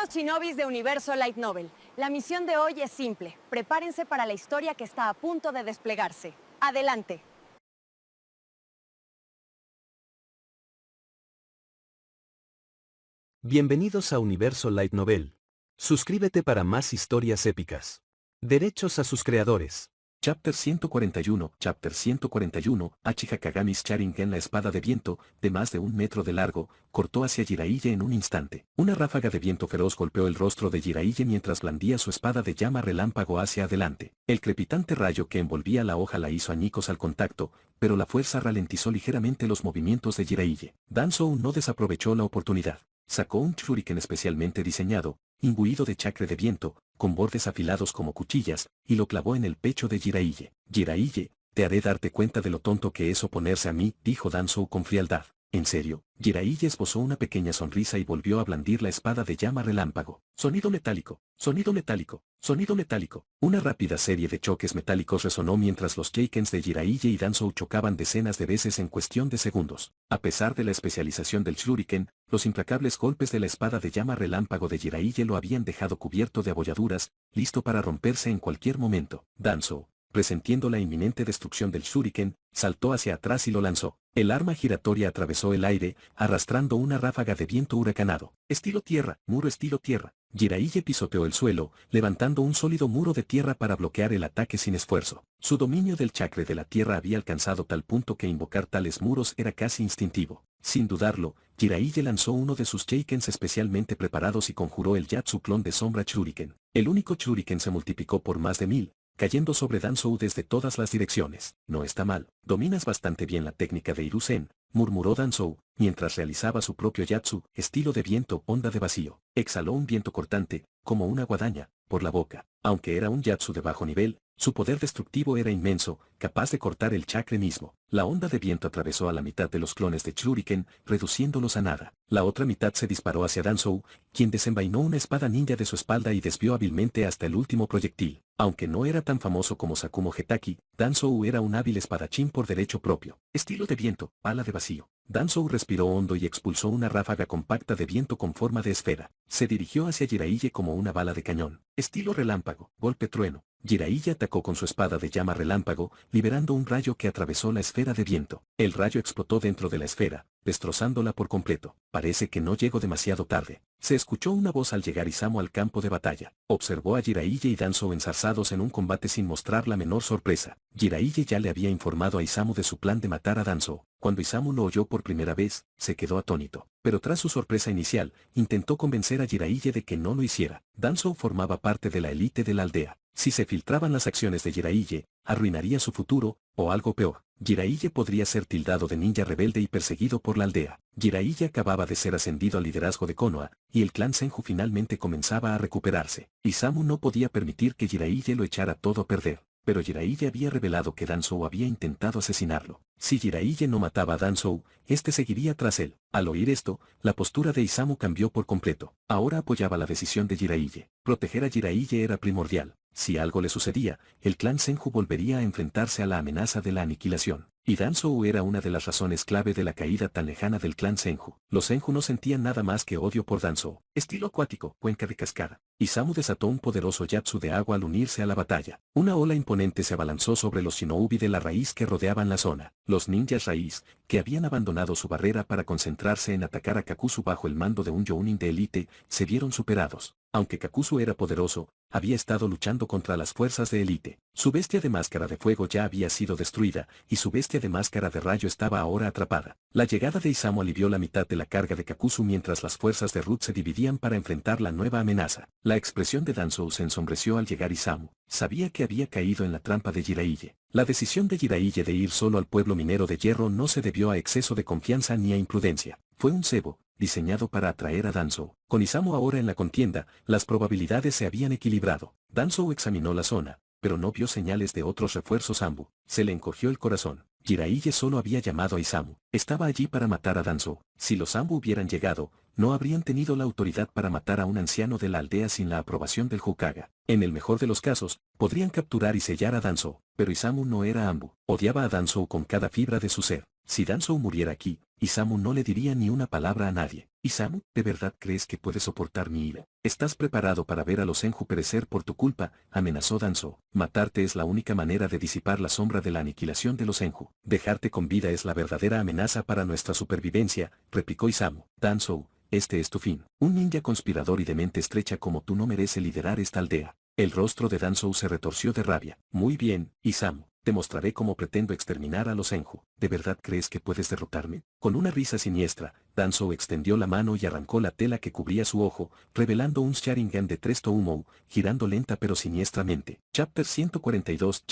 Queridos shinobis de Universo Light Novel, la misión de hoy es simple. Prepárense para la historia que está a punto de desplegarse. ¡Adelante! Bienvenidos a Universo Light Novel. Suscríbete para más historias épicas. Derechos a sus creadores. Chapter 141, Achiha Kagamis Sharingan. La espada de viento, de más de 1 metro de largo, cortó hacia Jiraiya en un instante. Una ráfaga de viento feroz golpeó el rostro de Jiraiya mientras blandía su espada de llama relámpago hacia adelante. El crepitante rayo que envolvía la hoja la hizo añicos al contacto, pero la fuerza ralentizó ligeramente los movimientos de Jiraiya. Danzou no desaprovechó la oportunidad. Sacó un shuriken especialmente diseñado, imbuido de chakra de viento, con bordes afilados como cuchillas, y lo clavó en el pecho de Jiraiya. Jiraiya, te haré darte cuenta de lo tonto que es oponerse a mí, dijo Danzou con frialdad. ¿En serio? Jiraiya esbozó una pequeña sonrisa y volvió a blandir la espada de llama relámpago. Sonido metálico, sonido metálico, sonido metálico. Una rápida serie de choques metálicos resonó mientras los shurikens de Jiraiya y Danzou chocaban decenas de veces en cuestión de segundos. A pesar de la especialización del shuriken, los implacables golpes de la espada de llama relámpago de Jiraiya lo habían dejado cubierto de abolladuras, listo para romperse en cualquier momento. Danzou, presentiendo la inminente destrucción del shuriken, saltó hacia atrás y lo lanzó. El arma giratoria atravesó el aire, arrastrando una ráfaga de viento huracanado. Estilo tierra, muro estilo tierra. Jiraiya pisoteó el suelo, levantando un sólido muro de tierra para bloquear el ataque sin esfuerzo. Su dominio del chakra de la tierra había alcanzado tal punto que invocar tales muros era casi instintivo. Sin dudarlo, Jiraiya lanzó uno de sus shurikens especialmente preparados y conjuró el Yatsu clon de sombra shuriken. El único shuriken se multiplicó por más de 1000. Cayendo sobre Danzou desde todas las direcciones. No está mal, dominas bastante bien la técnica de Hiruzen, murmuró Danzou, mientras realizaba su propio Yatsu, estilo de viento, onda de vacío. Exhaló un viento cortante, como una guadaña, por la boca. Aunque era un Yatsu de bajo nivel, su poder destructivo era inmenso, capaz de cortar el chakra mismo. La onda de viento atravesó a la mitad de los clones de Shuriken, reduciéndolos a nada. La otra mitad se disparó hacia Danzou, quien desenvainó una espada ninja de su espalda y desvió hábilmente hasta el último proyectil. Aunque no era tan famoso como Sakumo Getaki, Danzou era un hábil espadachín por derecho propio. Estilo de viento, bala de vacío. Danzou respiró hondo y expulsó una ráfaga compacta de viento con forma de esfera. Se dirigió hacia Jiraiya como una bala de cañón. Estilo relámpago, golpe trueno. Jiraiya atacó con su espada de llama relámpago, liberando un rayo que atravesó la esfera de viento. El rayo explotó dentro de la esfera, destrozándola por completo. Parece que no llegó demasiado tarde. Se escuchó una voz al llegar Isamu al campo de batalla. Observó a Jiraiya y Danzou enzarzados en un combate sin mostrar la menor sorpresa. Jiraiya ya le había informado a Isamu de su plan de matar a Danzou. Cuando Isamu lo oyó por primera vez, se quedó atónito. Pero tras su sorpresa inicial, intentó convencer a Jiraiya de que no lo hiciera. Danzou formaba parte de la élite de la aldea. Si se filtraban las acciones de Jiraiya, arruinaría su futuro, o algo peor. Jiraiya podría ser tildado de ninja rebelde y perseguido por la aldea. Jiraiya acababa de ser ascendido al liderazgo de Konoha, y el clan Senju finalmente comenzaba a recuperarse. Isamu no podía permitir que Jiraiya lo echara todo a perder. Pero Jiraiya había revelado que Danzou había intentado asesinarlo. Si Jiraiya no mataba a Danzou, este seguiría tras él. Al oír esto, la postura de Isamu cambió por completo. Ahora apoyaba la decisión de Jiraiya. Proteger a Jiraiya era primordial. Si algo le sucedía, el clan Senju volvería a enfrentarse a la amenaza de la aniquilación. Y Danzou era una de las razones clave de la caída tan lejana del clan Senju. Los Senju no sentían nada más que odio por Danzou. Estilo acuático, cuenca de cascada. Isamu desató un poderoso Yatsu de agua al unirse a la batalla. Una ola imponente se abalanzó sobre los shinobi de la raíz que rodeaban la zona. Los ninjas raíz, que habían abandonado su barrera para concentrarse en atacar a Kakuzu bajo el mando de un Jounin de élite, se vieron superados. Aunque Kakuzu era poderoso, había estado luchando contra las fuerzas de élite. Su bestia de máscara de fuego ya había sido destruida, y su bestia de máscara de rayo estaba ahora atrapada. La llegada de Isamu alivió la mitad de la carga de Kakuzu mientras las fuerzas de Root se dividían para enfrentar la nueva amenaza. La expresión de Danzou se ensombreció al llegar Isamu. Sabía que había caído en la trampa de Jiraiya. La decisión de Jiraiya de ir solo al pueblo minero de hierro no se debió a exceso de confianza ni a imprudencia. Fue un cebo, diseñado para atraer a Danzou. Con Isamu ahora en la contienda, las probabilidades se habían equilibrado. Danzou examinó la zona, pero no vio señales de otros refuerzos Ambu. Se le encogió el corazón. Jiraiya solo había llamado a Isamu. Estaba allí para matar a Danzou. Si los Ambu hubieran llegado, no habrían tenido la autoridad para matar a un anciano de la aldea sin la aprobación del Hokage. En el mejor de los casos, podrían capturar y sellar a Danzou. Pero Isamu no era Ambu. Odiaba a Danzou con cada fibra de su ser. Si Danzou muriera aquí, Isamu no le diría ni una palabra a nadie. Isamu, ¿de verdad crees que puedes soportar mi ira? ¿Estás preparado para ver a los Senju perecer por tu culpa? Amenazó Danzou. Matarte es la única manera de disipar la sombra de la aniquilación de los Senju. Dejarte con vida es la verdadera amenaza para nuestra supervivencia, replicó Isamu. Danzou, este es tu fin. Un ninja conspirador y de mente estrecha como tú no merece liderar esta aldea. El rostro de Danzou se retorció de rabia. Muy bien, Isamu. Te mostraré cómo pretendo exterminar a los Senju. ¿De verdad crees que puedes derrotarme? Con una risa siniestra, Danzou extendió la mano y arrancó la tela que cubría su ojo, revelando un Sharingan de 3 Toumou, girando lenta pero siniestramente. Chapter 142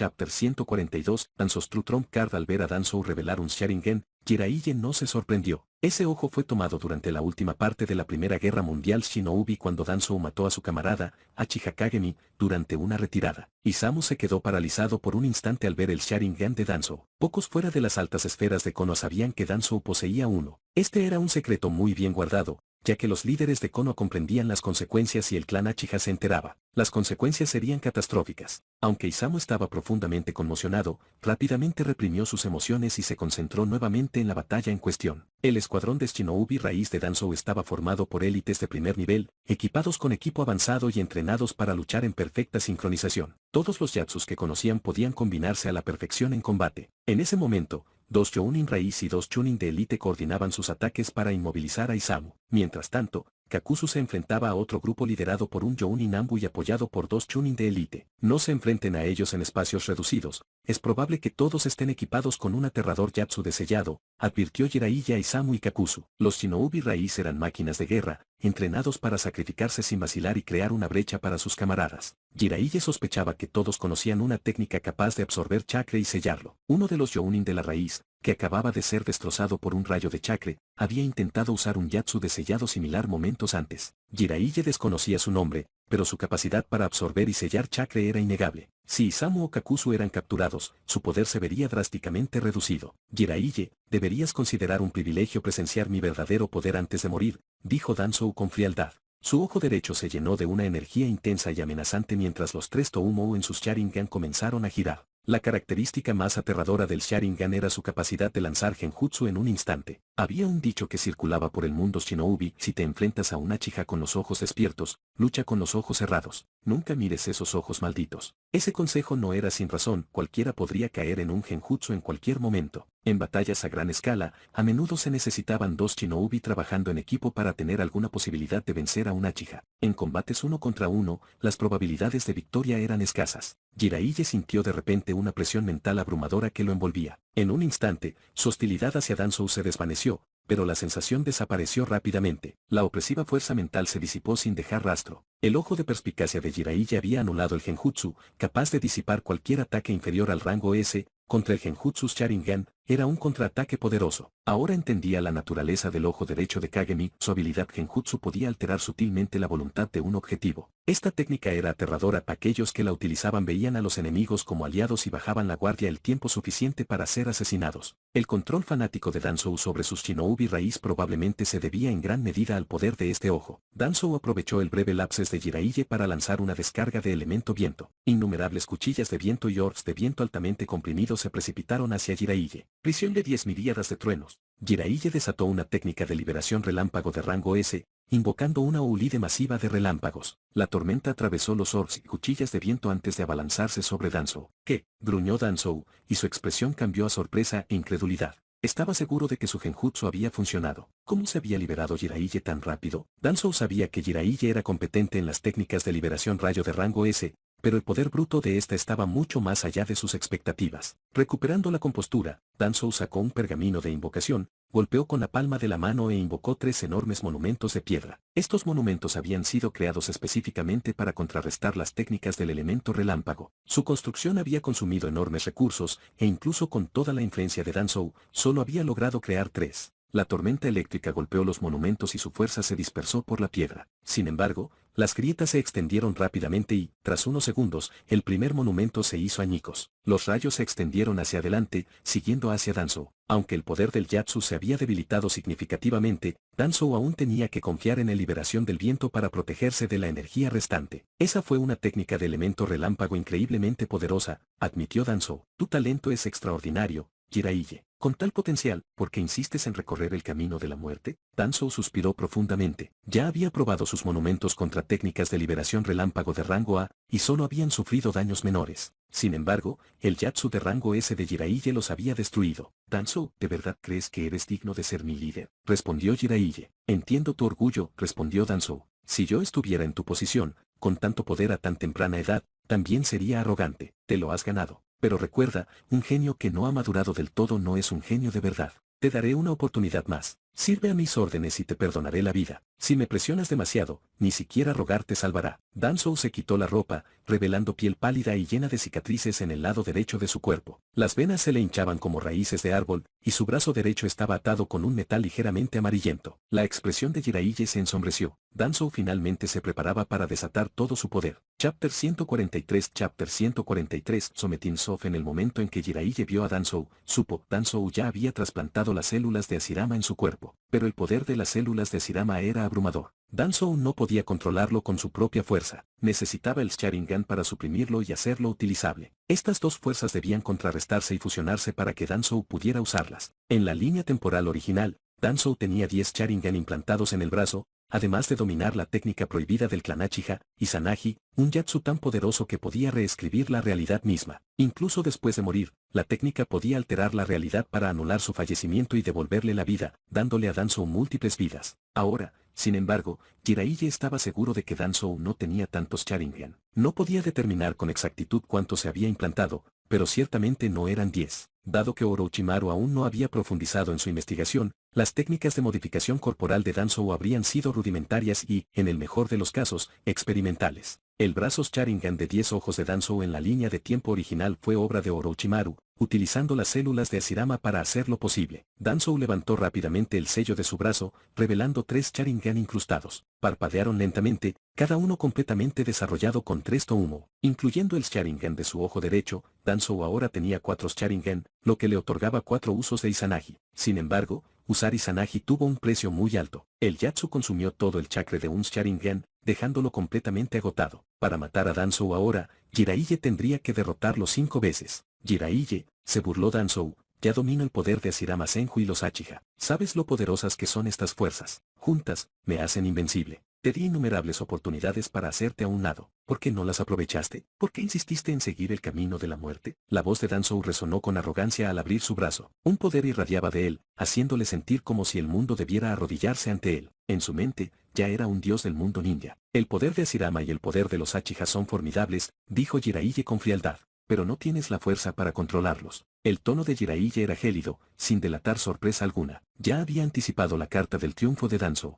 Danzou's True Trump Card. Al ver a Danzou revelar un Sharingan, Jiraiya no se sorprendió. Ese ojo fue tomado durante la última parte de la Primera Guerra Mundial Shinobi cuando Danzou mató a su camarada, Uchiha Kagemi, durante una retirada. Isamu se quedó paralizado por un instante al ver el Sharingan de Danzou. Pocos fuera de las altas esferas de Konoha sabían que Danzou poseía uno. Este era un secreto muy bien guardado, ya que los líderes de Konoha comprendían las consecuencias si el clan Uchiha se enteraba. Las consecuencias serían catastróficas. Aunque Isamu estaba profundamente conmocionado, rápidamente reprimió sus emociones y se concentró nuevamente en la batalla en cuestión. El escuadrón de Shinobi raíz de Danzou estaba formado por élites de primer nivel, equipados con equipo avanzado y entrenados para luchar en perfecta sincronización. Todos los Yatsus que conocían podían combinarse a la perfección en combate. En ese momento, 2 Jounin raíz y 2 Chunin de élite coordinaban sus ataques para inmovilizar a Isamu. Mientras tanto, Kakuzu se enfrentaba a otro grupo liderado por un Jounin Nambu y apoyado por 2 Chunin de élite. No se enfrenten a ellos en espacios reducidos. Es probable que todos estén equipados con un aterrador Yatsu de sellado, advirtió Jiraiya a Isamu y Kakuzu. Los Shinobi raíz eran máquinas de guerra, entrenados para sacrificarse sin vacilar y crear una brecha para sus camaradas. Jiraiya sospechaba que todos conocían una técnica capaz de absorber chakra y sellarlo. Uno de los Jounin de la raíz, que acababa de ser destrozado por un rayo de chakra, había intentado usar un Yatsu de sellado similar momentos antes. Jiraiya desconocía su nombre, pero su capacidad para absorber y sellar chakra era innegable. Si Isamu o Kakuzu eran capturados, su poder se vería drásticamente reducido. Jiraiya, deberías considerar un privilegio presenciar mi verdadero poder antes de morir, dijo Danzou con frialdad. Su ojo derecho se llenó de una energía intensa y amenazante mientras los 3 Toumou en sus Sharingan comenzaron a girar. La característica más aterradora del Sharingan era su capacidad de lanzar genjutsu en un instante. Había un dicho que circulaba por el mundo Shinobi: si te enfrentas a una Uchiha con los ojos despiertos, lucha con los ojos cerrados. Nunca mires esos ojos malditos. Ese consejo no era sin razón, cualquiera podría caer en un genjutsu en cualquier momento. En batallas a gran escala, a menudo se necesitaban 2 Shinobi trabajando en equipo para tener alguna posibilidad de vencer a una Uchiha. En combates 1 contra 1, las probabilidades de victoria eran escasas. Jiraiya sintió de repente una presión mental abrumadora que lo envolvía. En un instante, su hostilidad hacia Danzou se desvaneció, pero la sensación desapareció rápidamente. La opresiva fuerza mental se disipó sin dejar rastro. El ojo de perspicacia de Jiraiya había anulado el genjutsu, capaz de disipar cualquier ataque inferior al rango S. Contra el genjutsu Sharingan, era un contraataque poderoso. Ahora entendía la naturaleza del ojo derecho de Kagemi. Su habilidad genjutsu podía alterar sutilmente la voluntad de un objetivo. Esta técnica era aterradora. Aquellos que la utilizaban veían a los enemigos como aliados y bajaban la guardia el tiempo suficiente para ser asesinados. El control fanático de Danzou sobre sus Shinobi raíz probablemente se debía en gran medida al poder de este ojo. Danzou aprovechó el breve lapsus de Jiraiya para lanzar una descarga de elemento viento. Innumerables cuchillas de viento y orbs de viento altamente comprimidos se precipitaron hacia Jiraiya. Prisión de 10 miríadas de truenos. Jiraiya desató una técnica de liberación relámpago de rango S, invocando una ulide masiva de relámpagos. La tormenta atravesó los orbs y cuchillas de viento antes de abalanzarse sobre Danzou. ¿Qué? Gruñó Danzou, y su expresión cambió a sorpresa e incredulidad. Estaba seguro de que su genjutsu había funcionado. ¿Cómo se había liberado Jiraiya tan rápido? Danzou sabía que Jiraiya era competente en las técnicas de liberación rayo de rango S, pero el poder bruto de esta estaba mucho más allá de sus expectativas. Recuperando la compostura, Danzou sacó un pergamino de invocación, golpeó con la palma de la mano e invocó 3 enormes monumentos de piedra. Estos monumentos habían sido creados específicamente para contrarrestar las técnicas del elemento relámpago. Su construcción había consumido enormes recursos, e incluso con toda la influencia de Danzou, solo había logrado crear 3. La tormenta eléctrica golpeó los monumentos y su fuerza se dispersó por la piedra. Sin embargo, las grietas se extendieron rápidamente y, tras unos segundos, el primer monumento se hizo añicos. Los rayos se extendieron hacia adelante, siguiendo hacia Danzou. Aunque el poder del Yatsu se había debilitado significativamente, Danzou aún tenía que confiar en la liberación del viento para protegerse de la energía restante. Esa fue una técnica de elemento relámpago increíblemente poderosa, admitió Danzou. Tu talento es extraordinario, Jiraiya. Con tal potencial, ¿por qué insistes en recorrer el camino de la muerte? Danzou suspiró profundamente. Ya había probado sus monumentos contra técnicas de liberación relámpago de rango A, y solo habían sufrido daños menores. Sin embargo, el Yatsu de rango S de Jiraiya los había destruido. Danzou, ¿de verdad crees que eres digno de ser mi líder? Respondió Jiraiya. Entiendo tu orgullo, respondió Danzou. Si yo estuviera en tu posición, con tanto poder a tan temprana edad, también sería arrogante. Te lo has ganado. Pero recuerda, un genio que no ha madurado del todo no es un genio de verdad. Te daré una oportunidad más. Sirve a mis órdenes y te perdonaré la vida. Si me presionas demasiado, ni siquiera rogar te salvará. Danzou se quitó la ropa, revelando piel pálida y llena de cicatrices en el lado derecho de su cuerpo. Las venas se le hinchaban como raíces de árbol, y su brazo derecho estaba atado con un metal ligeramente amarillento. La expresión de Jiraiya se ensombreció. Danzou finalmente se preparaba para desatar todo su poder. Chapter 143 Chapter 143 Sometin Sof. En el momento en que Jiraiya vio a Danzou, supo, Danzou ya había trasplantado las células de Hashirama en su cuerpo. Pero el poder de las células de Hashirama era abrumador. Danzou no podía controlarlo con su propia fuerza, necesitaba el Sharingan para suprimirlo y hacerlo utilizable. Estas dos fuerzas debían contrarrestarse y fusionarse para que Danzou pudiera usarlas. En la línea temporal original, Danzou tenía 10 Sharingan implantados en el brazo, además de dominar la técnica prohibida del clan Uchiha, Izanagi, un Yatsu tan poderoso que podía reescribir la realidad misma. Incluso después de morir, la técnica podía alterar la realidad para anular su fallecimiento y devolverle la vida, dándole a Danzou múltiples vidas. Ahora, sin embargo, Jiraiya estaba seguro de que Danzou no tenía tantos Sharingan. No podía determinar con exactitud cuánto se había implantado, pero ciertamente no eran 10. Dado que Orochimaru aún no había profundizado en su investigación, las técnicas de modificación corporal de Danzou habrían sido rudimentarias y, en el mejor de los casos, experimentales. El brazo Sharingan de 10 ojos de Danzou en la línea de tiempo original fue obra de Orochimaru, utilizando las células de Hashirama para hacerlo posible. Danzou levantó rápidamente el sello de su brazo, revelando 3 Sharingan incrustados. Parpadearon lentamente, cada uno completamente desarrollado con 3 Toumo. Incluyendo el Sharingan de su ojo derecho, Danzou ahora tenía 4 Sharingan, lo que le otorgaba 4 usos de Izanagi. Sin embargo, usar Izanagi tuvo un precio muy alto. El Yatsu consumió todo el chakra de un Sharingan, dejándolo completamente agotado. Para matar a Danzou ahora, Jiraiya tendría que derrotarlo 5 veces. Jiraiya, se burló Danzou, ya domino el poder de Hashirama Senju y los Uchiha. ¿Sabes lo poderosas que son estas fuerzas? Juntas, me hacen invencible. Te di innumerables oportunidades para hacerte a un lado. ¿Por qué no las aprovechaste? ¿Por qué insististe en seguir el camino de la muerte? La voz de Danzou resonó con arrogancia al abrir su brazo. Un poder irradiaba de él, haciéndole sentir como si el mundo debiera arrodillarse ante él. En su mente, ya era un dios del mundo ninja. El poder de Hashirama y el poder de los Uchiha son formidables, dijo Jiraiya con frialdad. Pero no tienes la fuerza para controlarlos. El tono de Jiraiya era gélido, sin delatar sorpresa alguna. Ya había anticipado la carta del triunfo de Danzou.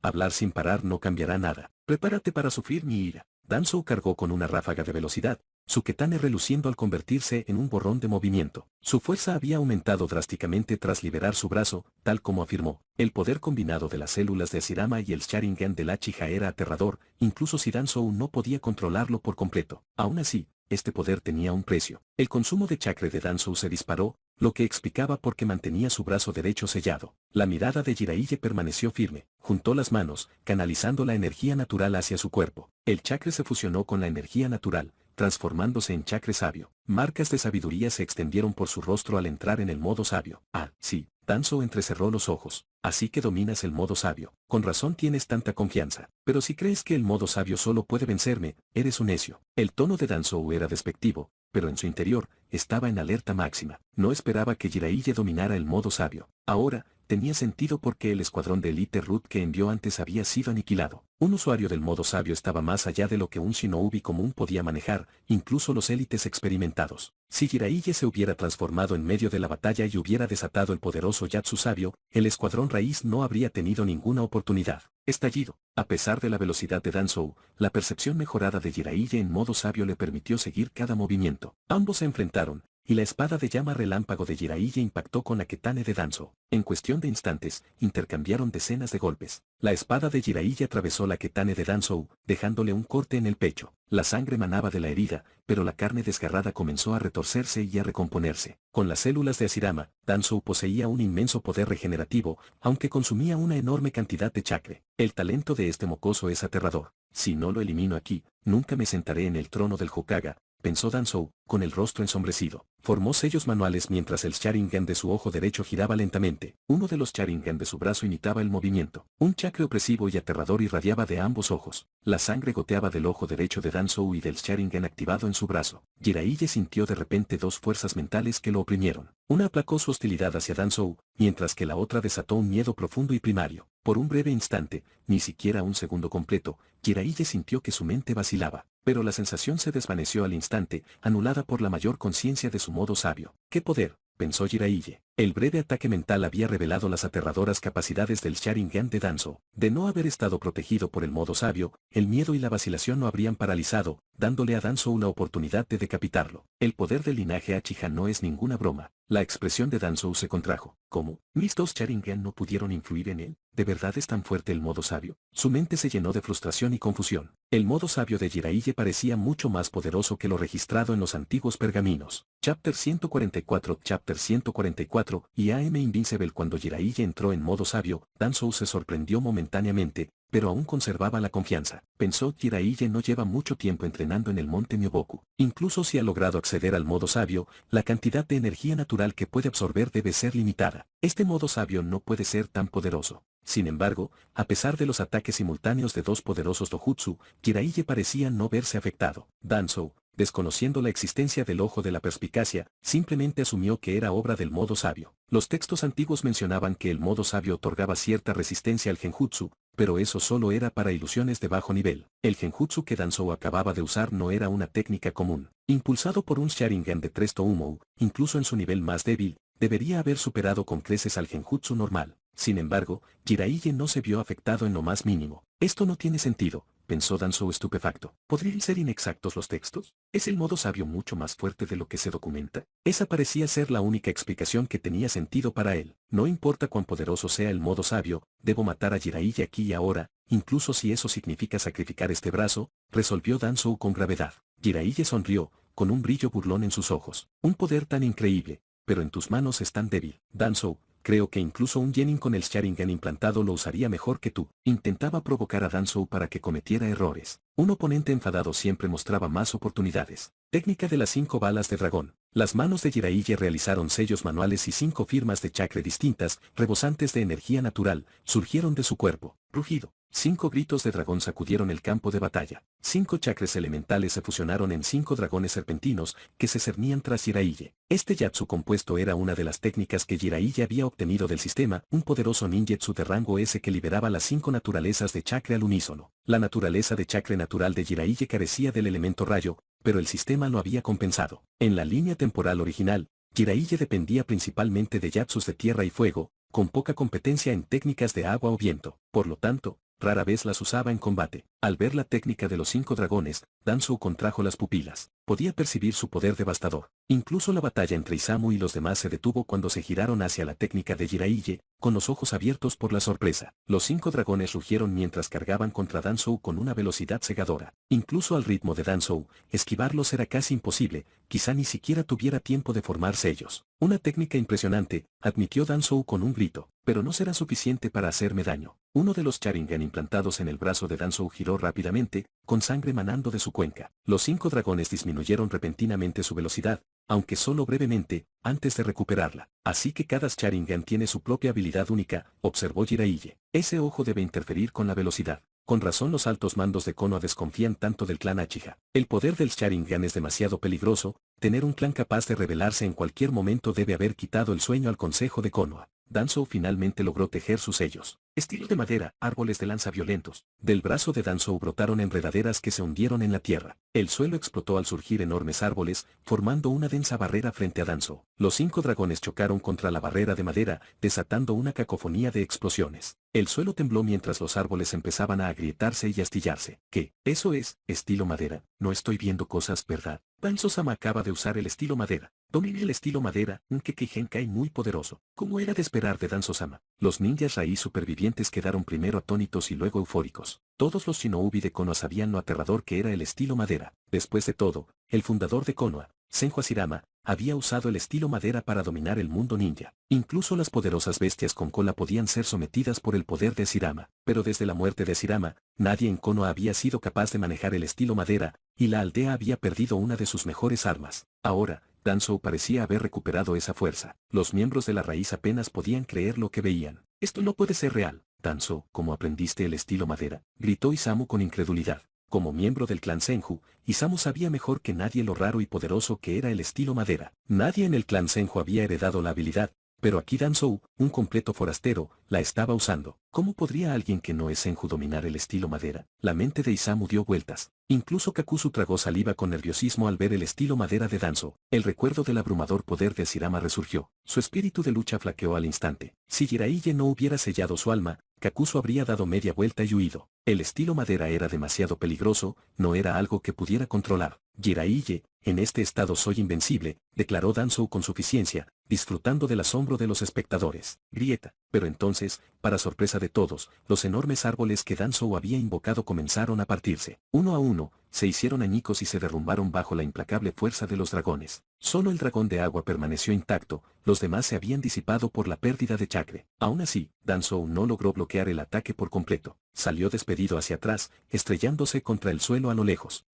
Hablar sin parar no cambiará nada. Prepárate para sufrir mi ira. Danzou cargó con una ráfaga de velocidad, su ketane reluciendo al convertirse en un borrón de movimiento. Su fuerza había aumentado drásticamente tras liberar su brazo, tal como afirmó. El poder combinado de las células de Hashirama y el Sharingan del Uchiha era aterrador, incluso si Danzou no podía controlarlo por completo. Aún así, este poder tenía un precio. El consumo de chakra de Danzou se disparó, lo que explicaba por qué mantenía su brazo derecho sellado. La mirada de Jiraiya permaneció firme, juntó las manos, canalizando la energía natural hacia su cuerpo. El chakra se fusionó con la energía natural, transformándose en chakra sabio. Marcas de sabiduría se extendieron por su rostro al entrar en el modo sabio. Ah, sí, Danzou entrecerró los ojos. Así que dominas el modo sabio. Con razón tienes tanta confianza. Pero si crees que el modo sabio solo puede vencerme, eres un necio. El tono de Danzou era despectivo, pero en su interior, estaba en alerta máxima. No esperaba que Jiraiya dominara el modo sabio. Ahora, tenía sentido porque el escuadrón de Elite Root que envió antes había sido aniquilado. Un usuario del modo sabio estaba más allá de lo que un shinobi común podía manejar, incluso los élites experimentados. Si Jiraiya se hubiera transformado en medio de la batalla y hubiera desatado el poderoso Yatsu sabio, el escuadrón raíz no habría tenido ninguna oportunidad. Estallido. A pesar de la velocidad de Danzou, la percepción mejorada de Jiraiya en modo sabio le permitió seguir cada movimiento. Ambos se enfrentaron, y la espada de llama relámpago de Jiraiya impactó con la ketane de Danzou. En cuestión de instantes, intercambiaron decenas de golpes. La espada de Jiraiya atravesó la ketane de Danzou, dejándole un corte en el pecho. La sangre manaba de la herida, pero la carne desgarrada comenzó a retorcerse y a recomponerse. Con las células de Hashirama, Danzou poseía un inmenso poder regenerativo, aunque consumía una enorme cantidad de chakra. El talento de este mocoso es aterrador. Si no lo elimino aquí, nunca me sentaré en el trono del Hokage, pensó Danzou, con el rostro ensombrecido. Formó sellos manuales mientras el Sharingan de su ojo derecho giraba lentamente. Uno de los Sharingan de su brazo imitaba el movimiento. Un chakra opresivo y aterrador irradiaba de ambos ojos. La sangre goteaba del ojo derecho de Danzou y del Sharingan activado en su brazo. Jiraiya sintió de repente dos fuerzas mentales que lo oprimieron. Una aplacó su hostilidad hacia Danzou, mientras que la otra desató un miedo profundo y primario. Por un breve instante, ni siquiera un segundo completo, Jiraiya sintió que su mente vacilaba, pero la sensación se desvaneció al instante, anulada por la mayor conciencia de su modo sabio. ¡Qué poder!, pensó Jiraiya. El breve ataque mental había revelado las aterradoras capacidades del Sharingan de Danzou. De no haber estado protegido por el modo sabio, el miedo y la vacilación lo habrían paralizado, dándole a Danzou la oportunidad de decapitarlo. El poder del linaje Uchiha no es ninguna broma. La expresión de Danzou se contrajo. ¿Cómo? ¿Mis dos Sharingan no pudieron influir en él? ¿De verdad es tan fuerte el modo sabio? Su mente se llenó de frustración y confusión. El modo sabio de Jiraiya parecía mucho más poderoso que lo registrado en los antiguos pergaminos. Chapter 144 Chapter 144 y AM Invincible. Cuando Jiraiya entró en modo sabio, Danzou se sorprendió momentáneamente, pero aún conservaba la confianza. Pensó: Jiraiya no lleva mucho tiempo entrenando en el monte Myoboku. Incluso si ha logrado acceder al modo sabio, la cantidad de energía natural que puede absorber debe ser limitada. Este modo sabio no puede ser tan poderoso. Sin embargo, a pesar de los ataques simultáneos de dos poderosos dojutsu, Jiraiya parecía no verse afectado. Danzou, desconociendo la existencia del ojo de la perspicacia, simplemente asumió que era obra del modo sabio. Los textos antiguos mencionaban que el modo sabio otorgaba cierta resistencia al genjutsu, pero eso solo era para ilusiones de bajo nivel. El genjutsu que Danzou acababa de usar no era una técnica común. Impulsado por un Sharingan de 3 Toumou, incluso en su nivel más débil, debería haber superado con creces al genjutsu normal. Sin embargo, Jiraiya no se vio afectado en lo más mínimo. Esto no tiene sentido, pensó Danzou estupefacto. ¿Podrían ser inexactos los textos? ¿Es el modo sabio mucho más fuerte de lo que se documenta? Esa parecía ser la única explicación que tenía sentido para él. No importa cuán poderoso sea el modo sabio, debo matar a Jiraiya aquí y ahora, incluso si eso significa sacrificar este brazo, resolvió Danzou con gravedad. Jiraiya sonrió, con un brillo burlón en sus ojos. Un poder tan increíble, pero en tus manos es tan débil. Danzou, creo que incluso un Genin con el Sharingan implantado lo usaría mejor que tú. Intentaba provocar a Danzou para que cometiera errores. Un oponente enfadado siempre mostraba más oportunidades. Técnica de las 5 balas de dragón. Las manos de Jiraiya realizaron sellos manuales y 5 firmas de chakra distintas, rebosantes de energía natural, surgieron de su cuerpo. Rugido. 5 gritos de dragón sacudieron el campo de batalla. 5 chakras elementales se fusionaron en 5 dragones serpentinos que se cernían tras Jiraiya. Este Yatsu compuesto era una de las técnicas que Jiraiya había obtenido del sistema, un poderoso ninjutsu de rango S que liberaba las 5 naturalezas de chakra al unísono. La naturaleza de chakra natural de Jiraiya carecía del elemento rayo, pero el sistema lo había compensado. En la línea temporal original, Jiraiya dependía principalmente de Yatsus de tierra y fuego, con poca competencia en técnicas de agua o viento. Por lo tanto, rara vez las usaba en combate. Al ver la técnica de los 5 dragones, Danzou contrajo las pupilas. Podía percibir su poder devastador. Incluso la batalla entre Isamu y los demás se detuvo cuando se giraron hacia la técnica de Jiraiya, con los ojos abiertos por la sorpresa. Los 5 dragones rugieron mientras cargaban contra Danzou con una velocidad cegadora. Incluso al ritmo de Danzou, esquivarlos era casi imposible, quizá ni siquiera tuviera tiempo de formarse ellos. Una técnica impresionante, admitió Danzou con un grito, pero no será suficiente para hacerme daño. Uno de los Sharingan implantados en el brazo de Danzou giró rápidamente, con sangre manando de su cuenca. Los 5 dragones disminuyeron repentinamente su velocidad, aunque solo brevemente, antes de recuperarla. Así que cada Sharingan tiene su propia habilidad única, observó Jiraiya. Ese ojo debe interferir con la velocidad. Con razón los altos mandos de Konoha desconfían tanto del clan Uchiha. El poder del Sharingan es demasiado peligroso, tener un clan capaz de rebelarse en cualquier momento debe haber quitado el sueño al consejo de Konoha. Danzou finalmente logró tejer sus sellos. Estilo de madera, árboles de lanza violentos. Del brazo de Danzou brotaron enredaderas que se hundieron en la tierra. El suelo explotó al surgir enormes árboles, formando una densa barrera frente a Danzou. Los 5 dragones chocaron contra la barrera de madera, desatando una cacofonía de explosiones. El suelo tembló mientras los árboles empezaban a agrietarse y astillarse. ¿Qué? ¿Eso es estilo madera? No estoy viendo cosas, ¿verdad? Danzou-sama acaba de usar el estilo madera. Domina el estilo madera, un Kekkei muy poderoso. Como era de esperar de Danzou-sama, los ninjas raíz supervivientes quedaron primero atónitos y luego eufóricos. Todos los shinobi de Konoha sabían lo aterrador que era el estilo madera. Después de todo, el fundador de Konoha, Senju Hashirama, había usado el estilo madera para dominar el mundo ninja. Incluso las poderosas bestias con cola podían ser sometidas por el poder de Hashirama, pero desde la muerte de Hashirama, nadie en Konoha había sido capaz de manejar el estilo madera, y la aldea había perdido una de sus mejores armas. Ahora, Danzou parecía haber recuperado esa fuerza. Los miembros de la raíz apenas podían creer lo que veían. Esto no puede ser real. Danzou, ¿cómo aprendiste el estilo madera?, gritó Isamu con incredulidad. Como miembro del clan Senju, Isamu sabía mejor que nadie lo raro y poderoso que era el estilo madera. Nadie en el clan Senju había heredado la habilidad, pero aquí Danzou, un completo forastero, la estaba usando. ¿Cómo podría alguien que no es Senju dominar el estilo madera? La mente de Isamu dio vueltas. Incluso Kakuzu tragó saliva con nerviosismo al ver el estilo madera de Danzou. El recuerdo del abrumador poder de Hashirama resurgió. Su espíritu de lucha flaqueó al instante. Si Jiraiya no hubiera sellado su alma, Kakuzu habría dado media vuelta y huido. El estilo madera era demasiado peligroso, no era algo que pudiera controlar. Jiraiya, en este estado soy invencible, declaró Danzou con suficiencia, disfrutando del asombro de los espectadores. Grieta. Pero entonces, para sorpresa de todos, los enormes árboles que Danzou había invocado comenzaron a partirse. Uno a uno, se hicieron añicos y se derrumbaron bajo la implacable fuerza de los dragones. Solo el dragón de agua permaneció intacto, los demás se habían disipado por la pérdida de chakra. Aún así, Danzou no logró bloquear el ataque por completo. Salió despedido hacia atrás, estrellándose contra el suelo a lo lejos.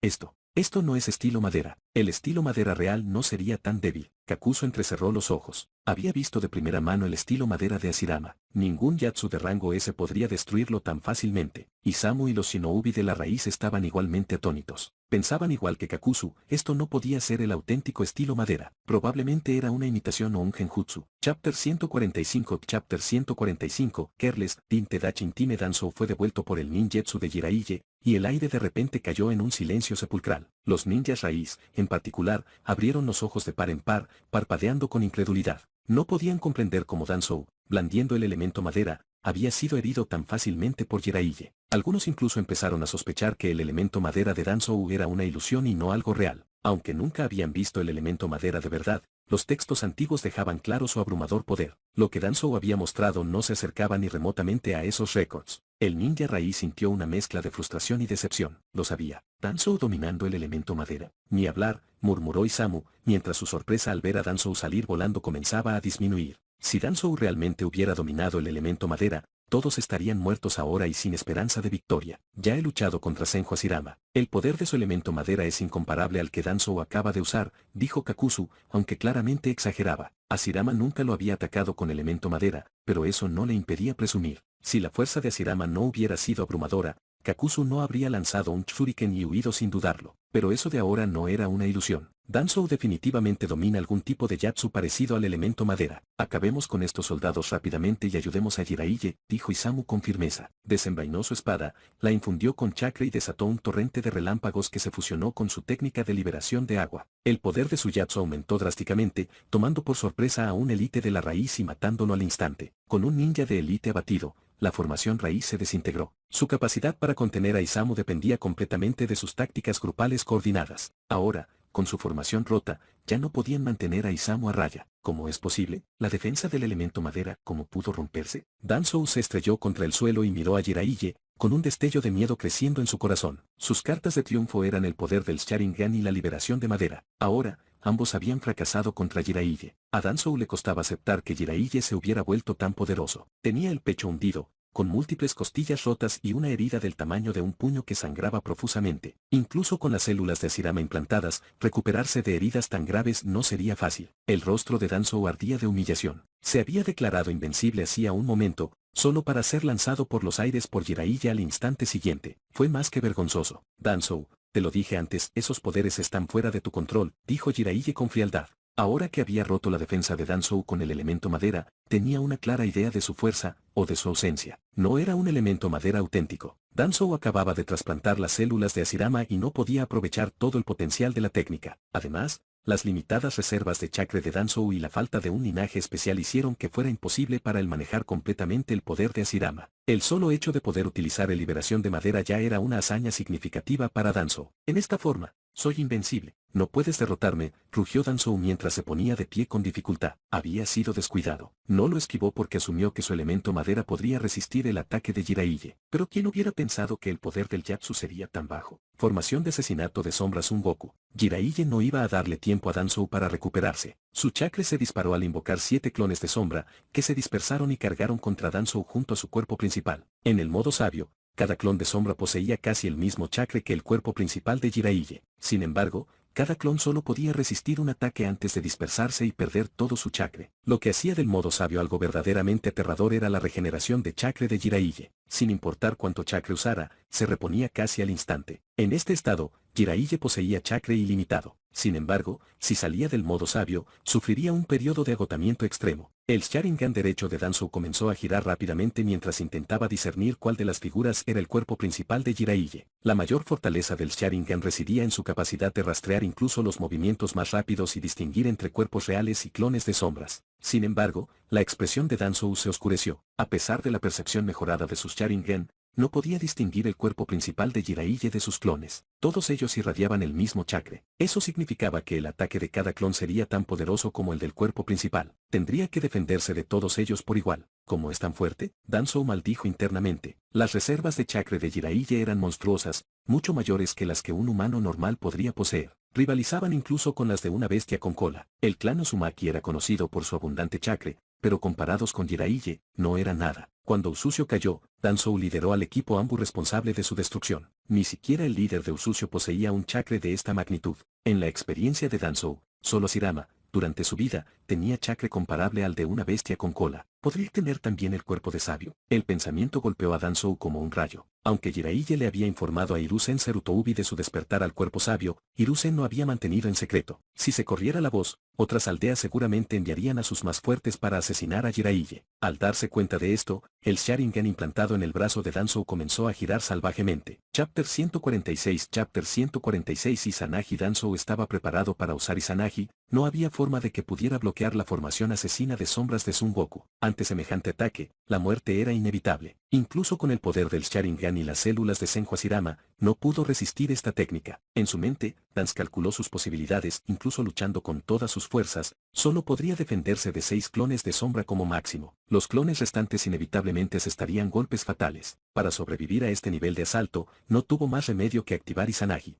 Esto no es estilo madera. El estilo madera real no sería tan débil. Kakuzu entrecerró los ojos. Había visto de primera mano el estilo madera de Hashirama. Ningún Yatsu de rango S podría destruirlo tan fácilmente. Isamu y los shinobi de la raíz estaban igualmente atónitos. Pensaban igual que Kakuzu, esto no podía ser el auténtico estilo madera. Probablemente era una imitación o un genjutsu. Chapter 145 Careless, Tinte Dachin Time Danzou fue devuelto por el ninjutsu de Jiraiya, y el aire de repente cayó en un silencio sepulcral. Los ninjas raíz, en particular, abrieron los ojos de par en par, parpadeando con incredulidad. No podían comprender cómo Danzou, blandiendo el elemento madera, había sido herido tan fácilmente por Jiraiya. Algunos incluso empezaron a sospechar que el elemento madera de Danzou era una ilusión y no algo real. Aunque nunca habían visto el elemento madera de verdad, los textos antiguos dejaban claro su abrumador poder. Lo que Danzou había mostrado no se acercaba ni remotamente a esos récords. El ninja raíz sintió una mezcla de frustración y decepción. Lo sabía. Danzou dominando el elemento madera. Ni hablar, murmuró Isamu, mientras su sorpresa al ver a Danzou salir volando comenzaba a disminuir. Si Danzou realmente hubiera dominado el elemento madera, todos estarían muertos ahora y sin esperanza de victoria. Ya he luchado contra Senju Hashirama. El poder de su elemento madera es incomparable al que Danzou acaba de usar, dijo Kakuzu, aunque claramente exageraba. Hashirama nunca lo había atacado con elemento madera, pero eso no le impedía presumir. Si la fuerza de Hashirama no hubiera sido abrumadora, Kakuzu no habría lanzado un shuriken y huido sin dudarlo. Pero eso de ahora no era una ilusión. Danzou definitivamente domina algún tipo de yatsu parecido al elemento madera. Acabemos con estos soldados rápidamente y ayudemos a Jiraiya, dijo Isamu con firmeza. Desenvainó su espada, la infundió con chakra y desató un torrente de relámpagos que se fusionó con su técnica de liberación de agua. El poder de su yatsu aumentó drásticamente, tomando por sorpresa a un élite de la raíz y matándolo al instante. Con un ninja de élite abatido, la formación raíz se desintegró. Su capacidad para contener a Isamu dependía completamente de sus tácticas grupales coordinadas. Ahora, con su formación rota, ya no podían mantener a Isamu a raya. ¿Cómo es posible? La defensa del elemento madera, ¿cómo pudo romperse? Danzou se estrelló contra el suelo y miró a Jiraiya, con un destello de miedo creciendo en su corazón. Sus cartas de triunfo eran el poder del Sharingan y la liberación de madera. Ahora, ambos habían fracasado contra Jiraiya. A Danzou le costaba aceptar que Jiraiya se hubiera vuelto tan poderoso. Tenía el pecho hundido, con múltiples costillas rotas y una herida del tamaño de un puño que sangraba profusamente. Incluso con las células de Hashirama implantadas, recuperarse de heridas tan graves no sería fácil. El rostro de Danzou ardía de humillación. Se había declarado invencible hacía un momento, solo para ser lanzado por los aires por Jiraiya al instante siguiente. Fue más que vergonzoso. Danzou, te lo dije antes, esos poderes están fuera de tu control, dijo Jiraiya con frialdad. Ahora que había roto la defensa de Danzou con el elemento madera, tenía una clara idea de su fuerza, o de su ausencia. No era un elemento madera auténtico. Danzou acababa de trasplantar las células de Hashirama y no podía aprovechar todo el potencial de la técnica. Además, las limitadas reservas de chakra de Danzou y la falta de un linaje especial hicieron que fuera imposible para él manejar completamente el poder de Hashirama. El solo hecho de poder utilizar el liberación de madera ya era una hazaña significativa para Danzou. En esta forma, Soy invencible. No puedes derrotarme, rugió Danzou mientras se ponía de pie con dificultad. Había sido descuidado. No lo esquivó porque asumió que su elemento madera podría resistir el ataque de Jiraiya. Pero ¿quién hubiera pensado que el poder del Yatsu sería tan bajo? Formación de asesinato de sombras Son Goku. Jiraiya no iba a darle tiempo a Danzou para recuperarse. Su chakra se disparó al invocar 7 clones de sombra, que se dispersaron y cargaron contra Danzou junto a su cuerpo principal. En el modo sabio, cada clon de sombra poseía casi el mismo chakra que el cuerpo principal de Jiraiya. Sin embargo, cada clon solo podía resistir un ataque antes de dispersarse y perder todo su chakra. Lo que hacía del modo sabio algo verdaderamente aterrador era la regeneración de chakra de Jiraiya. Sin importar cuánto chakra usara, se reponía casi al instante. En este estado, Jiraiya poseía chakra ilimitado. Sin embargo, si salía del modo sabio, sufriría un periodo de agotamiento extremo. El Sharingan derecho de Danzou comenzó a girar rápidamente mientras intentaba discernir cuál de las figuras era el cuerpo principal de Jiraiya. La mayor fortaleza del Sharingan residía en su capacidad de rastrear incluso los movimientos más rápidos y distinguir entre cuerpos reales y clones de sombras. Sin embargo, la expresión de Danzou se oscureció. A pesar de la percepción mejorada de sus Sharingan, no podía distinguir el cuerpo principal de Jiraiya de sus clones. Todos ellos irradiaban el mismo chakra. Eso significaba que el ataque de cada clon sería tan poderoso como el del cuerpo principal. Tendría que defenderse de todos ellos por igual. ¿Cómo es tan fuerte? Danzou maldijo internamente. Las reservas de chakra de Jiraiya eran monstruosas, mucho mayores que las que un humano normal podría poseer. Rivalizaban incluso con las de una bestia con cola. El clan Uzumaki era conocido por su abundante chakra, pero comparados con Jiraiya, no era nada. Cuando Usucio cayó, Danzou lideró al equipo Anbu responsable de su destrucción. Ni siquiera el líder de Usucio poseía un chakra de esta magnitud. En la experiencia de Danzou, solo Shirama, durante su vida, tenía chakra comparable al de una bestia con cola. ¿Podría tener también el cuerpo de sabio? El pensamiento golpeó a Danzou como un rayo. Aunque Jiraiya le había informado a Hiruzen Serutoubi de su despertar al cuerpo sabio, Hiruzen no había mantenido en secreto. Si se corriera la voz, otras aldeas seguramente enviarían a sus más fuertes para asesinar a Jiraiya. Al darse cuenta de esto, el Sharingan implantado en el brazo de Danzou comenzó a girar salvajemente. Chapter 146 Izanagi. Danzou estaba preparado para usar Izanagi, no había forma de que pudiera bloquear la formación asesina de sombras de Son Goku. Ante semejante ataque, la muerte era inevitable. Incluso con el poder del Sharingan y las células de Senju Hashirama, no pudo resistir esta técnica. En su mente, Danz calculó sus posibilidades, incluso luchando con todas sus fuerzas, solo podría defenderse de 6 clones de sombra como máximo. Los clones restantes inevitablemente asestarían golpes fatales. Para sobrevivir a este nivel de asalto, no tuvo más remedio que activar Izanagi.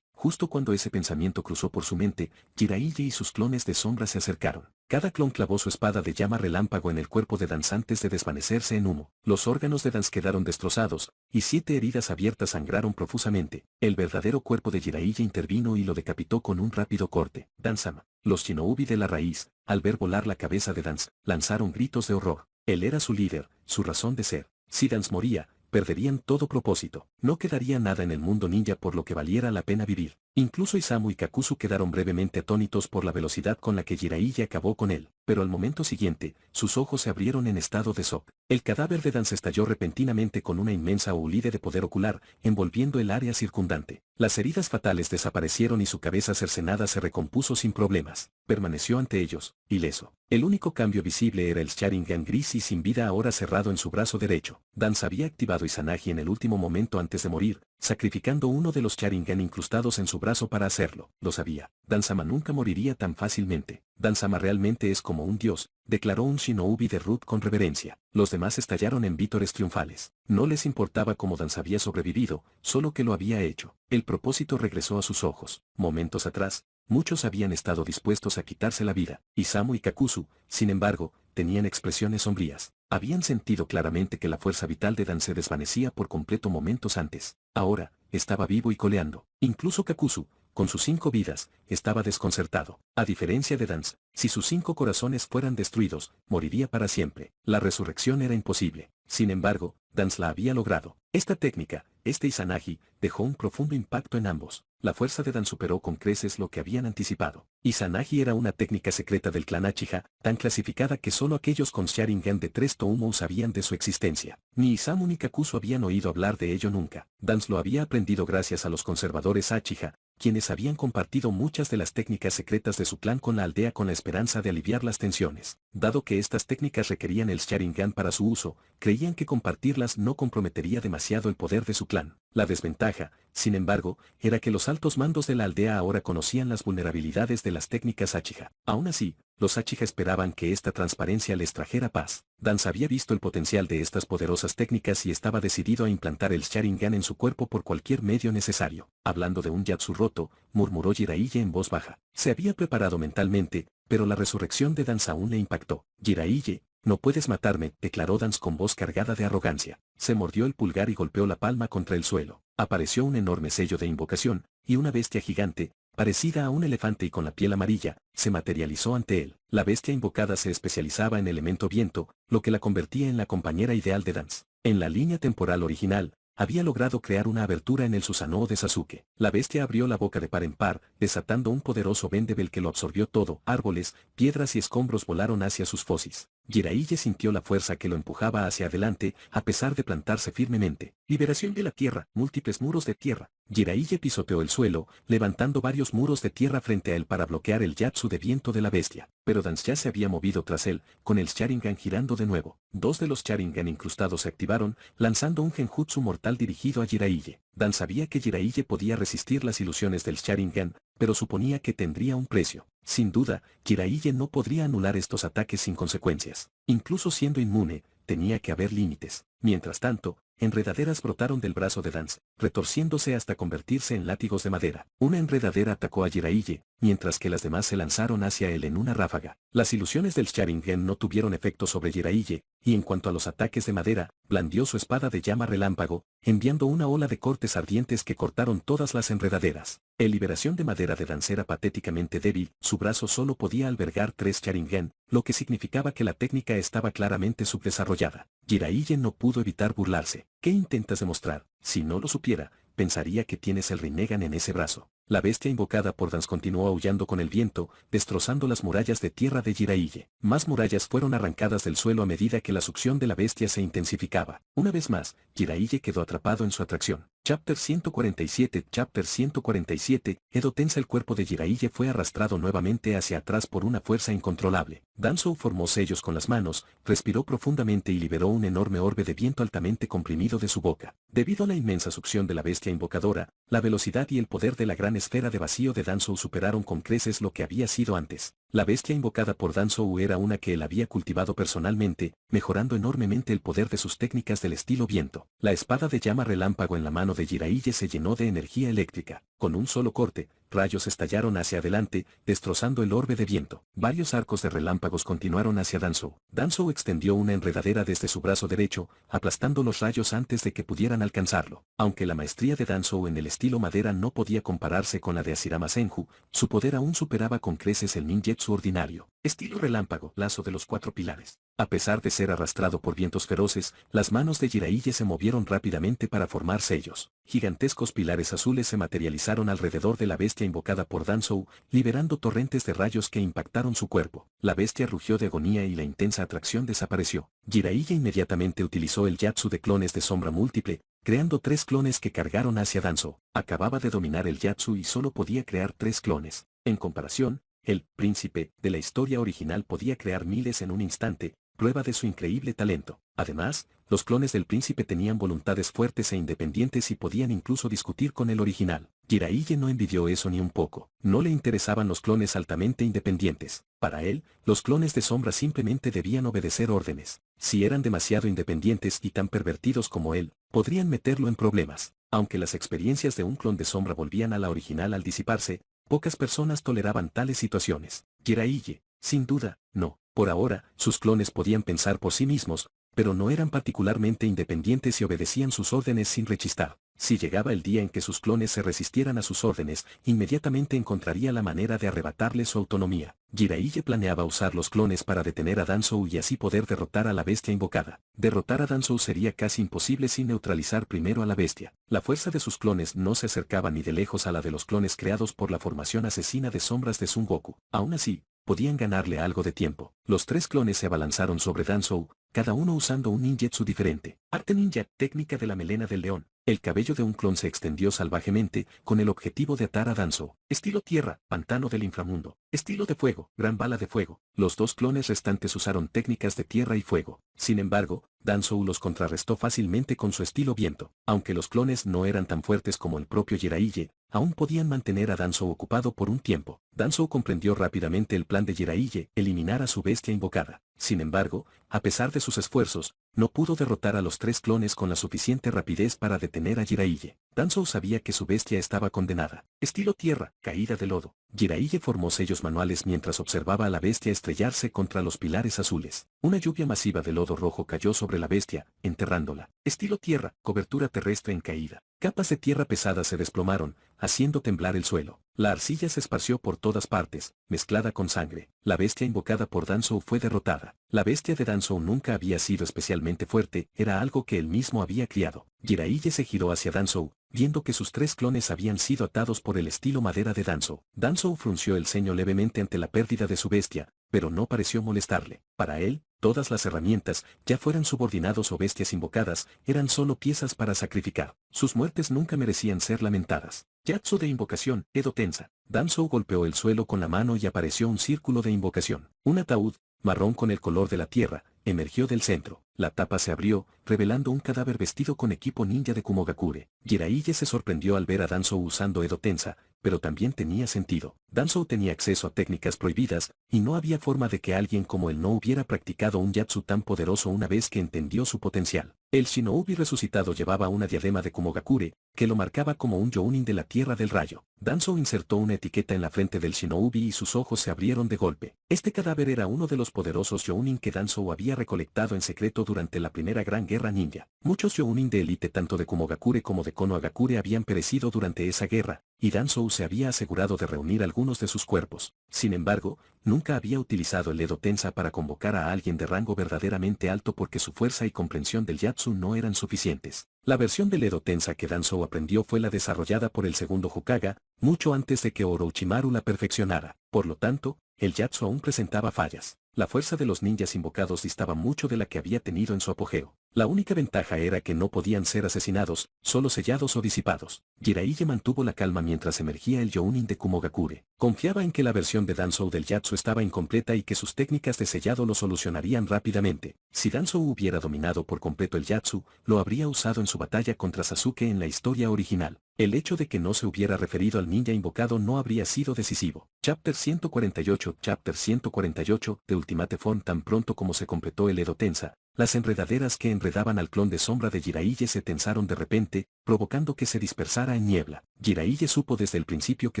Justo cuando ese pensamiento cruzó por su mente, Jiraiya y sus clones de sombra se acercaron. Cada clon clavó su espada de llama relámpago en el cuerpo de Danz antes de desvanecerse en humo. Los órganos de Danz quedaron destrozados, y 7 heridas abiertas sangraron profusamente. El verdadero cuerpo de Jiraiya intervino y lo decapitó con un rápido corte. Danzama. Los Shinobi de la raíz, al ver volar la cabeza de Danz, lanzaron gritos de horror. Él era su líder, su razón de ser. Si Danz moría, perderían todo propósito. No quedaría nada en el mundo ninja por lo que valiera la pena vivir. Incluso Isamu y Kakuzu quedaron brevemente atónitos por la velocidad con la que Jiraiya acabó con él, pero al momento siguiente, sus ojos se abrieron en estado de shock. El cadáver de Danz estalló repentinamente con una inmensa olide de poder ocular, envolviendo el área circundante. Las heridas fatales desaparecieron y su cabeza cercenada se recompuso sin problemas. Permaneció ante ellos, ileso. El único cambio visible era el Sharingan gris y sin vida ahora cerrado en su brazo derecho. Danz había activado Izanagi en el último momento antes de morir, sacrificando uno de los Sharingan incrustados en su brazo para hacerlo. Lo sabía. Danzama nunca moriría tan fácilmente. Danzama realmente es como un dios, declaró un Shinobi de Ruth con reverencia. Los demás estallaron en vítores triunfales. No les importaba cómo Danz había sobrevivido, solo que lo había hecho. El propósito regresó a sus ojos. Momentos atrás, muchos habían estado dispuestos a quitarse la vida. Isamu y Kakuzu, sin embargo, tenían expresiones sombrías. Habían sentido claramente que la fuerza vital de Danz se desvanecía por completo momentos antes. Ahora, estaba vivo y coleando. Incluso Kakuzu, con sus 5 vidas, estaba desconcertado. A diferencia de Danz, si sus 5 corazones fueran destruidos, moriría para siempre. La resurrección era imposible. Sin embargo, Danz la había logrado. Esta técnica, este Izanagi, dejó un profundo impacto en ambos. La fuerza de Danz superó con creces lo que habían anticipado. Izanagi era una técnica secreta del clan Uchiha, tan clasificada que solo aquellos con Sharingan de 3 Toumou sabían de su existencia. Ni Isamu ni Kakuzu habían oído hablar de ello nunca. Danz lo había aprendido gracias a los conservadores Uchiha, quienes habían compartido muchas de las técnicas secretas de su clan con la aldea con la esperanza de aliviar las tensiones. Dado que estas técnicas requerían el Sharingan para su uso, creían que compartirlas no comprometería demasiado el poder de su clan. La desventaja, sin embargo, era que los altos mandos de la aldea ahora conocían las vulnerabilidades de las técnicas Uchiha. Aún así, los Uchiha esperaban que esta transparencia les trajera paz. Dance había visto el potencial de estas poderosas técnicas y estaba decidido a implantar el Sharingan en su cuerpo por cualquier medio necesario. Hablando de un Yatsu roto, murmuró Jiraiya en voz baja. Se había preparado mentalmente, pero la resurrección de Dance aún le impactó. Jiraiya, no puedes matarme, declaró Dance con voz cargada de arrogancia. Se mordió el pulgar y golpeó la palma contra el suelo. Apareció un enorme sello de invocación, y una bestia gigante, parecida a un elefante y con la piel amarilla, se materializó ante él. La bestia invocada se especializaba en elemento viento, lo que la convertía en la compañera ideal de Dance. En la línea temporal original, había logrado crear una abertura en el Susanoo de Sasuke. La bestia abrió la boca de par en par, desatando un poderoso Bendebel que lo absorbió todo. Árboles, piedras y escombros volaron hacia sus fauces. Jiraiya sintió la fuerza que lo empujaba hacia adelante, a pesar de plantarse firmemente. Liberación de la tierra, múltiples muros de tierra. Jiraiya pisoteó el suelo, levantando varios muros de tierra frente a él para bloquear el Yatsu de viento de la bestia. Pero Dance ya se había movido tras él, con el Sharingan girando de nuevo. Dos de los Sharingan incrustados se activaron, lanzando un Genjutsu mortal dirigido a Jiraiya. Dance sabía que Jiraiya podía resistir las ilusiones del Sharingan, pero suponía que tendría un precio. Sin duda, Jiraiya no podría anular estos ataques sin consecuencias. Incluso siendo inmune, tenía que haber límites. Mientras tanto, enredaderas brotaron del brazo de Dance, retorciéndose hasta convertirse en látigos de madera. Una enredadera atacó a Jiraiya, mientras que las demás se lanzaron hacia él en una ráfaga. Las ilusiones del Sharingan no tuvieron efecto sobre Jiraiya, y en cuanto a los ataques de madera, blandió su espada de llama relámpago, enviando una ola de cortes ardientes que cortaron todas las enredaderas. La liberación de madera de Dance era patéticamente débil, su brazo solo podía albergar 3 Sharingan, lo que significaba que la técnica estaba claramente subdesarrollada. Jiraiya no pudo evitar burlarse. ¿Qué intentas demostrar? Si no lo supiera, pensaría que tienes el Rinnegan en ese brazo. La bestia invocada por Dance continuó aullando con el viento, destrozando las murallas de tierra de Jiraiya. Más murallas fueron arrancadas del suelo a medida que la succión de la bestia se intensificaba. Una vez más, Jiraiya quedó atrapado en su atracción. Chapter 147 Chapter 147 Edo tensa. El cuerpo de Jiraiya fue arrastrado nuevamente hacia atrás por una fuerza incontrolable. Danzou formó sellos con las manos, respiró profundamente y liberó un enorme orbe de viento altamente comprimido de su boca. Debido a la inmensa succión de la bestia invocadora, la velocidad y el poder de la gran esfera de vacío de Danzou superaron con creces lo que había sido antes. La bestia invocada por Danzou era una que él había cultivado personalmente, mejorando enormemente el poder de sus técnicas del estilo viento. La espada de llama relámpago en la mano de Jiraiya se llenó de energía eléctrica. Con un solo corte, rayos estallaron hacia adelante, destrozando el orbe de viento. Varios arcos de relámpagos continuaron hacia Danzou. Danzou extendió una enredadera desde su brazo derecho, aplastando los rayos antes de que pudieran alcanzarlo. Aunque la maestría de Danzou en el estilo madera no podía compararse con la de Ashirama Senju, su poder aún superaba con creces el ninjutsu ordinario. Estilo relámpago, lazo de los 4 pilares. A pesar de ser arrastrado por vientos feroces, las manos de Jiraiya se movieron rápidamente para formar sellos. Gigantescos pilares azules se materializaron alrededor de la bestia invocada por Danzou, liberando torrentes de rayos que impactaron su cuerpo. La bestia rugió de agonía y la intensa atracción desapareció. Jiraiya inmediatamente utilizó el Yatsu de clones de sombra múltiple, creando 3 clones que cargaron hacia Danzou. Acababa de dominar el Yatsu y solo podía crear 3 clones. En comparación, el príncipe de la historia original podía crear miles en un instante, prueba de su increíble talento. Además, los clones del príncipe tenían voluntades fuertes e independientes y podían incluso discutir con el original. Jiraiya no envidió eso ni un poco. No le interesaban los clones altamente independientes. Para él, los clones de sombra simplemente debían obedecer órdenes. Si eran demasiado independientes y tan pervertidos como él, podrían meterlo en problemas. Aunque las experiencias de un clon de sombra volvían a la original al disiparse, pocas personas toleraban tales situaciones. Jiraiya, sin duda, no. Por ahora, sus clones podían pensar por sí mismos, pero no eran particularmente independientes y obedecían sus órdenes sin rechistar. Si llegaba el día en que sus clones se resistieran a sus órdenes, inmediatamente encontraría la manera de arrebatarles su autonomía. Jiraiya planeaba usar los clones para detener a Danzou y así poder derrotar a la bestia invocada. Derrotar a Danzou sería casi imposible sin neutralizar primero a la bestia. La fuerza de sus clones no se acercaba ni de lejos a la de los clones creados por la formación asesina de sombras de Son Goku. Aún así, podían ganarle algo de tiempo. Los 3 clones se abalanzaron sobre Danzou, cada uno usando un ninjutsu diferente. Arte ninja, técnica de la melena del león. El cabello de un clon se extendió salvajemente, con el objetivo de atar a Danzou. Estilo tierra, pantano del inframundo. Estilo de fuego, gran bala de fuego. Los 2 clones restantes usaron técnicas de tierra y fuego. Sin embargo, Danzou los contrarrestó fácilmente con su estilo viento. Aunque los clones no eran tan fuertes como el propio Jiraiya, aún podían mantener a Danzou ocupado por un tiempo. Danzou comprendió rápidamente el plan de Jiraiya, eliminar a su bestia invocada. Sin embargo, a pesar de sus esfuerzos, no pudo derrotar a los 3 clones con la suficiente rapidez para detener a Jiraiya. Danzou sabía que su bestia estaba condenada. Estilo tierra, caída de lodo. Jiraiya formó sellos manuales mientras observaba a la bestia estrellarse contra los pilares azules. Una lluvia masiva de lodo rojo cayó sobre la bestia, enterrándola. Estilo tierra, cobertura terrestre en caída. Capas de tierra pesada se desplomaron, haciendo temblar el suelo. La arcilla se esparció por todas partes, mezclada con sangre. La bestia invocada por Danzou fue derrotada. La bestia de Danzou nunca había sido especialmente fuerte, era algo que él mismo había criado. Jiraiya se giró hacia Danzou, viendo que sus 3 clones habían sido atados por el estilo madera de Danzou. Danzou frunció el ceño levemente ante la pérdida de su bestia, pero no pareció molestarle. Para él, todas las herramientas, ya fueran subordinados o bestias invocadas, eran solo piezas para sacrificar. Sus muertes nunca merecían ser lamentadas. Yatsu de invocación, Edo Tensa. Danzou golpeó el suelo con la mano y apareció un círculo de invocación. Un ataúd, marrón con el color de la tierra, emergió del centro. La tapa se abrió, revelando un cadáver vestido con equipo ninja de Kumogakure. Jiraiya se sorprendió al ver a Danzou usando Edo Tensa, pero también tenía sentido. Danzou tenía acceso a técnicas prohibidas, y no había forma de que alguien como él no hubiera practicado un yatsu tan poderoso una vez que entendió su potencial. El shinobi resucitado llevaba una diadema de Kumogakure, que lo marcaba como un Jounin de la Tierra del Rayo. Danzou insertó una etiqueta en la frente del shinobi y sus ojos se abrieron de golpe. Este cadáver era uno de los poderosos Jounin que Danzou había recolectado en secreto durante la primera gran guerra ninja. Muchos Jounin de élite tanto de Kumogakure como de Konohagakure habían perecido durante esa guerra, y Danzou se había asegurado de reunir algunos de sus cuerpos. Sin embargo, nunca había utilizado el Edo Tensa para convocar a alguien de rango verdaderamente alto porque su fuerza y comprensión del Yatsu no eran suficientes. La versión del Edo Tensa que Danzou aprendió fue la desarrollada por el segundo Hokage, mucho antes de que Orochimaru la perfeccionara. Por lo tanto, el Yatsu aún presentaba fallas. La fuerza de los ninjas invocados distaba mucho de la que había tenido en su apogeo. La única ventaja era que no podían ser asesinados, solo sellados o disipados. Jiraiya mantuvo la calma mientras emergía el Jounin de Kumogakure. Confiaba en que la versión de Danzou del Yatsu estaba incompleta y que sus técnicas de sellado lo solucionarían rápidamente. Si Danzou hubiera dominado por completo el Yatsu, lo habría usado en su batalla contra Sasuke en la historia original. El hecho de que no se hubiera referido al ninja invocado no habría sido decisivo. Chapter 148 Chapter 148 de Ultimate Form. Tan pronto como se completó el Edo Tensa, las enredaderas que enredaban al clon de sombra de Jiraiya se tensaron de repente, provocando que se dispersara en niebla. Jiraiya supo desde el principio que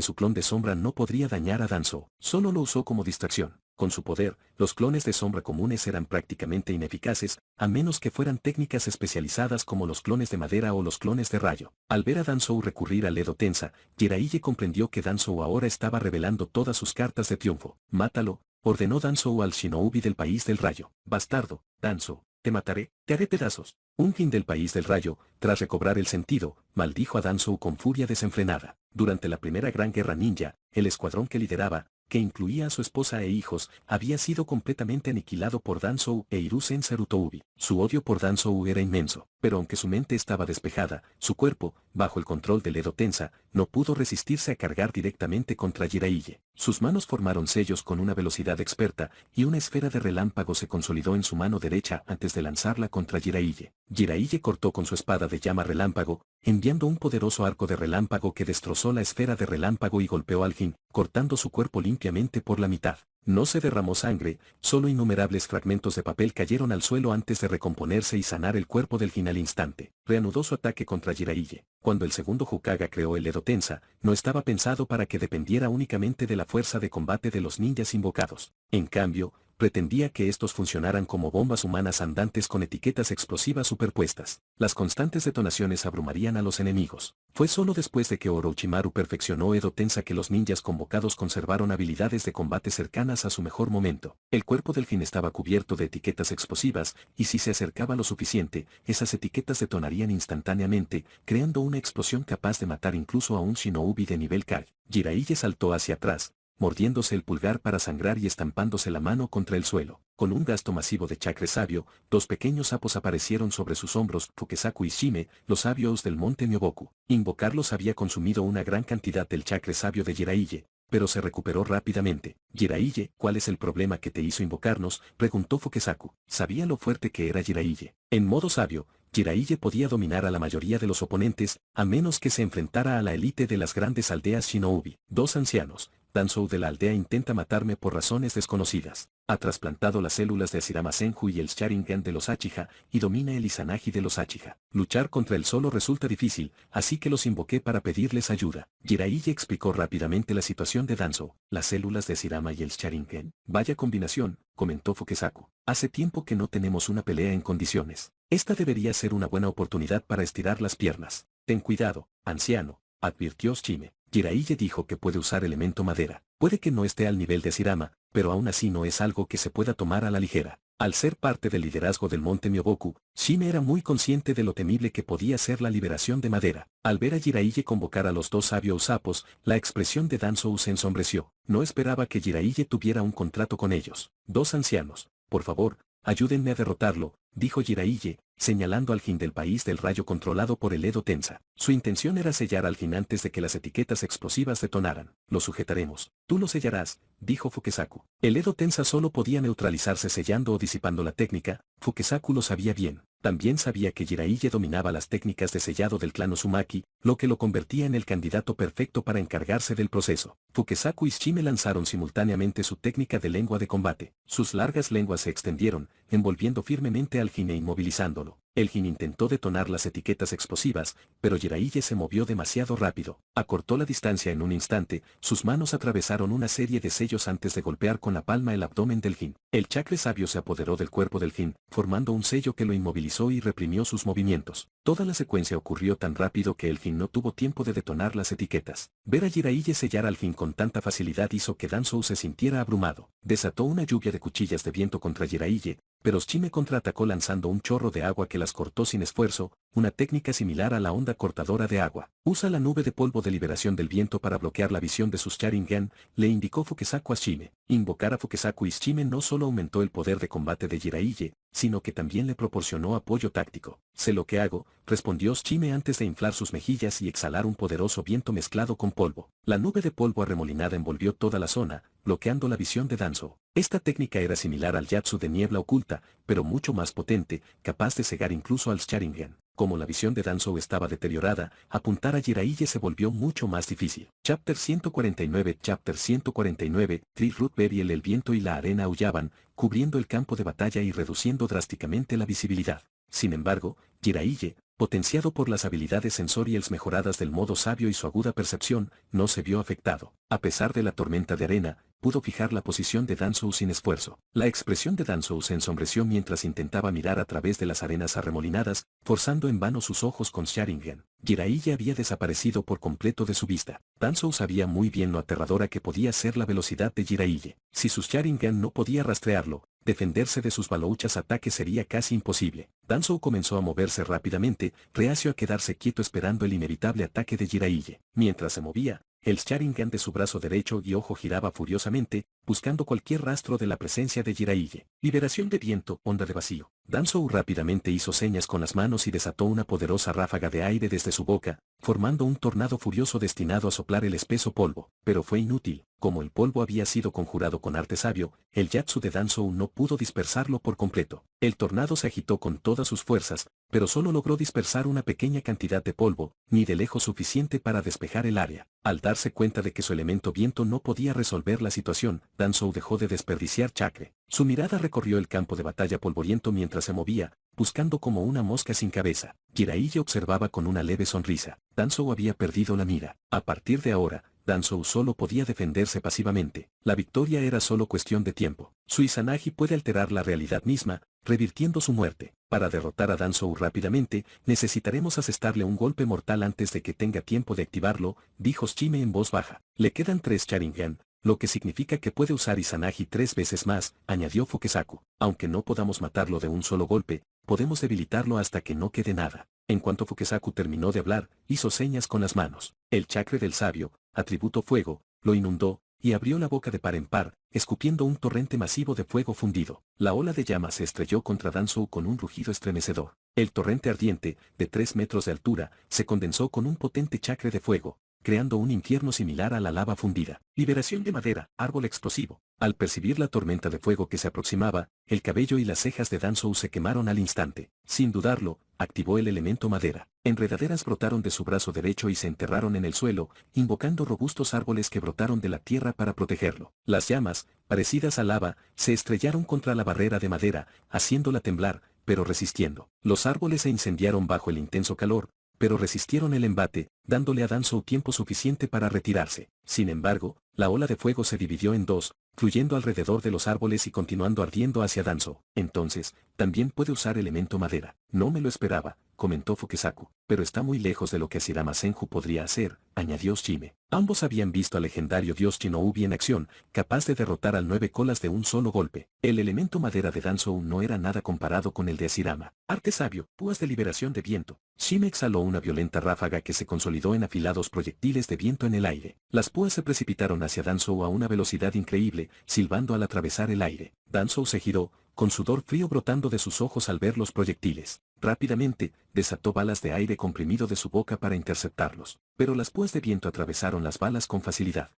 su clon de sombra no podría dañar a Danzou, solo lo usó como distracción. Con su poder, los clones de sombra comunes eran prácticamente ineficaces, a menos que fueran técnicas especializadas como los clones de madera o los clones de rayo. Al ver a Danzou recurrir al Edo Tensa, Jiraiya comprendió que Danzou ahora estaba revelando todas sus cartas de triunfo. «Mátalo», ordenó Danzou al shinobi del país del rayo. «Bastardo, Danzou, te mataré, te haré pedazos». Un Jin del país del rayo, tras recobrar el sentido, maldijo a Danzou con furia desenfrenada. Durante la primera gran guerra ninja, el escuadrón que lideraba, que incluía a su esposa e hijos, había sido completamente aniquilado por Danzou e Hiruzen Sarutoubi. Su odio por Danzou era inmenso, pero aunque su mente estaba despejada, su cuerpo, bajo el control del Edo Tensa, no pudo resistirse a cargar directamente contra Jiraiya. Sus manos formaron sellos con una velocidad experta, y una esfera de relámpago se consolidó en su mano derecha antes de lanzarla contra Jiraiya. Jiraiya cortó con su espada de llama relámpago, enviando un poderoso arco de relámpago que destrozó la esfera de relámpago y golpeó al Jin, cortando su cuerpo limpiamente por la mitad. No se derramó sangre, solo innumerables fragmentos de papel cayeron al suelo antes de recomponerse y sanar el cuerpo del Jin al instante. Reanudó su ataque contra Jiraiya. Cuando el segundo Hokage creó el Edo Tensa, no estaba pensado para que dependiera únicamente de la fuerza de combate de los ninjas invocados. En cambio, pretendía que estos funcionaran como bombas humanas andantes con etiquetas explosivas superpuestas. Las constantes detonaciones abrumarían a los enemigos. Fue solo después de que Orochimaru perfeccionó Edo Tensa que los ninjas convocados conservaron habilidades de combate cercanas a su mejor momento. El cuerpo del Jin estaba cubierto de etiquetas explosivas, y si se acercaba lo suficiente, esas etiquetas detonarían instantáneamente, creando una explosión capaz de matar incluso a un shinobi de nivel Kage. Jiraiya saltó hacia atrás, mordiéndose el pulgar para sangrar y estampándose la mano contra el suelo. Con un gasto masivo de chakra sabio, dos pequeños sapos aparecieron sobre sus hombros, Fukesaku y Shime, los sabios del monte Myoboku. Invocarlos había consumido una gran cantidad del chakra sabio de Jiraiya, pero se recuperó rápidamente. Jiraiya, ¿cuál es el problema que te hizo invocarnos?, preguntó Fukesaku. Sabía lo fuerte que era Jiraiya. En modo sabio, Jiraiya podía dominar a la mayoría de los oponentes, a menos que se enfrentara a la élite de las grandes aldeas shinobi. Dos ancianos. Danzou de la aldea intenta matarme por razones desconocidas. Ha trasplantado las células de Asirama Senju y el Sharingan de los Uchiha, y domina el Izanagi de los Uchiha. Luchar contra él solo resulta difícil, así que los invoqué para pedirles ayuda. Jiraiya explicó rápidamente la situación de Danzou. Las células de Asirama y el Sharingan. Vaya combinación, comentó Fukesaku. Hace tiempo que no tenemos una pelea en condiciones. Esta debería ser una buena oportunidad para estirar las piernas. Ten cuidado, anciano, advirtió Shime. Jiraiya dijo que puede usar elemento madera. Puede que no esté al nivel de Asirama, pero aún así no es algo que se pueda tomar a la ligera. Al ser parte del liderazgo del monte Myoboku, Shime era muy consciente de lo temible que podía ser la liberación de madera. Al ver a Jiraiya convocar a los dos sabios sapos, la expresión de Danzou se ensombreció. No esperaba que Jiraiya tuviera un contrato con ellos. Dos ancianos, por favor, ayúdenme a derrotarlo, dijo Jiraiya, señalando al Jin del país del rayo controlado por el Edo Tensa. Su intención era sellar al Jin antes de que las etiquetas explosivas detonaran. Lo sujetaremos. Tú lo sellarás, dijo Fukesaku. El Edo Tensa solo podía neutralizarse sellando o disipando la técnica. Fukesaku lo sabía bien. También sabía que Jiraiya dominaba las técnicas de sellado del clan Uzumaki, lo que lo convertía en el candidato perfecto para encargarse del proceso. Fukesaku y Shime lanzaron simultáneamente su técnica de lengua de combate. Sus largas lenguas se extendieron, envolviendo firmemente al Jin e inmovilizándolo. El Jin intentó detonar las etiquetas explosivas, pero Jiraiya se movió demasiado rápido. Acortó la distancia en un instante, sus manos atravesaron una serie de sellos antes de golpear con la palma el abdomen del Jin. El chakra sabio se apoderó del cuerpo del Jin, formando un sello que lo inmovilizó y reprimió sus movimientos. Toda la secuencia ocurrió tan rápido que el Jin no tuvo tiempo de detonar las etiquetas. Ver a Jiraiya sellar al Jin con tanta facilidad hizo que Danzou se sintiera abrumado. Desató una lluvia de cuchillas de viento contra Jiraiya, pero Shime contraatacó lanzando un chorro de agua que las cortó sin esfuerzo, una técnica similar a la onda cortadora de agua. Usa la nube de polvo de liberación del viento para bloquear la visión de sus Sharingan, le indicó Fukesaku a Shime. Invocar a Fukesaku y Shime no solo aumentó el poder de combate de Jiraiya, sino que también le proporcionó apoyo táctico. Sé lo que hago, respondió Shime antes de inflar sus mejillas y exhalar un poderoso viento mezclado con polvo. La nube de polvo arremolinada envolvió toda la zona, bloqueando la visión de Danzou. Esta técnica era similar al Yatsu de niebla oculta, pero mucho más potente, capaz de cegar incluso al Sharingan. Como la visión de Danzou estaba deteriorada, apuntar a Jiraiya se volvió mucho más difícil. Chapter 149 Tree Root Burial. El viento y la arena aullaban, cubriendo el campo de batalla y reduciendo drásticamente la visibilidad. Sin embargo, Jiraiya, potenciado por las habilidades sensoriales mejoradas del modo sabio y su aguda percepción, no se vio afectado. A pesar de la tormenta de arena, pudo fijar la posición de Danzou sin esfuerzo. La expresión de Danzou se ensombreció mientras intentaba mirar a través de las arenas arremolinadas, forzando en vano sus ojos con Sharingan. Jiraiya había desaparecido por completo de su vista. Danzou sabía muy bien lo aterradora que podía ser la velocidad de Jiraiya. Si sus Sharingan no podía rastrearlo, defenderse de sus balouchas ataques sería casi imposible. Danzou comenzó a moverse rápidamente, reacio a quedarse quieto esperando el inevitable ataque de Jiraiya. Mientras se movía, el Sharingan de su brazo derecho y ojo giraba furiosamente, buscando cualquier rastro de la presencia de Jiraiya. Liberación de viento, onda de vacío. Danzou rápidamente hizo señas con las manos y desató una poderosa ráfaga de aire desde su boca, formando un tornado furioso destinado a soplar el espeso polvo. Pero fue inútil. Como el polvo había sido conjurado con arte sabio, el Yatsu de Danzou no pudo dispersarlo por completo. El tornado se agitó con todas sus fuerzas, pero solo logró dispersar una pequeña cantidad de polvo, ni de lejos suficiente para despejar el área. Al darse cuenta de que su elemento viento no podía resolver la situación, Danzou dejó de desperdiciar chakra. Su mirada recorrió el campo de batalla polvoriento mientras se movía, buscando como una mosca sin cabeza. Jiraiya observaba con una leve sonrisa. Danzou había perdido la mira. A partir de ahora, Danzou solo podía defenderse pasivamente. La victoria era solo cuestión de tiempo. Su Izanagi puede alterar la realidad misma, revirtiendo su muerte. Para derrotar a Danzou rápidamente, necesitaremos asestarle un golpe mortal antes de que tenga tiempo de activarlo, dijo Shime en voz baja. Le quedan 3 Sharingan, lo que significa que puede usar Izanagi 3 veces más, añadió Fukesaku. Aunque no podamos matarlo de un solo golpe, podemos debilitarlo hasta que no quede nada. En cuanto Fukesaku terminó de hablar, hizo señas con las manos. El chakra del sabio, atributo fuego, lo inundó, y abrió la boca de par en par, escupiendo un torrente masivo de fuego fundido. La ola de llamas se estrelló contra Danzou con un rugido estremecedor. El torrente ardiente, de 3 metros de altura, se condensó con un potente chakra de fuego, creando un infierno similar a la lava fundida. Liberación de madera, árbol explosivo. Al percibir la tormenta de fuego que se aproximaba, el cabello y las cejas de Danzou se quemaron al instante. Sin dudarlo, activó el elemento madera. Enredaderas brotaron de su brazo derecho y se enterraron en el suelo, invocando robustos árboles que brotaron de la tierra para protegerlo. Las llamas, parecidas a lava, se estrellaron contra la barrera de madera, haciéndola temblar, pero resistiendo. Los árboles se incendiaron bajo el intenso calor, pero resistieron el embate, dándole a Danzou tiempo suficiente para retirarse. Sin embargo, la ola de fuego se dividió en dos, fluyendo alrededor de los árboles y continuando ardiendo hacia Danzou. Entonces, también puede usar elemento madera. No me lo esperaba, comentó Fukesaku, pero está muy lejos de lo que Hashirama Senju podría hacer, añadió Shime. Ambos habían visto al legendario dios Shinobi en acción, capaz de derrotar al 9 colas de un solo golpe. El elemento madera de Danzou no era nada comparado con el de Hashirama. Arte sabio, púas de liberación de viento. Shime exhaló una violenta ráfaga que se consolidó en afilados proyectiles de viento en el aire. Las púas se precipitaron hacia Danzou a una velocidad increíble, silbando al atravesar el aire. Danzou se giró, con sudor frío brotando de sus ojos al ver los proyectiles. Rápidamente, desató balas de aire comprimido de su boca para interceptarlos. Pero las púas de viento atravesaron las balas con facilidad.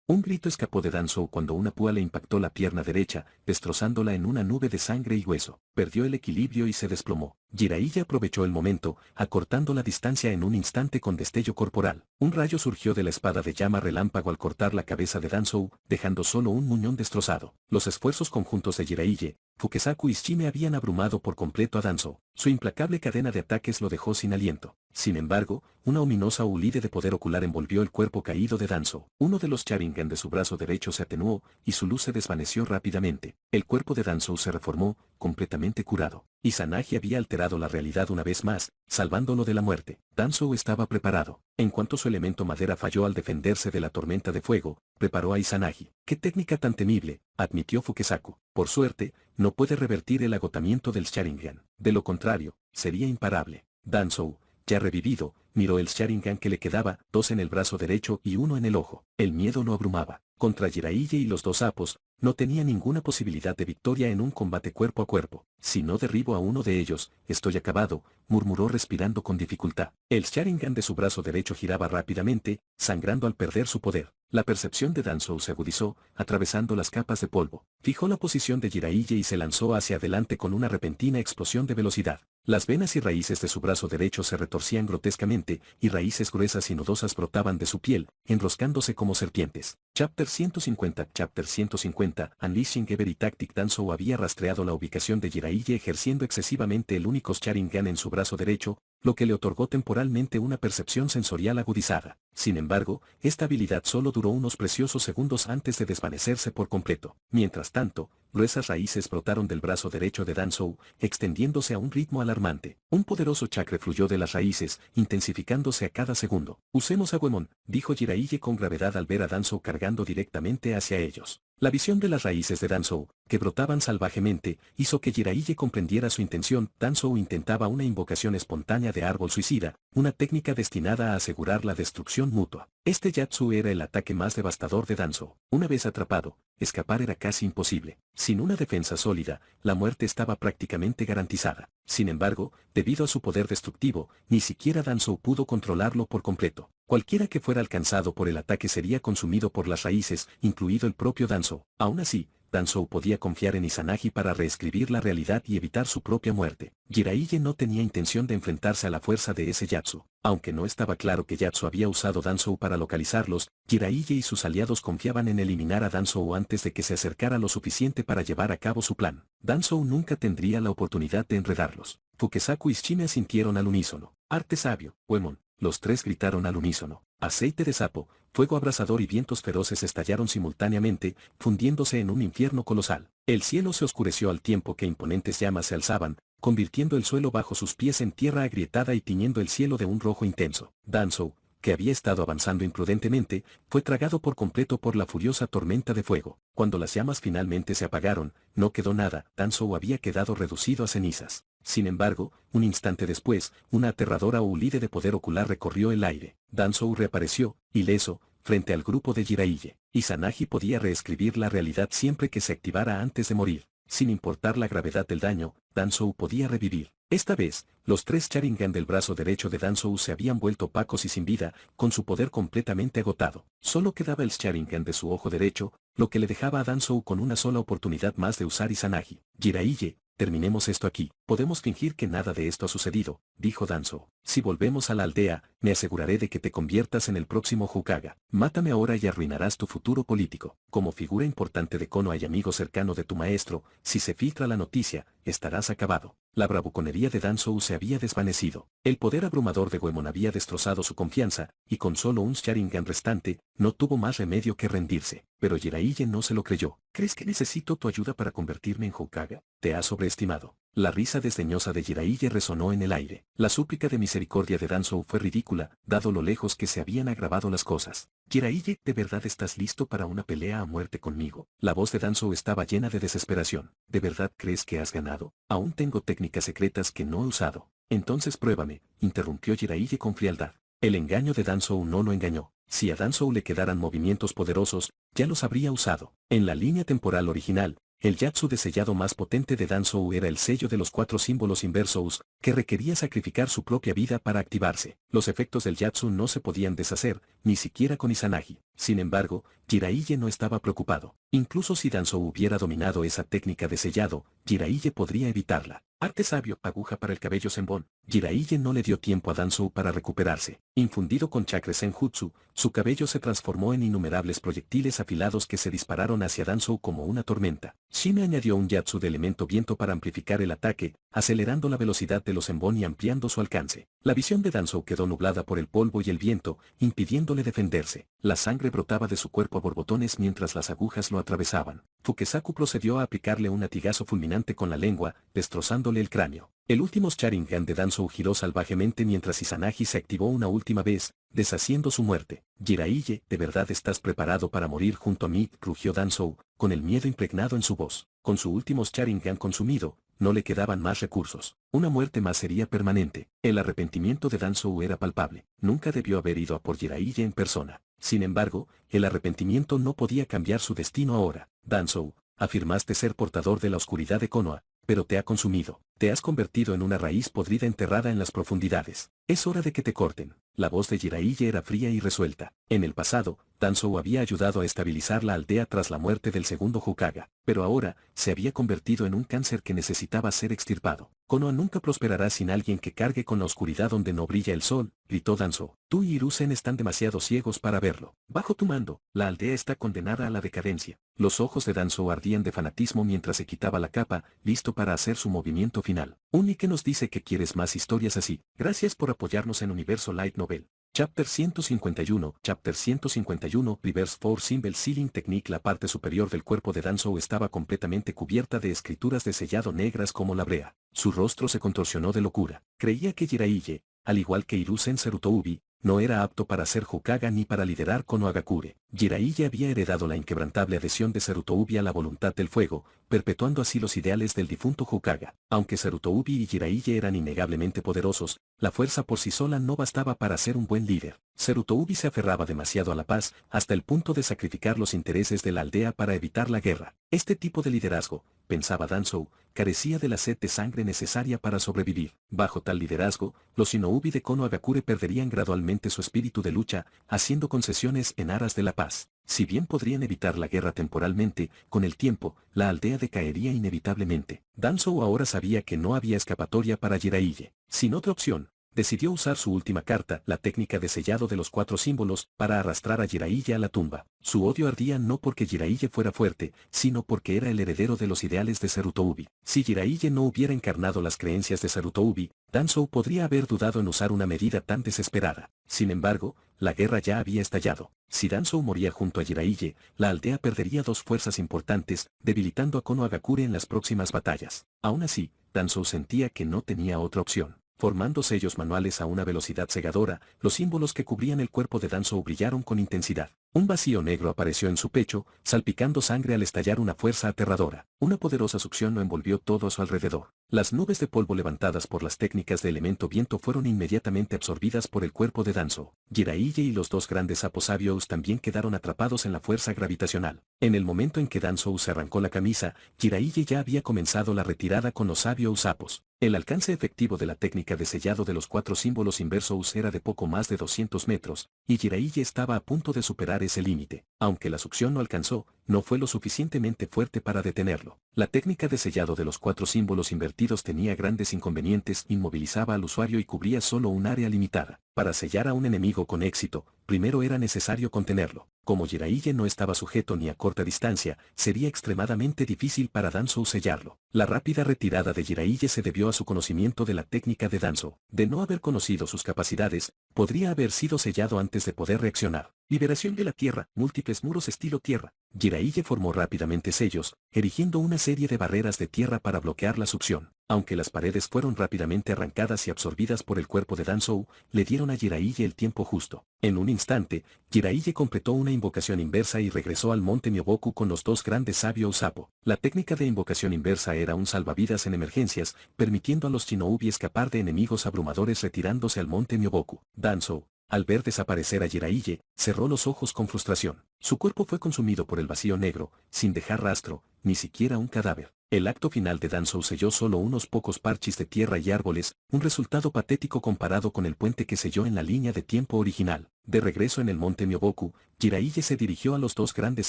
Un grito escapó de Danzou cuando una púa le impactó la pierna derecha, destrozándola en una nube de sangre y hueso. Perdió el equilibrio y se desplomó. Jiraiya aprovechó el momento, acortando la distancia en un instante con destello corporal. Un rayo surgió de la espada de llama relámpago al cortar la cabeza de Danzou, dejando solo un muñón destrozado. Los esfuerzos conjuntos de Jiraiya, Fukesaku y Shime habían abrumado por completo a Danzou. Su implacable cadena de ataques lo dejó sin aliento. Sin embargo, una ominosa ulide de poder ocular envolvió el cuerpo caído de Danzou. Uno de los Sharingan de su brazo derecho se atenuó, y su luz se desvaneció rápidamente. El cuerpo de Danzou se reformó, completamente curado. Izanagi había alterado la realidad una vez más, salvándolo de la muerte. Danzou estaba preparado. En cuanto su elemento madera falló al defenderse de la tormenta de fuego, preparó a Izanagi. ¡Qué técnica tan temible!, admitió Fukesaku. Por suerte, no puede revertir el agotamiento del Sharingan. De lo contrario, sería imparable. Danzou, ya revivido, miró el Sharingan que le quedaba, 2 en el brazo derecho y 1 en el ojo. El miedo lo abrumaba. Contra Jiraiya y los 2 sapos, no tenía ninguna posibilidad de victoria en un combate cuerpo a cuerpo. Si no derribo a uno de ellos, estoy acabado, murmuró respirando con dificultad. El Sharingan de su brazo derecho giraba rápidamente, sangrando al perder su poder. La percepción de Danzou se agudizó, atravesando las capas de polvo. Fijó la posición de Jiraiya y se lanzó hacia adelante con una repentina explosión de velocidad. Las venas y raíces de su brazo derecho se retorcían grotescamente, y raíces gruesas y nudosas brotaban de su piel, enroscándose como serpientes. Chapter 150 Unleashing Every Tactic. Danzou había rastreado la ubicación de Jiraiya ejerciendo excesivamente el único Sharingan en su brazo derecho, lo que le otorgó temporalmente una percepción sensorial agudizada. Sin embargo, esta habilidad solo duró unos preciosos segundos antes de desvanecerse por completo. Mientras tanto, gruesas raíces brotaron del brazo derecho de Danzou, extendiéndose a un ritmo alarmante. Un poderoso chakra fluyó de las raíces, intensificándose a cada segundo. Usemos Agumon, dijo Jiraiya con gravedad al ver a Danzou cargando directamente hacia ellos. La visión de las raíces de Danzou, que brotaban salvajemente, hizo que Jiraiya comprendiera su intención. Danzou intentaba una invocación espontánea de árbol suicida, una técnica destinada a asegurar la destrucción mutua. Este Yatsu era el ataque más devastador de Danzou. Una vez atrapado, escapar era casi imposible. Sin una defensa sólida, la muerte estaba prácticamente garantizada. Sin embargo, debido a su poder destructivo, ni siquiera Danzou pudo controlarlo por completo. Cualquiera que fuera alcanzado por el ataque sería consumido por las raíces, incluido el propio Danzou. Aún así, Danzou podía confiar en Izanagi para reescribir la realidad y evitar su propia muerte. Jiraiya no tenía intención de enfrentarse a la fuerza de ese Yatsu. Aunque no estaba claro que Yatsu había usado Danzou para localizarlos, Jiraiya y sus aliados confiaban en eliminar a Danzou antes de que se acercara lo suficiente para llevar a cabo su plan. Danzou nunca tendría la oportunidad de enredarlos. Fukesaku y Shime asintieron al unísono. Arte sabio, Uemon, los tres gritaron al unísono. Aceite de sapo, fuego abrasador y vientos feroces estallaron simultáneamente, fundiéndose en un infierno colosal. El cielo se oscureció al tiempo que imponentes llamas se alzaban, convirtiendo el suelo bajo sus pies en tierra agrietada y tiñendo el cielo de un rojo intenso. Danzō, que había estado avanzando imprudentemente, fue tragado por completo por la furiosa tormenta de fuego. Cuando las llamas finalmente se apagaron, no quedó nada, Danzō había quedado reducido a cenizas. Sin embargo, un instante después, una aterradora oulide de poder ocular recorrió el aire. Danzō reapareció, ileso, frente al grupo de Jiraiya. Izanagi podía reescribir la realidad siempre que se activara antes de morir. Sin importar la gravedad del daño, Danzō podía revivir. Esta vez, los tres Sharingan del brazo derecho de Danzō se habían vuelto opacos y sin vida, con su poder completamente agotado. Solo quedaba el Sharingan de su ojo derecho, lo que le dejaba a Danzō con una sola oportunidad más de usar Izanagi. Jiraiya, terminemos esto aquí. Podemos fingir que nada de esto ha sucedido, dijo Danzō. Si volvemos a la aldea, me aseguraré de que te conviertas en el próximo Hokage. Mátame ahora y arruinarás tu futuro político. Como figura importante de Konoha y amigo cercano de tu maestro, si se filtra la noticia, estarás acabado. La bravuconería de Danzō se había desvanecido. El poder abrumador de Goemon había destrozado su confianza, y con solo un Sharingan restante, no tuvo más remedio que rendirse. Pero Jiraiya no se lo creyó. ¿Crees que necesito tu ayuda para convertirme en Hokage? Te has sobreestimado. La risa desdeñosa de Jiraiya resonó en el aire. La súplica de misericordia de Danzō fue ridícula, dado lo lejos que se habían agravado las cosas. Jiraiya, ¿de verdad estás listo para una pelea a muerte conmigo? La voz de Danzō estaba llena de desesperación. ¿De verdad crees que has ganado? Aún tengo técnicas secretas que no he usado. Entonces pruébame, interrumpió Jiraiya con frialdad. El engaño de Danzō no lo engañó. Si a Danzō le quedaran movimientos poderosos, ya los habría usado. En la línea temporal original, el Yatsu de sellado más potente de Danzō era el sello de los 4 símbolos inversos, que requería sacrificar su propia vida para activarse. Los efectos del Yatsu no se podían deshacer, ni siquiera con Izanagi. Sin embargo, Jiraiya no estaba preocupado. Incluso si Danzō hubiera dominado esa técnica de sellado, Jiraiya podría evitarla. Arte sabio, aguja para el cabello Senbon. Jiraiya no le dio tiempo a Danzō para recuperarse. Infundido con chakra Senjutsu, su cabello se transformó en innumerables proyectiles afilados que se dispararon hacia Danzō como una tormenta. Shime añadió un Yatsu de elemento viento para amplificar el ataque, acelerando la velocidad de los Senbon y ampliando su alcance. La visión de Danzō quedó nublada por el polvo y el viento, impidiéndole defenderse. La sangre brotaba de su cuerpo a borbotones mientras las agujas lo atravesaban. Fukesaku procedió a aplicarle un latigazo fulminante con la lengua, destrozándole el cráneo. El último Sharingan de Danzō giró salvajemente mientras Izanagi se activó una última vez, deshaciendo su muerte. Jiraiya, ¿de verdad estás preparado para morir junto a mí? Rugió Danzō, con el miedo impregnado en su voz. Con su último Sharingan consumido, no le quedaban más recursos. Una muerte más sería permanente. El arrepentimiento de Danzō era palpable. Nunca debió haber ido a por Jiraiya en persona. Sin embargo, el arrepentimiento no podía cambiar su destino ahora. Danzō, afirmaste ser portador de la oscuridad de Konoha, pero te ha consumido. Te has convertido en una raíz podrida enterrada en las profundidades. Es hora de que te corten. La voz de Jiraiya era fría y resuelta. En el pasado, Danzō había ayudado a estabilizar la aldea tras la muerte del segundo Hokage, pero ahora, se había convertido en un cáncer que necesitaba ser extirpado. Konoha nunca prosperará sin alguien que cargue con la oscuridad donde no brilla el sol, gritó Danzō. Tú y Hiruzen están demasiado ciegos para verlo. Bajo tu mando, la aldea está condenada a la decadencia. Los ojos de Danzō ardían de fanatismo mientras se quitaba la capa, listo para hacer su movimiento final. Unike nos dice que quieres más historias así. Gracias por apoyarnos en Universo Light Novel. Chapter 151, Chapter 151, Reverse 4 Symbol Sealing Technique. La parte superior del cuerpo de Danzō estaba completamente cubierta de escrituras de sellado negras como la brea. Su rostro se contorsionó de locura. Creía que Jiraiya, al igual que Hiruzen Serutoubi, no era apto para ser Hokage ni para liderar Konohagakure. Jiraiya había heredado la inquebrantable adhesión de Serutoubi a la voluntad del fuego, perpetuando así los ideales del difunto Hokage. Aunque Serutoubi y Jiraiya eran innegablemente poderosos, la fuerza por sí sola no bastaba para ser un buen líder. Serutoubi se aferraba demasiado a la paz, hasta el punto de sacrificar los intereses de la aldea para evitar la guerra. Este tipo de liderazgo, pensaba Danzō, carecía de la sed de sangre necesaria para sobrevivir. Bajo tal liderazgo, los Shinobi de Konohagakure perderían gradualmente su espíritu de lucha, haciendo concesiones en aras de la paz. Si bien podrían evitar la guerra temporalmente, con el tiempo, la aldea decaería inevitablemente. Danzō ahora sabía que no había escapatoria para Jiraiya. Sin otra opción, decidió usar su última carta, la técnica de sellado de los 4 símbolos, para arrastrar a Jiraiya a la tumba. Su odio ardía no porque Jiraiya fuera fuerte, sino porque era el heredero de los ideales de Serutoubi. Si Jiraiya no hubiera encarnado las creencias de Serutoubi, Danzou podría haber dudado en usar una medida tan desesperada. Sin embargo, la guerra ya había estallado. Si Danzou moría junto a Jiraiya, la aldea perdería dos fuerzas importantes, debilitando a Konohagakure en las próximas batallas. Aún así, Danzou sentía que no tenía otra opción. Formando sellos manuales a una velocidad cegadora, los símbolos que cubrían el cuerpo de Danzou brillaron con intensidad. Un vacío negro apareció en su pecho, salpicando sangre al estallar una fuerza aterradora. Una poderosa succión lo envolvió todo a su alrededor. Las nubes de polvo levantadas por las técnicas de elemento viento fueron inmediatamente absorbidas por el cuerpo de Danzou. Jiraiya y los dos grandes sapos sabios también quedaron atrapados en la fuerza gravitacional. En el momento en que Danzou se arrancó la camisa, Jiraiya ya había comenzado la retirada con los sabios sapos. El alcance efectivo de la técnica de sellado de los 4 símbolos inversos era de poco más de 200 metros, y Jiraiya estaba a punto de superar ese límite. Aunque la succión no alcanzó, no fue lo suficientemente fuerte para detenerlo. La técnica de sellado de los 4 símbolos invertidos tenía grandes inconvenientes, inmovilizaba al usuario y cubría solo un área limitada. Para sellar a un enemigo con éxito, primero era necesario contenerlo. Como Jiraiya no estaba sujeto ni a corta distancia, sería extremadamente difícil para Danzou sellarlo. La rápida retirada de Jiraiya se debió a su conocimiento de la técnica de Danzou. De no haber conocido sus capacidades, podría haber sido sellado antes de poder reaccionar. Liberación de la tierra, múltiples muros estilo tierra. Jiraiya formó rápidamente sellos, erigiendo una serie de barreras de tierra para bloquear la succión. Aunque las paredes fueron rápidamente arrancadas y absorbidas por el cuerpo de Danzou, le dieron a Jiraiya el tiempo justo. En un instante, Jiraiya completó una invocación inversa y regresó al monte Myoboku con los dos grandes sabios sapo. La técnica de invocación inversa era un salvavidas en emergencias, permitiendo a los shinobi escapar de enemigos abrumadores retirándose al monte Myoboku. Danzou, al ver desaparecer a Jiraiya, cerró los ojos con frustración. Su cuerpo fue consumido por el vacío negro, sin dejar rastro, ni siquiera un cadáver. El acto final de Danzou selló solo unos pocos parches de tierra y árboles, un resultado patético comparado con el puente que selló en la línea de tiempo original. De regreso en el monte Myoboku, Jiraiya se dirigió a los dos grandes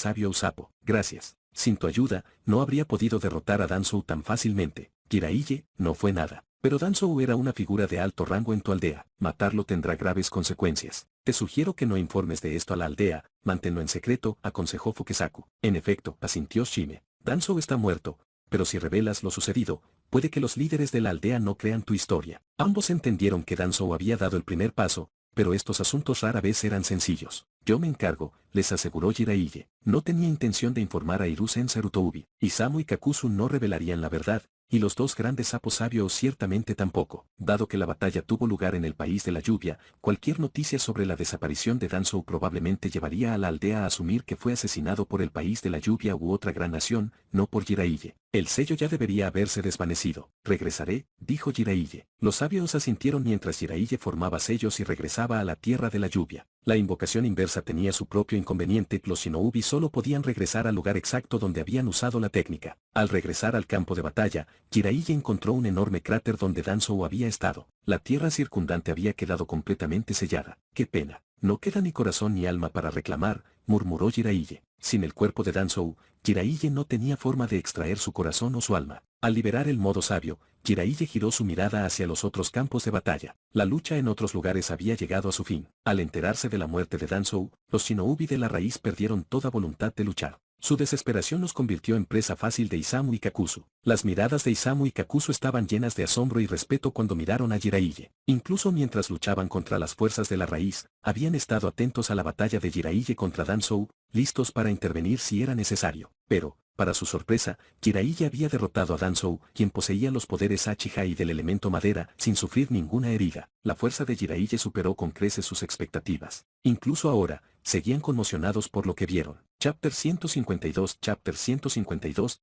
sabios sapo. Gracias. Sin tu ayuda, no habría podido derrotar a Danzou tan fácilmente. Jiraiya, no fue nada. Pero Danzou era una figura de alto rango en tu aldea. Matarlo tendrá graves consecuencias. Te sugiero que no informes de esto a la aldea, manténlo en secreto, aconsejó Fukesaku. En efecto, asintió Shime. Danzou está muerto, pero si revelas lo sucedido, puede que los líderes de la aldea no crean tu historia. Ambos entendieron que Danzou había dado el primer paso, pero estos asuntos rara vez eran sencillos. Yo me encargo, les aseguró Jiraiya. No tenía intención de informar a Hiruzen Sarutobi. Isamu y Kakuzu no revelarían la verdad, y los dos grandes sapos sabios ciertamente tampoco. Dado que la batalla tuvo lugar en el país de la lluvia, cualquier noticia sobre la desaparición de Danzou probablemente llevaría a la aldea a asumir que fue asesinado por el país de la lluvia u otra gran nación, no por Jiraiya. El sello ya debería haberse desvanecido. Regresaré, dijo Jiraiya. Los sabios asintieron mientras Jiraiya formaba sellos y regresaba a la tierra de la lluvia. La invocación inversa tenía su propio inconveniente, los shinobi solo podían regresar al lugar exacto donde habían usado la técnica. Al regresar al campo de batalla, Jiraiya encontró un enorme cráter donde Danzou había estado. La tierra circundante había quedado completamente sellada. ¡Qué pena! No queda ni corazón ni alma para reclamar, murmuró Jiraiya. Sin el cuerpo de Danzou, Jiraiya no tenía forma de extraer su corazón o su alma. Al liberar el modo sabio, Jiraiya giró su mirada hacia los otros campos de batalla. La lucha en otros lugares había llegado a su fin. Al enterarse de la muerte de Danzou, los shinobi de la raíz perdieron toda voluntad de luchar. Su desesperación los convirtió en presa fácil de Isamu y Kakuzu. Las miradas de Isamu y Kakuzu estaban llenas de asombro y respeto cuando miraron a Jiraiya. Incluso mientras luchaban contra las fuerzas de la raíz, habían estado atentos a la batalla de Jiraiya contra Danzou, listos para intervenir si era necesario. Pero, para su sorpresa, Jiraiya había derrotado a Danzou, quien poseía los poderes Hachihai del elemento madera, sin sufrir ninguna herida. La fuerza de Jiraiya superó con creces sus expectativas. Incluso ahora, seguían conmocionados por lo que vieron. Chapter 152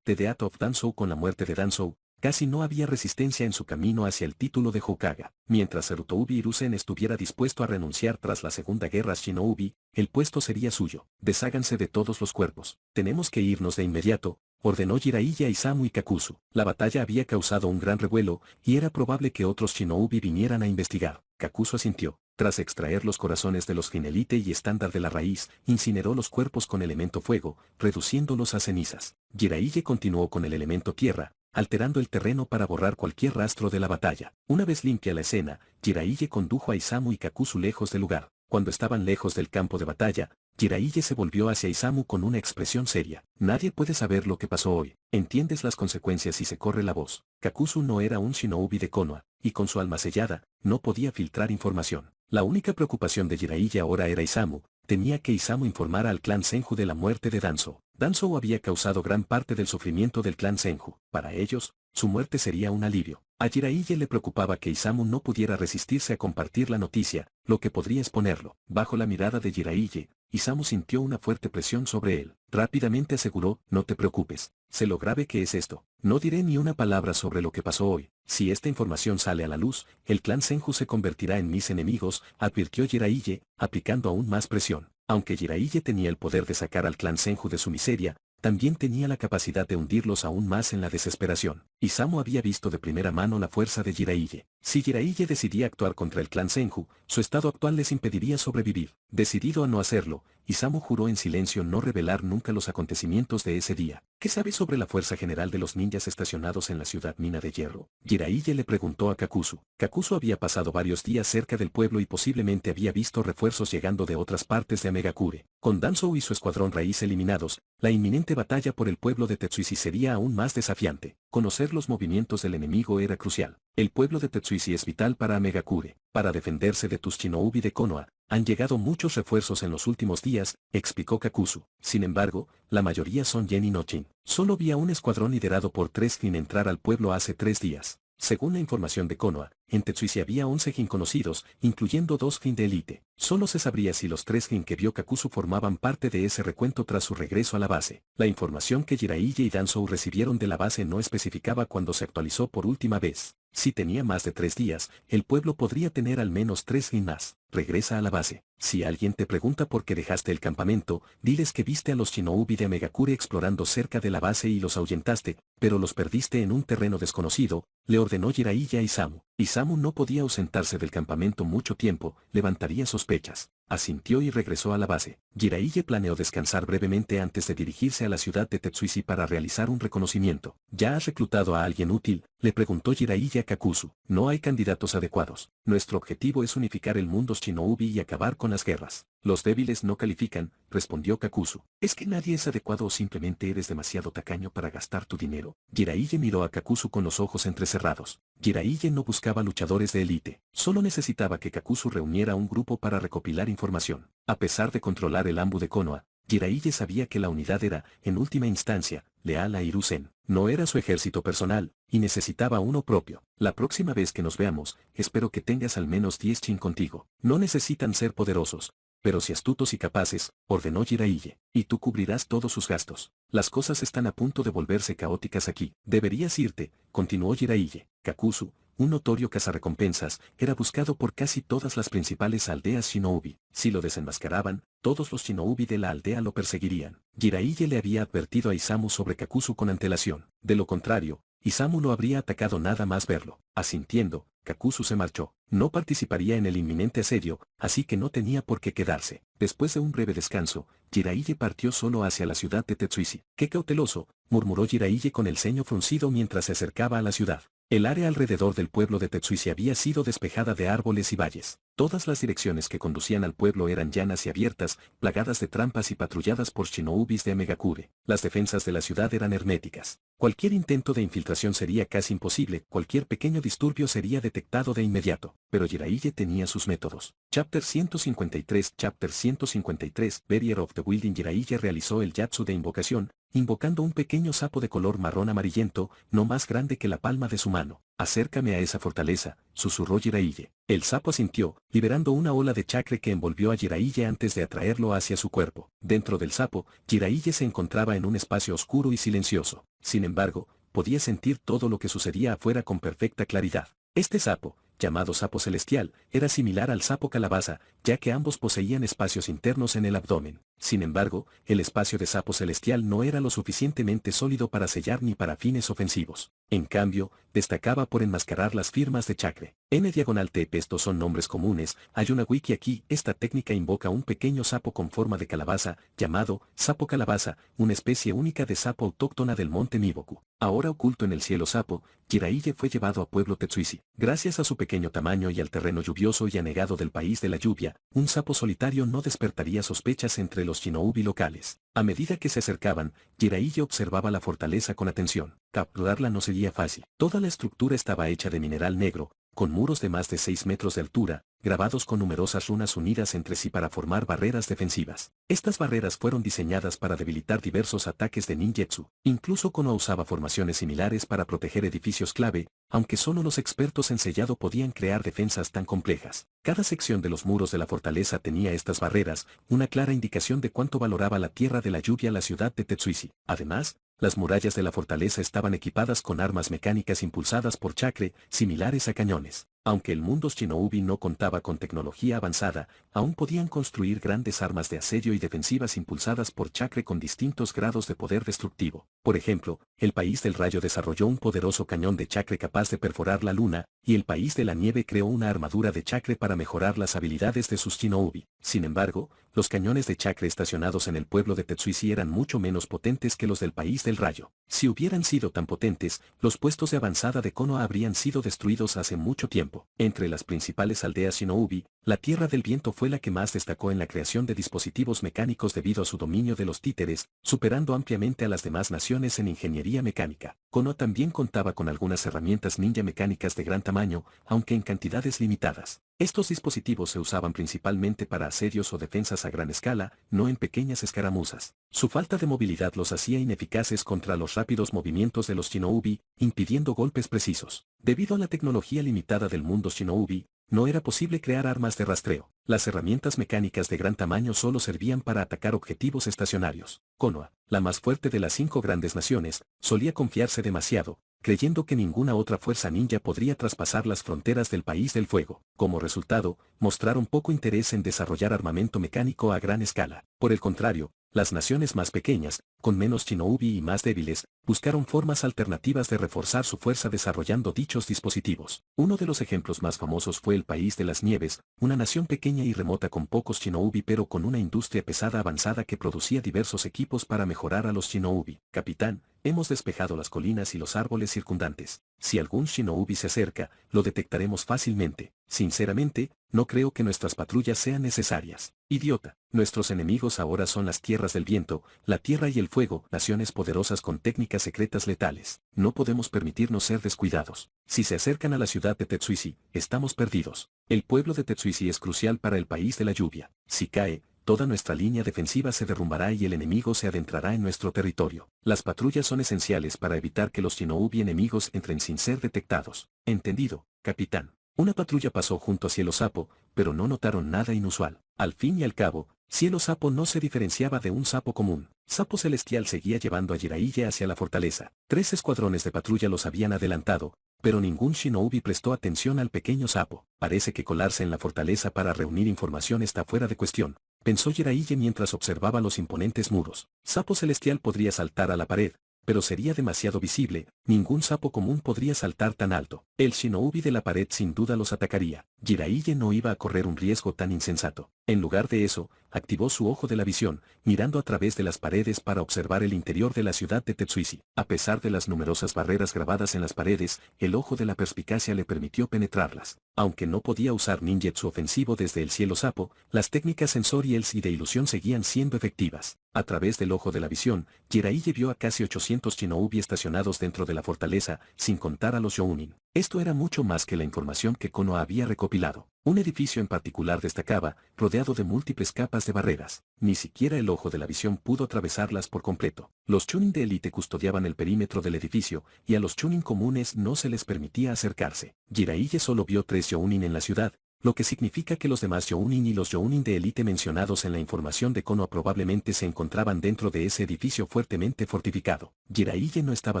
The Death of Danzou. Con la muerte de Danzou, casi no había resistencia en su camino hacia el título de Hokage. Mientras Sarutobi Hiruzen estuviera dispuesto a renunciar tras la Segunda Guerra Shinobi, el puesto sería suyo. Desháganse de todos los cuerpos. Tenemos que irnos de inmediato, ordenó Jiraiya a Isamu y Kakuzu. La batalla había causado un gran revuelo, y era probable que otros shinobi vinieran a investigar. Kakuzu asintió. Tras extraer los corazones de los Ginelite y estándar de la raíz, incineró los cuerpos con elemento fuego, reduciéndolos a cenizas. Jiraiya continuó con el elemento tierra, alterando el terreno para borrar cualquier rastro de la batalla. Una vez limpia la escena, Jiraiya condujo a Isamu y Kakuzu lejos del lugar. Cuando estaban lejos del campo de batalla, Jiraiya se volvió hacia Isamu con una expresión seria. Nadie puede saber lo que pasó hoy. ¿Entiendes las consecuencias si se corre la voz? Kakuzu no era un shinobi de Konoha, y con su alma sellada, no podía filtrar información. La única preocupación de Jiraiya ahora era Isamu. Temía que Isamu informara al clan Senju de la muerte de Danzō. Danzō había causado gran parte del sufrimiento del clan Senju. Para ellos, su muerte sería un alivio. A Jiraiya le preocupaba que Isamu no pudiera resistirse a compartir la noticia, lo que podría exponerlo. Bajo la mirada de Jiraiya, Isamu sintió una fuerte presión sobre él. Rápidamente aseguró, no te preocupes, sé lo grave que es esto. No diré ni una palabra sobre lo que pasó hoy. Si esta información sale a la luz, el clan Senju se convertirá en mis enemigos, advirtió Jiraiya, aplicando aún más presión. Aunque Jiraiya tenía el poder de sacar al clan Senju de su miseria, también tenía la capacidad de hundirlos aún más en la desesperación. Isamu había visto de primera mano la fuerza de Jiraiya. Si Jiraiya decidía actuar contra el clan Senju, su estado actual les impediría sobrevivir. Decidido a no hacerlo, Isamu juró en silencio no revelar nunca los acontecimientos de ese día. ¿Qué sabes sobre la fuerza general de los ninjas estacionados en la ciudad mina de hierro? Jiraiya le preguntó a Kakuzu. Kakuzu había pasado varios días cerca del pueblo y posiblemente había visto refuerzos llegando de otras partes de Megakure. Con Danzō y su escuadrón raíz eliminados, la inminente batalla por el pueblo de Tetsuishi sería aún más desafiante. Conocer los movimientos del enemigo era crucial. El pueblo de Tetsuishi es vital para Megakure. Para defenderse de tus Shinobi de Konoha, han llegado muchos refuerzos en los últimos días, explicó Kakuzu. Sin embargo, la mayoría son Yen y Nochin. Solo vi a un escuadrón liderado por 3 Jin entrar al pueblo hace 3 días. Según la información de Konoha, en Tetsuishi había 11 Jin conocidos, incluyendo 2 Jin de élite. Solo se sabría si los 3 Jin que vio Kakuzu formaban parte de ese recuento tras su regreso a la base. La información que Jiraiya y Danzō recibieron de la base no especificaba cuándo se actualizó por última vez. Si tenía más de 3 días, el pueblo podría tener al menos 3 Jin más. Regresa a la base. Si alguien te pregunta por qué dejaste el campamento, diles que viste a los Shinobi de Megakure explorando cerca de la base y los ahuyentaste, pero los perdiste en un terreno desconocido, le ordenó Jiraiya a Isamu. Isamu no podía ausentarse del campamento mucho tiempo, levantaría sospechas. Asintió y regresó a la base. Jiraiya planeó descansar brevemente antes de dirigirse a la ciudad de Tetsuishi para realizar un reconocimiento. ¿Ya has reclutado a alguien útil?, le preguntó Jiraiya a Kakuzu. No hay candidatos adecuados. Nuestro objetivo es unificar el mundo Shinobi y acabar con las guerras. Los débiles no califican, respondió Kakuzu. ¿Es que nadie es adecuado o simplemente eres demasiado tacaño para gastar tu dinero? Jiraiya miró a Kakuzu con los ojos entrecerrados. Jiraiya no buscaba luchadores de élite. Solo necesitaba que Kakuzu reuniera un grupo para recopilar información. A pesar de controlar el Anbu de Konoha, Jiraiya sabía que la unidad era, en última instancia, leal a Hiruzen. No era su ejército personal, y necesitaba uno propio. La próxima vez que nos veamos, espero que tengas al menos 10 Jin contigo. No necesitan ser poderosos, pero si astutos y capaces, ordenó Jiraiya, y tú cubrirás todos sus gastos. Las cosas están a punto de volverse caóticas aquí. Deberías irte, continuó Jiraiya. Kakuzu, un notorio cazarrecompensas, era buscado por casi todas las principales aldeas Shinobi. Si lo desenmascaraban, todos los Shinobi de la aldea lo perseguirían. Jiraiya le había advertido a Isamu sobre Kakuzu con antelación. De lo contrario, Isamu lo habría atacado nada más verlo. Asintiendo, Kakuzu se marchó. No participaría en el inminente asedio, así que no tenía por qué quedarse. Después de un breve descanso, Jiraiya partió solo hacia la ciudad de Tetsuishi. ¡Qué cauteloso!, murmuró Jiraiya con el ceño fruncido mientras se acercaba a la ciudad. El área alrededor del pueblo de Tetsuishi había sido despejada de árboles y valles. Todas las direcciones que conducían al pueblo eran llanas y abiertas, plagadas de trampas y patrulladas por Shinobis de Megakure. Las defensas de la ciudad eran herméticas. Cualquier intento de infiltración sería casi imposible, cualquier pequeño disturbio sería detectado de inmediato. Pero Jiraiya tenía sus métodos. Chapter 153 Barrier of the Wilding. Jiraiya realizó el Yatsu de invocación, invocando un pequeño sapo de color marrón amarillento, no más grande que la palma de su mano. Acércame a esa fortaleza, susurró Jiraiya. El sapo asintió, liberando una ola de chakra que envolvió a Jiraiya antes de atraerlo hacia su cuerpo. Dentro del sapo, Jiraiya se encontraba en un espacio oscuro y silencioso. Sin embargo, podía sentir todo lo que sucedía afuera con perfecta claridad. Este sapo, llamado sapo celestial, era similar al sapo calabaza, ya que ambos poseían espacios internos en el abdomen. Sin embargo, el espacio de sapo celestial no era lo suficientemente sólido para sellar ni para fines ofensivos. En cambio, destacaba por enmascarar las firmas de chakra. N-TP. Estos son nombres comunes. Hay una wiki aquí. Esta técnica invoca un pequeño sapo con forma de calabaza, llamado sapo calabaza, una especie única de sapo autóctona del monte Miboku. Ahora oculto en el cielo sapo, Jiraiya fue llevado a pueblo Tetsuishi. Gracias a su pequeño tamaño y al terreno lluvioso y anegado del país de la lluvia, un sapo solitario no despertaría sospechas entre los Shinobi locales. A medida que se acercaban, Jiraiya observaba la fortaleza con atención. Capturarla no sería fácil. Toda la estructura estaba hecha de mineral negro, con muros de más de 6 metros de altura, grabados con numerosas runas unidas entre sí para formar barreras defensivas. Estas barreras fueron diseñadas para debilitar diversos ataques de ninjutsu. Incluso Konoha usaba formaciones similares para proteger edificios clave, aunque solo los expertos en sellado podían crear defensas tan complejas. Cada sección de los muros de la fortaleza tenía estas barreras, una clara indicación de cuánto valoraba la tierra de la lluvia la ciudad de Tetsuishi. Además, las murallas de la fortaleza estaban equipadas con armas mecánicas impulsadas por chakra, similares a cañones. Aunque el mundo shinobi no contaba con tecnología avanzada, aún podían construir grandes armas de asedio y defensivas impulsadas por chakra con distintos grados de poder destructivo. Por ejemplo, el país del rayo desarrolló un poderoso cañón de chakra capaz de perforar la luna, y el país de la nieve creó una armadura de chakra para mejorar las habilidades de sus shinobi. Sin embargo, los cañones de chakra estacionados en el pueblo de Tetsuishi eran mucho menos potentes que los del país del rayo. Si hubieran sido tan potentes, los puestos de avanzada de Konoha habrían sido destruidos hace mucho tiempo. Entre las principales aldeas shinobi, la Tierra del Viento fue la que más destacó en la creación de dispositivos mecánicos debido a su dominio de los títeres, superando ampliamente a las demás naciones en ingeniería mecánica. Konoha también contaba con algunas herramientas ninja mecánicas de gran tamaño, aunque en cantidades limitadas. Estos dispositivos se usaban principalmente para asedios o defensas a gran escala, no en pequeñas escaramuzas. Su falta de movilidad los hacía ineficaces contra los rápidos movimientos de los shinobi, impidiendo golpes precisos. Debido a la tecnología limitada del mundo shinobi, no era posible crear armas de rastreo. Las herramientas mecánicas de gran tamaño solo servían para atacar objetivos estacionarios. Konoha, la más fuerte de las 5 grandes naciones, solía confiarse demasiado, creyendo que ninguna otra fuerza ninja podría traspasar las fronteras del país del fuego. Como resultado, mostraron poco interés en desarrollar armamento mecánico a gran escala. Por el contrario, las naciones más pequeñas, con menos shinobi y más débiles, buscaron formas alternativas de reforzar su fuerza desarrollando dichos dispositivos. Uno de los ejemplos más famosos fue el País de las Nieves, una nación pequeña y remota con pocos shinobi pero con una industria pesada avanzada que producía diversos equipos para mejorar a los shinobi. Capitán, hemos despejado las colinas y los árboles circundantes. Si algún shinobi se acerca, lo detectaremos fácilmente. Sinceramente, no creo que nuestras patrullas sean necesarias. Idiota, nuestros enemigos ahora son las tierras del viento, la tierra y el fuego, naciones poderosas con técnicas secretas letales. No podemos permitirnos ser descuidados. Si se acercan a la ciudad de Tetsuishi, estamos perdidos. El pueblo de Tetsuishi es crucial para el país de la lluvia. Si cae, toda nuestra línea defensiva se derrumbará y el enemigo se adentrará en nuestro territorio. Las patrullas son esenciales para evitar que los shinobi enemigos entren sin ser detectados. Entendido, capitán. Una patrulla pasó junto a Cielo Sapo, pero no notaron nada inusual. Al fin y al cabo, Cielo Sapo no se diferenciaba de un sapo común. Sapo Celestial seguía llevando a Jiraiya hacia la fortaleza. 3 escuadrones de patrulla los habían adelantado, pero ningún shinobi prestó atención al pequeño sapo. Parece que colarse en la fortaleza para reunir información está fuera de cuestión, pensó Jiraiya mientras observaba los imponentes muros. Sapo Celestial podría saltar a la pared, pero sería demasiado visible, ningún sapo común podría saltar tan alto. El shinobi de la pared sin duda los atacaría. Jiraiya no iba a correr un riesgo tan insensato. En lugar de eso, activó su ojo de la visión, mirando a través de las paredes para observar el interior de la ciudad de Tetsuishi. A pesar de las numerosas barreras grabadas en las paredes, el ojo de la perspicacia le permitió penetrarlas. Aunque no podía usar ninjutsu ofensivo desde el cielo sapo, las técnicas sensoriales y de ilusión seguían siendo efectivas. A través del ojo de la visión, Jiraiya vio a casi 800 shinobi estacionados dentro de la fortaleza, sin contar a los Jounin. Esto era mucho más que la información que Konoha había recopilado. Un edificio en particular destacaba, rodeado de múltiples capas de barreras. Ni siquiera el ojo de la visión pudo atravesarlas por completo. Los chunin de élite custodiaban el perímetro del edificio, y a los chunin comunes no se les permitía acercarse. Jiraiya solo vio 3 Jounin en la ciudad, lo que significa que los demás Jounin y los Jounin de élite mencionados en la información de Konoha probablemente se encontraban dentro de ese edificio fuertemente fortificado. Jiraiya no estaba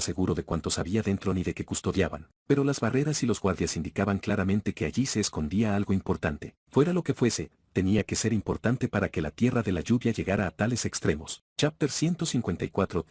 seguro de cuántos había dentro ni de qué custodiaban, pero las barreras y los guardias indicaban claramente que allí se escondía algo importante. Fuera lo que fuese, tenía que ser importante para que la tierra de la lluvia llegara a tales extremos. Chapter 154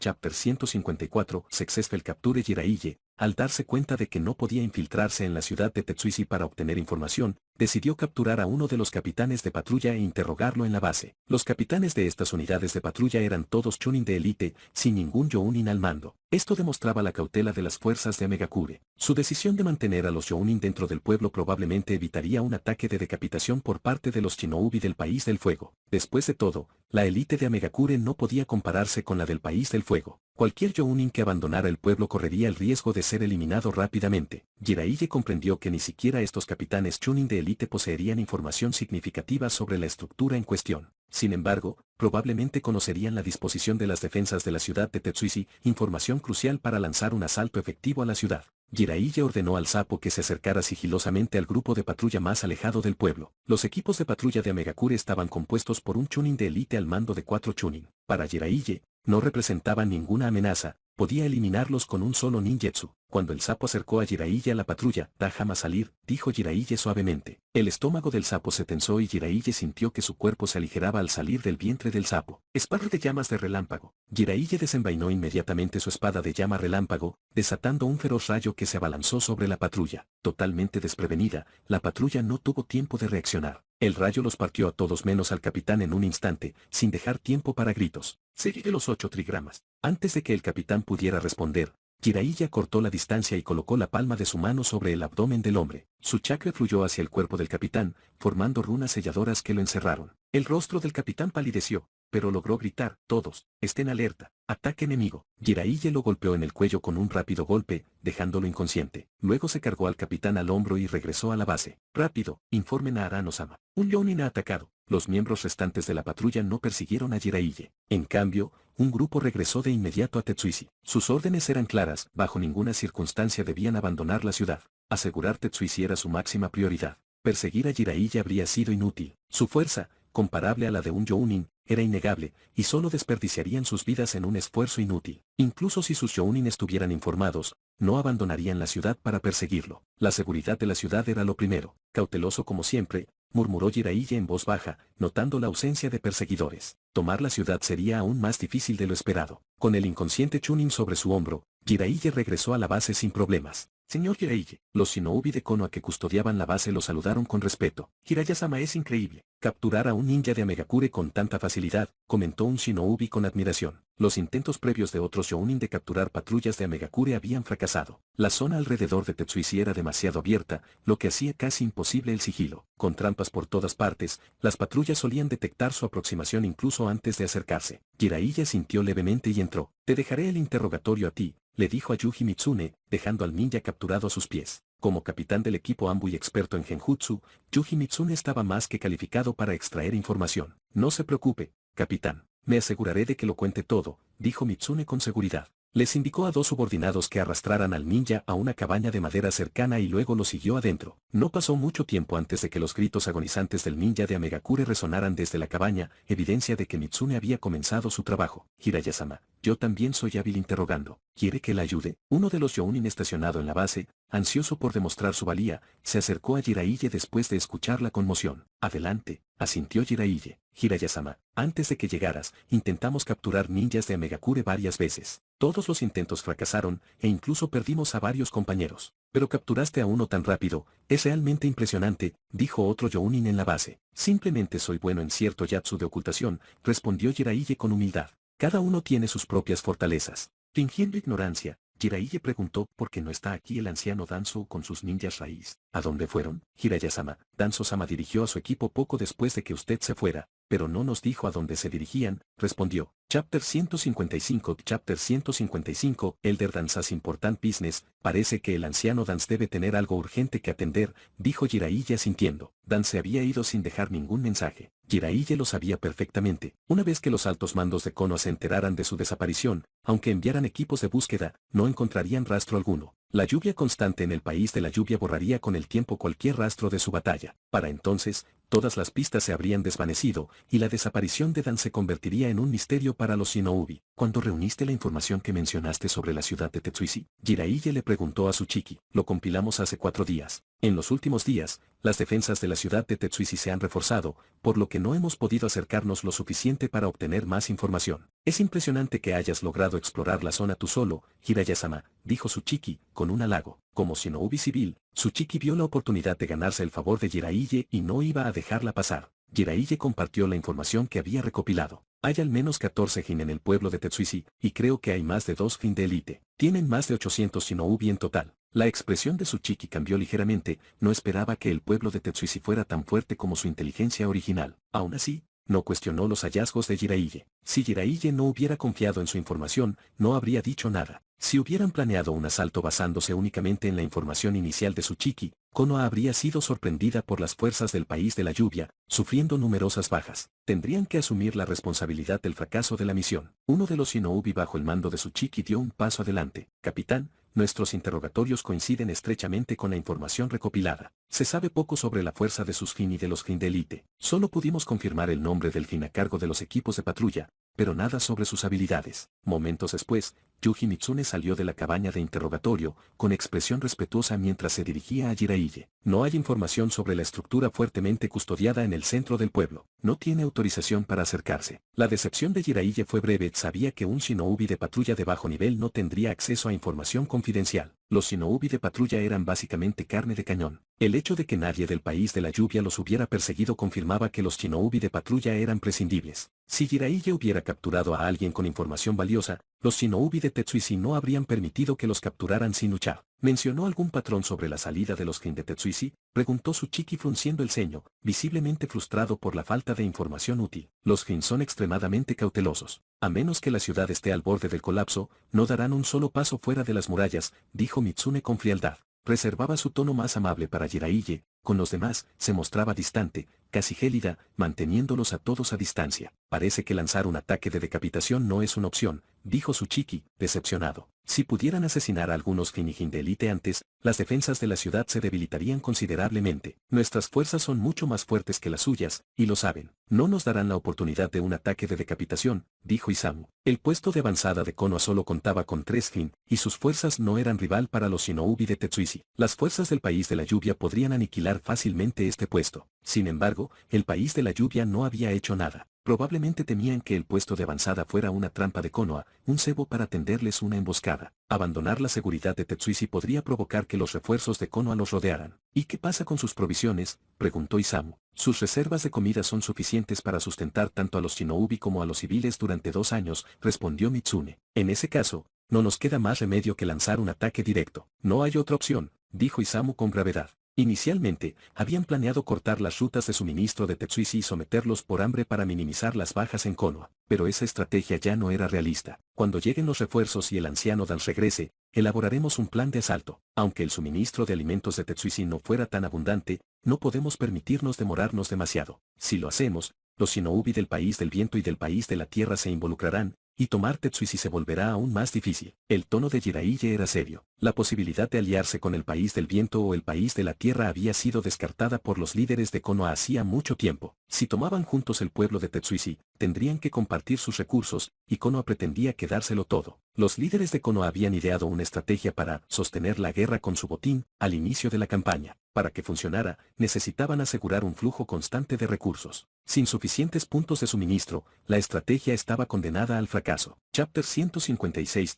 Successful Capture Jiraiya, al darse cuenta de que no podía infiltrarse en la ciudad de Tetsuishi para obtener información, decidió capturar a uno de los capitanes de patrulla e interrogarlo en la base. Los capitanes de estas unidades de patrulla eran todos chunin de élite, sin ningún Jounin al mando. Esto demostraba la cautela de las fuerzas de Amegakure. Su decisión de mantener a los Jounin dentro del pueblo probablemente evitaría un ataque de decapitación por parte de los Shinobi del País del Fuego. Después de todo, la élite de Amegakure no podía compararse con la del País del Fuego. Cualquier Jounin que abandonara el pueblo correría el riesgo de ser eliminado rápidamente. Jiraiya comprendió que ni siquiera estos capitanes Chunin de élite poseerían información significativa sobre la estructura en cuestión. Sin embargo, probablemente conocerían la disposición de las defensas de la ciudad de Tetsuishi, información crucial para lanzar un asalto efectivo a la ciudad. Jiraiya ordenó al sapo que se acercara sigilosamente al grupo de patrulla más alejado del pueblo. Los equipos de patrulla de Amegakure estaban compuestos por un Chunin de élite al mando de 4 Chunin. Para Jiraiya, no representaban ninguna amenaza, podía eliminarlos con un solo ninjutsu. Cuando el sapo acercó a Jiraiya a la patrulla, «Déjame salir», dijo Jiraiya suavemente. El estómago del sapo se tensó y Jiraiya sintió que su cuerpo se aligeraba al salir del vientre del sapo. Espada de llamas de relámpago. Jiraiya desenvainó inmediatamente su espada de llama relámpago, desatando un feroz rayo que se abalanzó sobre la patrulla. Totalmente desprevenida, la patrulla no tuvo tiempo de reaccionar. El rayo los partió a todos menos al capitán en un instante, sin dejar tiempo para gritos. Serie de los 8 trigramas. Antes de que el capitán pudiera responder, Jiraiya cortó la distancia y colocó la palma de su mano sobre el abdomen del hombre. Su chakra fluyó hacia el cuerpo del capitán, formando runas selladoras que lo encerraron. El rostro del capitán palideció, pero logró gritar: «Todos, estén alerta, ataque enemigo». Jiraiya lo golpeó en el cuello con un rápido golpe, dejándolo inconsciente. Luego se cargó al capitán al hombro y regresó a la base. «Rápido, informen a Arano-sama. Un Jounin ha atacado». Los miembros restantes de la patrulla no persiguieron a Jiraiya. En cambio, un grupo regresó de inmediato a Tetsuishi. Sus órdenes eran claras: bajo ninguna circunstancia debían abandonar la ciudad. Asegurar Tetsuishi era su máxima prioridad. Perseguir a Jiraiya habría sido inútil. Su fuerza, comparable a la de un Jounin, era innegable, y solo desperdiciarían sus vidas en un esfuerzo inútil. Incluso si sus Jounin estuvieran informados, no abandonarían la ciudad para perseguirlo. La seguridad de la ciudad era lo primero. Cauteloso como siempre, murmuró Jiraiya en voz baja, notando la ausencia de perseguidores. Tomar la ciudad sería aún más difícil de lo esperado. Con el inconsciente Chunin sobre su hombro, Jiraiya regresó a la base sin problemas. «Señor Jiraiya». Los shinobi de Konoha que custodiaban la base lo saludaron con respeto. «Jiraiya-sama es increíble. Capturar a un ninja de Amegakure con tanta facilidad», comentó un shinobi con admiración. Los intentos previos de otros Jounin de capturar patrullas de Amegakure habían fracasado. La zona alrededor de Tetsuishi era demasiado abierta, lo que hacía casi imposible el sigilo. Con trampas por todas partes, las patrullas solían detectar su aproximación incluso antes de acercarse. Jiraiya sintió levemente y entró. «Te dejaré el interrogatorio a ti», le dijo a Yuji Mitsune, dejando al ninja capturado a sus pies. Como capitán del equipo Ambu y experto en genjutsu, Yuji Mitsune estaba más que calificado para extraer información. «No se preocupe, capitán. Me aseguraré de que lo cuente todo», dijo Mitsune con seguridad. Les indicó a 2 subordinados que arrastraran al ninja a una cabaña de madera cercana y luego lo siguió adentro. No pasó mucho tiempo antes de que los gritos agonizantes del ninja de Amegakure resonaran desde la cabaña, evidencia de que Mitsune había comenzado su trabajo. «Jiraiya-sama, yo también soy hábil interrogando. ¿Quiere que la ayude?». Uno de los Jounin estacionado en la base, ansioso por demostrar su valía, se acercó a Jiraiya después de escuchar la conmoción. «Adelante», asintió Jiraiya. «Jiraiya-sama, antes de que llegaras, intentamos capturar ninjas de Amegakure varias veces. Todos los intentos fracasaron, e incluso perdimos a varios compañeros. Pero capturaste a uno tan rápido, es realmente impresionante», dijo otro Jounin en la base. «Simplemente soy bueno en cierto yatsu de ocultación», respondió Jiraiya con humildad. «Cada uno tiene sus propias fortalezas». Fingiendo ignorancia, Jiraiya preguntó: «¿Por qué no está aquí el anciano Danzo con sus ninjas raíz? ¿A dónde fueron?». «Jiraiya-sama, Danzo-sama dirigió a su equipo poco después de que usted se fuera, pero no nos dijo a dónde se dirigían», respondió. Chapter 155. Chapter 155. Elder Dance's Important Business. «Parece que el anciano Dance debe tener algo urgente que atender», dijo Jiraiya sintiendo. Dance se había ido sin dejar ningún mensaje. Jiraiya lo sabía perfectamente. Una vez que los altos mandos de Konoha se enteraran de su desaparición, aunque enviaran equipos de búsqueda, no encontrarían rastro alguno. La lluvia constante en el país de la lluvia borraría con el tiempo cualquier rastro de su batalla. Para entonces, todas las pistas se habrían desvanecido, y la desaparición de Dan se convertiría en un misterio para los shinobi. «¿Cuándo reuniste la información que mencionaste sobre la ciudad de Tetsuishi?», Jiraiya le preguntó a Tsuchiki. «Lo compilamos hace 4 días. En los últimos días, las defensas de la ciudad de Tetsuishi se han reforzado, por lo que no hemos podido acercarnos lo suficiente para obtener más información». «Es impresionante que hayas logrado explorar la zona tú solo, Jiraiya-sama», dijo Tsuchiki, con un halago. Como shinobi civil, Tsuchiki vio la oportunidad de ganarse el favor de Jiraiya y no iba a dejarla pasar. Jiraiya compartió la información que había recopilado. Hay al menos 14 Jin en el pueblo de Tetsuishi, y creo que hay más de 2 Jin de élite. Tienen más de 800 shinobi en total. La expresión de Tsuchiki cambió ligeramente, no esperaba que el pueblo de Tetsuishi fuera tan fuerte como su inteligencia original. Aún así, no cuestionó los hallazgos de Jiraiya. Si Jiraiya no hubiera confiado en su información, no habría dicho nada. Si hubieran planeado un asalto basándose únicamente en la información inicial de Tsuchiki, Konoha habría sido sorprendida por las fuerzas del país de la lluvia, sufriendo numerosas bajas. Tendrían que asumir la responsabilidad del fracaso de la misión. Uno de los shinobi bajo el mando de Tsuchiki dio un paso adelante. Capitán, nuestros interrogatorios coinciden estrechamente con la información recopilada. Se sabe poco sobre la fuerza de sus Jin y de los Jin de élite. Solo pudimos confirmar el nombre del Jin a cargo de los equipos de patrulla, pero nada sobre sus habilidades. Momentos después, Yuji Mitsune salió de la cabaña de interrogatorio, con expresión respetuosa mientras se dirigía a Jiraiya. No hay información sobre la estructura fuertemente custodiada en el centro del pueblo. No tiene autorización para acercarse. La decepción de Jiraiya fue breve. Sabía que un shinobi de patrulla de bajo nivel no tendría acceso a información confidencial. Los shinobi de patrulla eran básicamente carne de cañón. El hecho de que nadie del país de la lluvia los hubiera perseguido confirmaba que los shinobi de patrulla eran prescindibles. Si Jiraiya hubiera capturado a alguien con información valiosa, los shinobi de Tetsuishi no habrían permitido que los capturaran sin luchar. ¿Mencionó algún patrón sobre la salida de los Jin de Tetsuishi? Preguntó Tsuchiki frunciendo el ceño, visiblemente frustrado por la falta de información útil. Los Jin son extremadamente cautelosos. A menos que la ciudad esté al borde del colapso, no darán un solo paso fuera de las murallas, dijo Mitsune con frialdad. Reservaba su tono más amable para Jiraiya, con los demás, se mostraba distante, casi gélida, manteniéndolos a todos a distancia. Parece que lanzar un ataque de decapitación no es una opción, dijo Tsuchiki, decepcionado. Si pudieran asesinar a algunos Jin y Jin de élite antes, las defensas de la ciudad se debilitarían considerablemente. Nuestras fuerzas son mucho más fuertes que las suyas, y lo saben. No nos darán la oportunidad de un ataque de decapitación, dijo Isamu. El puesto de avanzada de Konoha solo contaba con 3 Jin, y sus fuerzas no eran rival para los shinobi de Tetsuishi. Las fuerzas del país de la lluvia podrían aniquilar fácilmente este puesto. Sin embargo, el país de la lluvia no había hecho nada. Probablemente temían que el puesto de avanzada fuera una trampa de Konoha, un cebo para tenderles una emboscada. Abandonar la seguridad de Tetsuishi podría provocar que los refuerzos de Konoha los rodearan. ¿Y qué pasa con sus provisiones?, preguntó Isamu. Sus reservas de comida son suficientes para sustentar tanto a los shinobi como a los civiles durante 2 años, respondió Mitsune. En ese caso, no nos queda más remedio que lanzar un ataque directo. No hay otra opción, dijo Isamu con gravedad. Inicialmente, habían planeado cortar las rutas de suministro de Tetsuishi y someterlos por hambre para minimizar las bajas en Konoha, pero esa estrategia ya no era realista. Cuando lleguen los refuerzos y el anciano Dan regrese, elaboraremos un plan de asalto. Aunque el suministro de alimentos de Tetsuishi no fuera tan abundante, no podemos permitirnos demorarnos demasiado. Si lo hacemos, los shinobi del país del viento y del país de la tierra se involucrarán, y tomar Tetsuishi se volverá aún más difícil. El tono de Jiraiya era serio. La posibilidad de aliarse con el país del viento o el país de la tierra había sido descartada por los líderes de Konoha hacía mucho tiempo. Si tomaban juntos el pueblo de Tetsuishi, tendrían que compartir sus recursos, y Konoha pretendía quedárselo todo. Los líderes de Konoha habían ideado una estrategia para sostener la guerra con su botín al inicio de la campaña. Para que funcionara, necesitaban asegurar un flujo constante de recursos. Sin suficientes puntos de suministro, la estrategia estaba condenada al fracaso. Chapter 156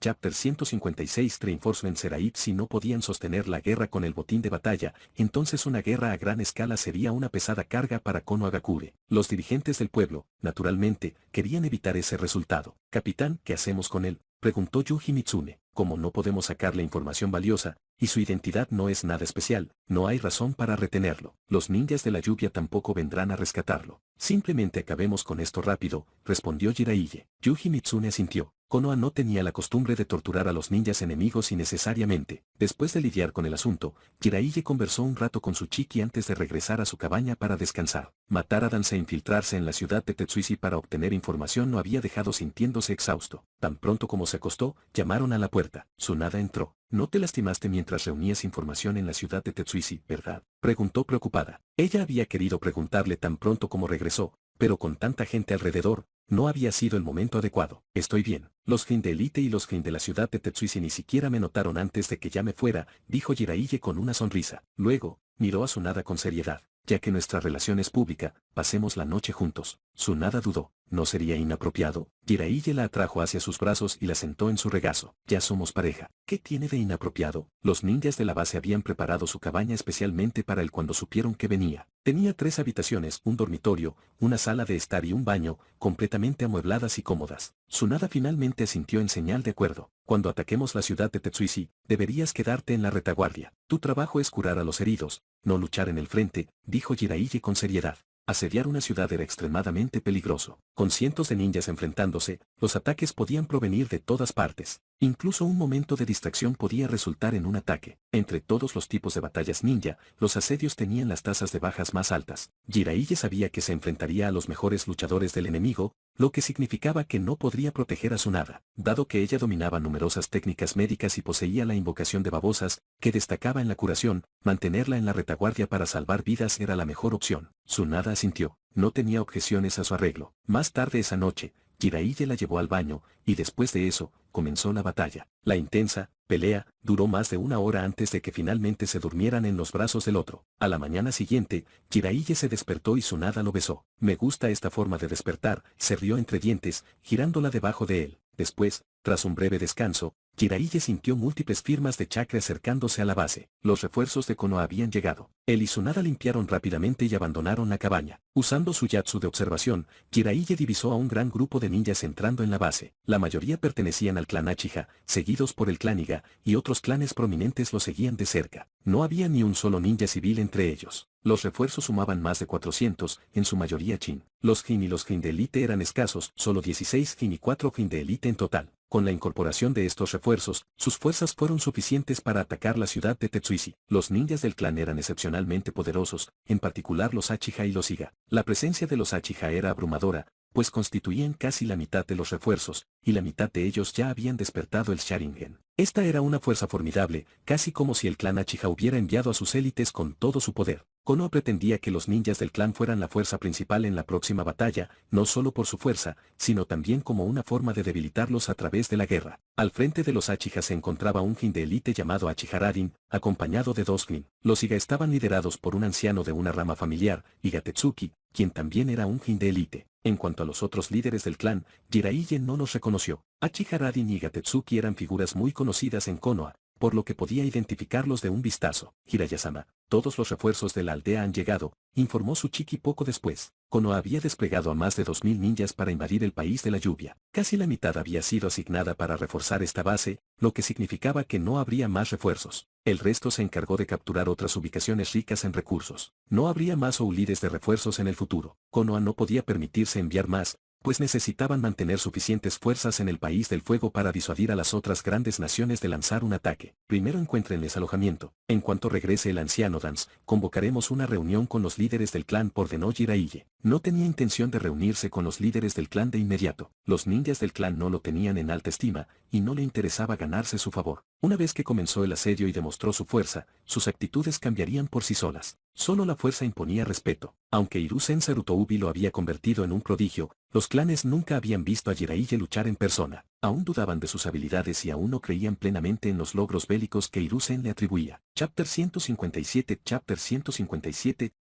Reinforcement Seraip. Si no podían sostener la guerra con el botín de batalla, entonces una guerra a gran escala sería una pesada carga para Konohagakure. Los dirigentes del pueblo, naturalmente, querían evitar ese resultado. Capitán, ¿qué hacemos con él?, preguntó Yuji Mitsune. Como no podemos sacarle información valiosa, y su identidad no es nada especial, no hay razón para retenerlo. Los ninjas de la lluvia tampoco vendrán a rescatarlo. Simplemente acabemos con esto rápido, respondió Jiraiya. Yuji Mitsune asintió. Konoha no tenía la costumbre de torturar a los ninjas enemigos innecesariamente. Después de lidiar con el asunto, Jiraiya conversó un rato con Tsuchiki antes de regresar a su cabaña para descansar. Matar a Dan e infiltrarse en la ciudad de Tetsuishi para obtener información no había dejado sintiéndose exhausto. Tan pronto como se acostó, llamaron a la puerta. Tsunade entró. ¿No te lastimaste mientras reunías información en la ciudad de Tetsuishi, verdad?, preguntó preocupada. Ella había querido preguntarle tan pronto como regresó, pero con tanta gente alrededor, no había sido el momento adecuado. Estoy bien. Los Jin de élite y los Jin de la ciudad de Tetsuishi ni siquiera me notaron antes de que ya me fuera, dijo Jiraiya con una sonrisa. Luego, miró a Tsunade con seriedad. Ya que nuestra relación es pública, pasemos la noche juntos. Tsunade dudó. ¿No sería inapropiado? Jiraiya la atrajo hacia sus brazos y la sentó en su regazo. Ya somos pareja. ¿Qué tiene de inapropiado? Los ninjas de la base habían preparado su cabaña especialmente para él cuando supieron que venía. Tenía 3 habitaciones, un dormitorio, una sala de estar y un baño, completamente amuebladas y cómodas. Tsunade finalmente asintió en señal de acuerdo. Cuando ataquemos la ciudad de Tetsuishi, deberías quedarte en la retaguardia. Tu trabajo es curar a los heridos, no luchar en el frente, dijo Jiraiya con seriedad. Asediar una ciudad era extremadamente peligroso. Con cientos de ninjas enfrentándose, los ataques podían provenir de todas partes. Incluso un momento de distracción podía resultar en un ataque. Entre todos los tipos de batallas ninja, los asedios tenían las tasas de bajas más altas. Jiraiya sabía que se enfrentaría a los mejores luchadores del enemigo, lo que significaba que no podría proteger a Tsunade. Dado que ella dominaba numerosas técnicas médicas y poseía la invocación de babosas, que destacaba en la curación, mantenerla en la retaguardia para salvar vidas era la mejor opción. Tsunade asintió. No tenía objeciones a su arreglo. Más tarde esa noche, Jiraiya la llevó al baño, y después de eso, comenzó la batalla. La intensa pelea duró más de 1 hora antes de que finalmente se durmieran en los brazos del otro. A la mañana siguiente, Jiraiya se despertó y Tsunade lo besó. Me gusta esta forma de despertar, se rió entre dientes, girándola debajo de él. Después, tras un breve descanso, Jiraiya sintió múltiples firmas de chakra acercándose a la base. Los refuerzos de Konoha habían llegado. Él y Tsunade limpiaron rápidamente y abandonaron la cabaña. Usando su yatsu de observación, Jiraiya divisó a un gran grupo de ninjas entrando en la base. La mayoría pertenecían al clan Uchiha, seguidos por el clan Iga, y otros clanes prominentes los seguían de cerca. No había ni un solo ninja civil entre ellos. Los refuerzos sumaban más de 400, en su mayoría Jin. Los Jin y los Jin de élite eran escasos, solo 16 Jin y 4 Jin de élite en total. Con la incorporación de estos refuerzos, sus fuerzas fueron suficientes para atacar la ciudad de Tetsuishi. Los ninjas del clan eran excepcionalmente poderosos, en particular los Uchiha y los Iga. La presencia de los Uchiha era abrumadora, pues constituían casi la mitad de los refuerzos, y la mitad de ellos ya habían despertado el Sharingan. Esta era una fuerza formidable, casi como si el clan Uchiha hubiera enviado a sus élites con todo su poder. Konoha pretendía que los ninjas del clan fueran la fuerza principal en la próxima batalla, no solo por su fuerza, sino también como una forma de debilitarlos a través de la guerra. Al frente de los Uchiha se encontraba un Jin de élite llamado Uchiha Rarin, acompañado de 2 Jin. Los Iga estaban liderados por un anciano de una rama familiar, Iga Tetsuki, quien también era un Jin de élite. En cuanto a los otros líderes del clan, Jiraiya no los reconoció. Uchiha Rarin y Iga Tetsuki eran figuras muy conocidas en Konoha, por lo que podía identificarlos de un vistazo. Hiraya-sama, todos los refuerzos de la aldea han llegado, informó Tsuchiki poco después. Konoha había desplegado a más de 2000 ninjas para invadir el país de la lluvia. Casi la mitad había sido asignada para reforzar esta base, lo que significaba que no habría más refuerzos. El resto se encargó de capturar otras ubicaciones ricas en recursos. No habría más oulides de refuerzos en el futuro. Konoha no podía permitirse enviar más, pues necesitaban mantener suficientes fuerzas en el país del fuego para disuadir a las otras grandes naciones de lanzar un ataque. Primero encuéntrenles alojamiento. En cuanto regrese el anciano Dance, convocaremos una reunión con los líderes del clan, ordenó Jiraiya. No tenía intención de reunirse con los líderes del clan de inmediato. Los ninjas del clan no lo tenían en alta estima, y no le interesaba ganarse su favor. Una vez que comenzó el asedio y demostró su fuerza, sus actitudes cambiarían por sí solas. Solo la fuerza imponía respeto. Aunque Hiruzen Sarutoubi lo había convertido en un prodigio, los clanes nunca habían visto a Jiraiya luchar en persona. Aún dudaban de sus habilidades y aún no creían plenamente en los logros bélicos que Hiruzen le atribuía. Chapter 157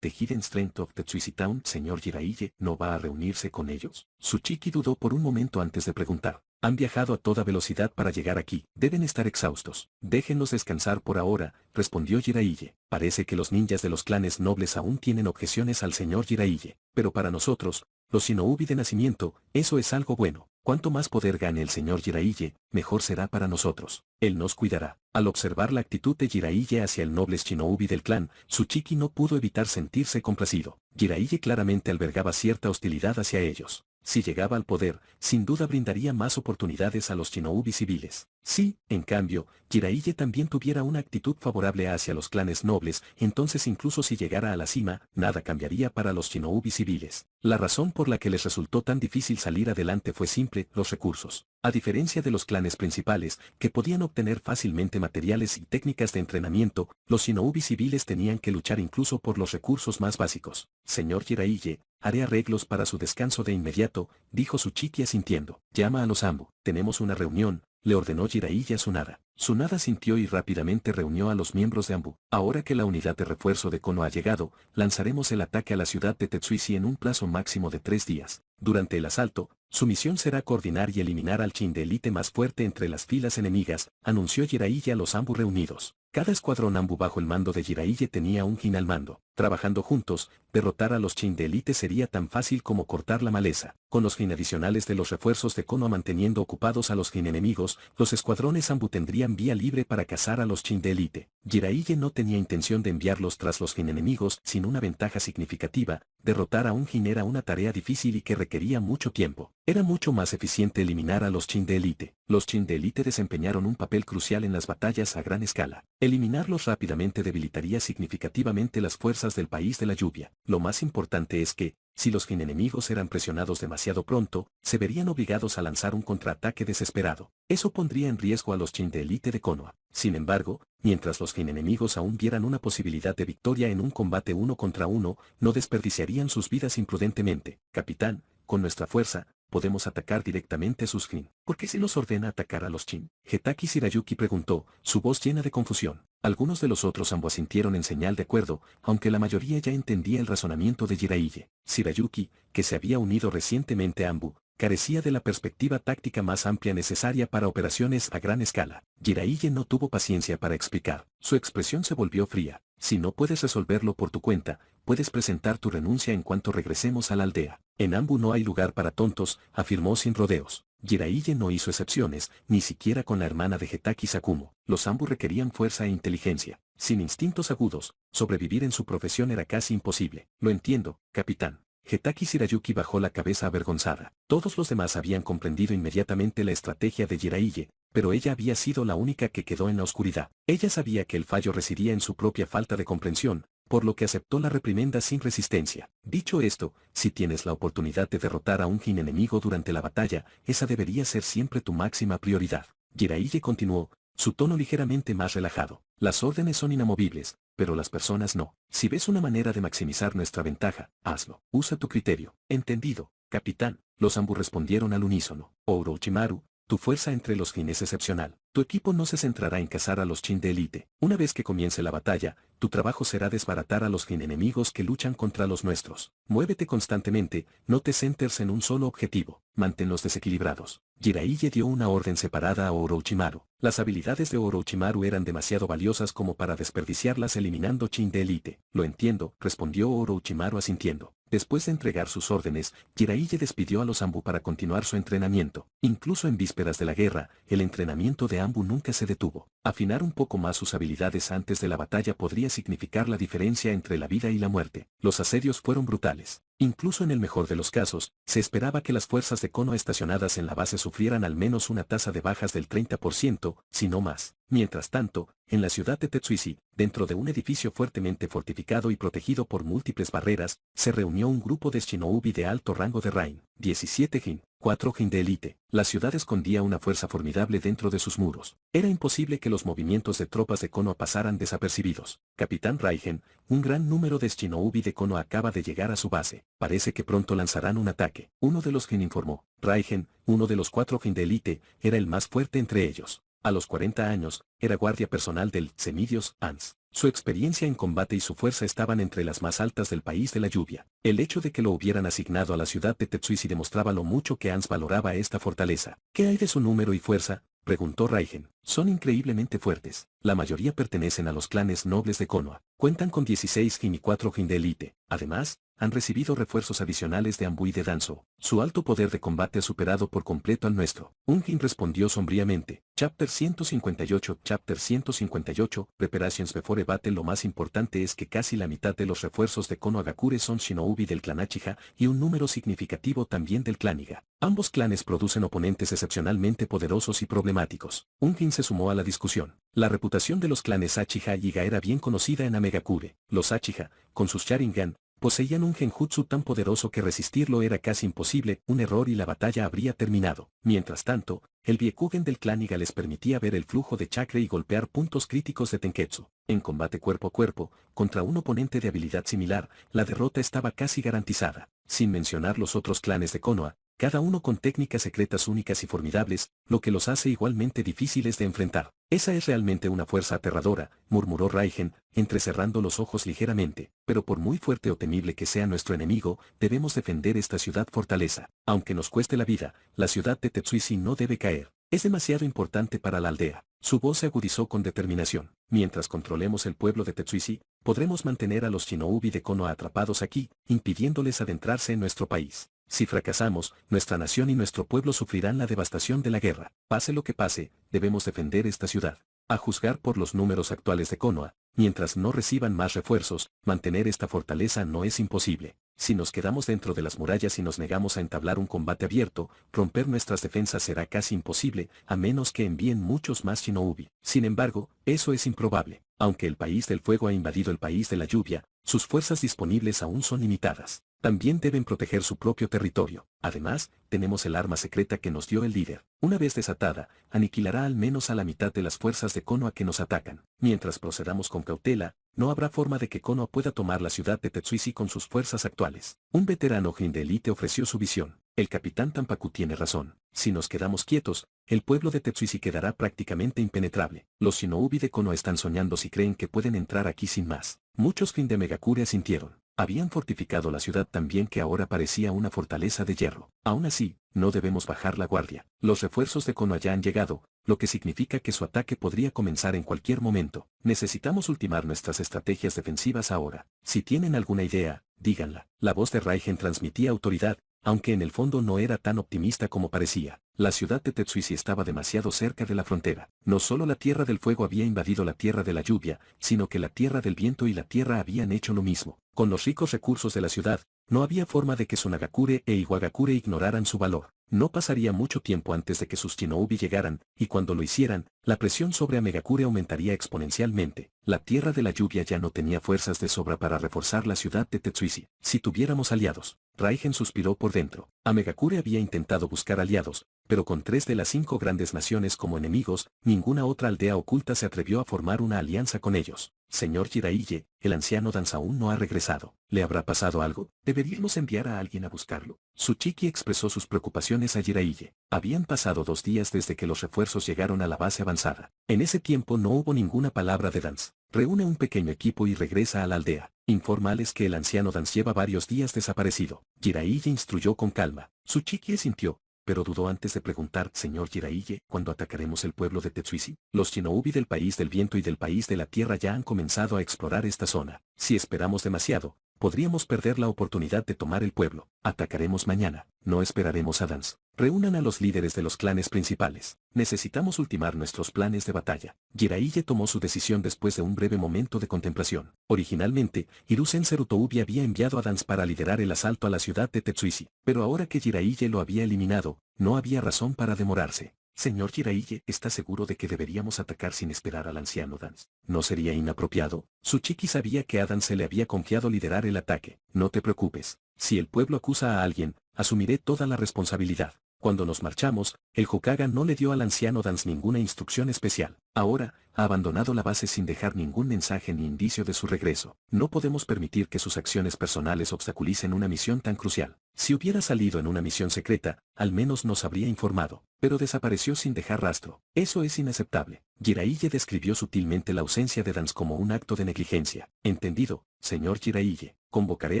The Hidden Strength of Tetsuishi Town. Señor Jiraiya, ¿no va a reunirse con ellos? Tsuchiki dudó por un momento antes de preguntar. Han viajado a toda velocidad para llegar aquí. Deben estar exhaustos. Déjenlos descansar por ahora, respondió Jiraiya. Parece que los ninjas de los clanes nobles aún tienen objeciones al señor Jiraiya. Pero para nosotros, los shinobi de nacimiento, eso es algo bueno. Cuanto más poder gane el señor Jiraiya, mejor será para nosotros. Él nos cuidará. Al observar la actitud de Jiraiya hacia el noble shinobi del clan, Tsuchiki no pudo evitar sentirse complacido. Jiraiya claramente albergaba cierta hostilidad hacia ellos. Si llegaba al poder, sin duda brindaría más oportunidades a los shinobi civiles. Si, en cambio, Jiraiya también tuviera una actitud favorable hacia los clanes nobles, entonces incluso si llegara a la cima, nada cambiaría para los shinobi civiles. La razón por la que les resultó tan difícil salir adelante fue simple: los recursos. A diferencia de los clanes principales, que podían obtener fácilmente materiales y técnicas de entrenamiento, los shinobi civiles tenían que luchar incluso por los recursos más básicos. Señor Jiraiya, haré arreglos para su descanso de inmediato, dijo Tsuchiki asintiendo. Llama a los Anbu. Tenemos una reunión, le ordenó Jiraiya a Tsunade. Tsunade sintió y rápidamente reunió a los miembros de Anbu. Ahora que la unidad de refuerzo de Konoha ha llegado, lanzaremos el ataque a la ciudad de Tetsuishi en un plazo máximo de 3 días. Durante el asalto, su misión será coordinar y eliminar al Shin de élite más fuerte entre las filas enemigas, anunció Jiraiya a los Anbu reunidos. Cada escuadrón Anbu bajo el mando de Jiraiya tenía un Jin al mando. Trabajando juntos, derrotar a los Shin de élite sería tan fácil como cortar la maleza. Con los Jin adicionales de los refuerzos de Konoha manteniendo ocupados a los Jin enemigos, los escuadrones Anbu tendrían vía libre para cazar a los Shin de élite. Jiraiya no tenía intención de enviarlos tras los Jin enemigos sin una ventaja significativa. Derrotar a un Jin era una tarea difícil y que requería mucho tiempo. Era mucho más eficiente eliminar a los Shin de élite. Los Shin de élite desempeñaron un papel crucial en las batallas a gran escala. Eliminarlos rápidamente debilitaría significativamente las fuerzas del país de la lluvia. Lo más importante es que, si los Jin enemigos eran presionados demasiado pronto, se verían obligados a lanzar un contraataque desesperado. Eso pondría en riesgo a los Shin de élite de Konoha. Sin embargo, mientras los Jin enemigos aún vieran una posibilidad de victoria en un combate 1 contra 1, no desperdiciarían sus vidas imprudentemente. Capitán, con nuestra fuerza, podemos atacar directamente a sus Jin. ¿Por qué se nos ordena atacar a los Shin? Hetaki Shirayuki preguntó, su voz llena de confusión. Algunos de los otros Anbu asintieron en señal de acuerdo, aunque la mayoría ya entendía el razonamiento de Jiraiya. Shirayuki, que se había unido recientemente a Anbu, carecía de la perspectiva táctica más amplia necesaria para operaciones a gran escala. Jiraiya no tuvo paciencia para explicar. Su expresión se volvió fría. Si no puedes resolverlo por tu cuenta, puedes presentar tu renuncia en cuanto regresemos a la aldea. En Anbu no hay lugar para tontos, afirmó sin rodeos. Jiraiya no hizo excepciones, ni siquiera con la hermana de Hetaki Sakumo. Los Anbu requerían fuerza e inteligencia. Sin instintos agudos, sobrevivir en su profesión era casi imposible. Lo entiendo, capitán. Hetaki Shirayuki bajó la cabeza avergonzada. Todos los demás habían comprendido inmediatamente la estrategia de Jiraiya, pero ella había sido la única que quedó en la oscuridad. Ella sabía que el fallo residía en su propia falta de comprensión, por lo que aceptó la reprimenda sin resistencia. Dicho esto, si tienes la oportunidad de derrotar a un Jin enemigo durante la batalla, esa debería ser siempre tu máxima prioridad. Jiraiya continuó, su tono ligeramente más relajado. Las órdenes son inamovibles, pero las personas no. Si ves una manera de maximizar nuestra ventaja, hazlo. Usa tu criterio. Entendido, capitán. Los Anbu respondieron al unísono. Orochimaru, tu fuerza entre los Jin es excepcional. Tu equipo no se centrará en cazar a los Shin de élite. Una vez que comience la batalla, tu trabajo será desbaratar a los Jin enemigos que luchan contra los nuestros. Muévete constantemente, no te centres en un solo objetivo. Manténlos desequilibrados. Jiraiya dio una orden separada a Orochimaru. Las habilidades de Orochimaru eran demasiado valiosas como para desperdiciarlas eliminando Shin de élite. Lo entiendo, respondió Orochimaru asintiendo. Después de entregar sus órdenes, Jiraiya despidió a los Anbu para continuar su entrenamiento. Incluso en vísperas de la guerra, el entrenamiento de Anbu nunca se detuvo. Afinar un poco más sus habilidades antes de la batalla podría significar la diferencia entre la vida y la muerte. Los asedios fueron brutales. Incluso en el mejor de los casos, se esperaba que las fuerzas de Konoha estacionadas en la base sufrieran al menos una tasa de bajas del 30%, si no más. Mientras tanto, en la ciudad de Tetsuishi, dentro de un edificio fuertemente fortificado y protegido por múltiples barreras, se reunió un grupo de shinobi de alto rango de Rain. 17 Jin, 4 Jin de élite. La ciudad escondía una fuerza formidable dentro de sus muros. Era imposible que los movimientos de tropas de Konoha pasaran desapercibidos. Capitán Raigen, un gran número de shinobi de Konoha acaba de llegar a su base. Parece que pronto lanzarán un ataque. Uno de los Jin informó. Raigen, uno de los 4 Jin de élite, era el más fuerte entre ellos. A los 40 años, era guardia personal del semidios Ans. Su experiencia en combate y su fuerza estaban entre las más altas del país de la lluvia. El hecho de que lo hubieran asignado a la ciudad de Tetsuishi demostraba lo mucho que Ans valoraba esta fortaleza. ¿Qué hay de su número y fuerza?, preguntó Raigen. Son increíblemente fuertes. La mayoría pertenecen a los clanes nobles de Konoha. Cuentan con 16 Jin y 4 Jin de élite. Además, han recibido refuerzos adicionales de Anbu y de Danzo. Su alto poder de combate ha superado por completo al nuestro. Un Jin respondió sombríamente. Chapter 158. Chapter 158. Preparations before battle. Lo más importante es que casi la mitad de los refuerzos de Konohagakure son shinobi del clan Uchiha y un número significativo también del clan Iga. Ambos clanes producen oponentes excepcionalmente poderosos y problemáticos. Un Jin se sumó a la discusión. La reputación de los clanes Uchiha y Iga era bien conocida en Amegakure. Los Uchiha, con sus Sharingan, poseían un genjutsu tan poderoso que resistirlo era casi imposible, un error y la batalla habría terminado. Mientras tanto, el Byakugan del clan Iga les permitía ver el flujo de chakra y golpear puntos críticos de Tenketsu. En combate cuerpo a cuerpo, contra un oponente de habilidad similar, la derrota estaba casi garantizada. Sin mencionar los otros clanes de Konoha, cada uno con técnicas secretas únicas y formidables, lo que los hace igualmente difíciles de enfrentar. Esa es realmente una fuerza aterradora, murmuró Raigen, entrecerrando los ojos ligeramente, pero por muy fuerte o temible que sea nuestro enemigo, debemos defender esta ciudad fortaleza. Aunque nos cueste la vida, la ciudad de Tetsuishi no debe caer. Es demasiado importante para la aldea. Su voz se agudizó con determinación. Mientras controlemos el pueblo de Tetsuishi, podremos mantener a los shinobi de Konoha atrapados aquí, impidiéndoles adentrarse en nuestro país. Si fracasamos, nuestra nación y nuestro pueblo sufrirán la devastación de la guerra. Pase lo que pase, debemos defender esta ciudad. A juzgar por los números actuales de Konoha, mientras no reciban más refuerzos, mantener esta fortaleza no es imposible. Si nos quedamos dentro de las murallas y nos negamos a entablar un combate abierto, romper nuestras defensas será casi imposible, a menos que envíen muchos más shinobi. Sin embargo, eso es improbable. Aunque el país del fuego ha invadido el país de la lluvia, sus fuerzas disponibles aún son limitadas. También deben proteger su propio territorio. Además, tenemos el arma secreta que nos dio el líder. Una vez desatada, aniquilará al menos a la mitad de las fuerzas de Konoha que nos atacan. Mientras procedamos con cautela, no habrá forma de que Konoha pueda tomar la ciudad de Tetsuishi con sus fuerzas actuales. Un veterano Jin de élite ofreció su visión. El capitán Tampaku tiene razón. Si nos quedamos quietos, el pueblo de Tetsuishi quedará prácticamente impenetrable. Los shinobi de Konoha están soñando si creen que pueden entrar aquí sin más. Muchos Jin de Megakure asintieron. Habían fortificado la ciudad tan bien que ahora parecía una fortaleza de hierro. Aún así, no debemos bajar la guardia. Los refuerzos de Konoha ya han llegado, lo que significa que su ataque podría comenzar en cualquier momento. Necesitamos ultimar nuestras estrategias defensivas ahora. Si tienen alguna idea, díganla. La voz de Raigen transmitía autoridad, aunque en el fondo no era tan optimista como parecía. La ciudad de Tetsuishi estaba demasiado cerca de la frontera. No solo la Tierra del Fuego había invadido la Tierra de la Lluvia, sino que la Tierra del Viento y la Tierra habían hecho lo mismo. Con los ricos recursos de la ciudad, no había forma de que Sunagakure e Iwagakure ignoraran su valor. No pasaría mucho tiempo antes de que sus shinobi llegaran, y cuando lo hicieran, la presión sobre Amegakure aumentaría exponencialmente. La Tierra de la Lluvia ya no tenía fuerzas de sobra para reforzar la ciudad de Tetsuishi. Si tuviéramos aliados. Raigen suspiró por dentro. Amegakure había intentado buscar aliados, pero con 3 de las 5 grandes naciones como enemigos, ninguna otra aldea oculta se atrevió a formar una alianza con ellos. Señor Jiraiya, el anciano Dance aún no ha regresado. ¿Le habrá pasado algo? ¿Deberíamos enviar a alguien a buscarlo? Tsuchiki expresó sus preocupaciones a Jiraiya. Habían pasado 2 días desde que los refuerzos llegaron a la base avanzada. En ese tiempo no hubo ninguna palabra de Dance. Reúne un pequeño equipo y regresa a la aldea. Informales que el anciano Dance lleva varios días desaparecido. Jiraiya instruyó con calma. Tsuchiki sintió, pero dudó antes de preguntar, señor Jiraiya, ¿cuándo atacaremos el pueblo de Tetsuishi? Los shinobi del país del viento y del país de la tierra ya han comenzado a explorar esta zona. Si esperamos demasiado, podríamos perder la oportunidad de tomar el pueblo. Atacaremos mañana, no esperaremos a Dance. Reúnan a los líderes de los clanes principales. Necesitamos ultimar nuestros planes de batalla. Jiraiya tomó su decisión después de un breve momento de contemplación. Originalmente, Hiruzen Serutoubi había enviado a Dance para liderar el asalto a la ciudad de Tetsuishi, pero ahora que Jiraiya lo había eliminado, no había razón para demorarse. Señor Jiraiya, ¿está seguro de que deberíamos atacar sin esperar al anciano Dance? ¿No sería inapropiado? Tsuchiki sabía que a Dance se le había confiado liderar el ataque. No te preocupes. Si el pueblo acusa a alguien, asumiré toda la responsabilidad. Cuando nos marchamos, el Hokage no le dio al anciano Dance ninguna instrucción especial. Ahora, ha abandonado la base sin dejar ningún mensaje ni indicio de su regreso. No podemos permitir que sus acciones personales obstaculicen una misión tan crucial. Si hubiera salido en una misión secreta, al menos nos habría informado, pero desapareció sin dejar rastro. Eso es inaceptable. Jiraiya describió sutilmente la ausencia de Dance como un acto de negligencia. Entendido, señor Jiraiya. Convocaré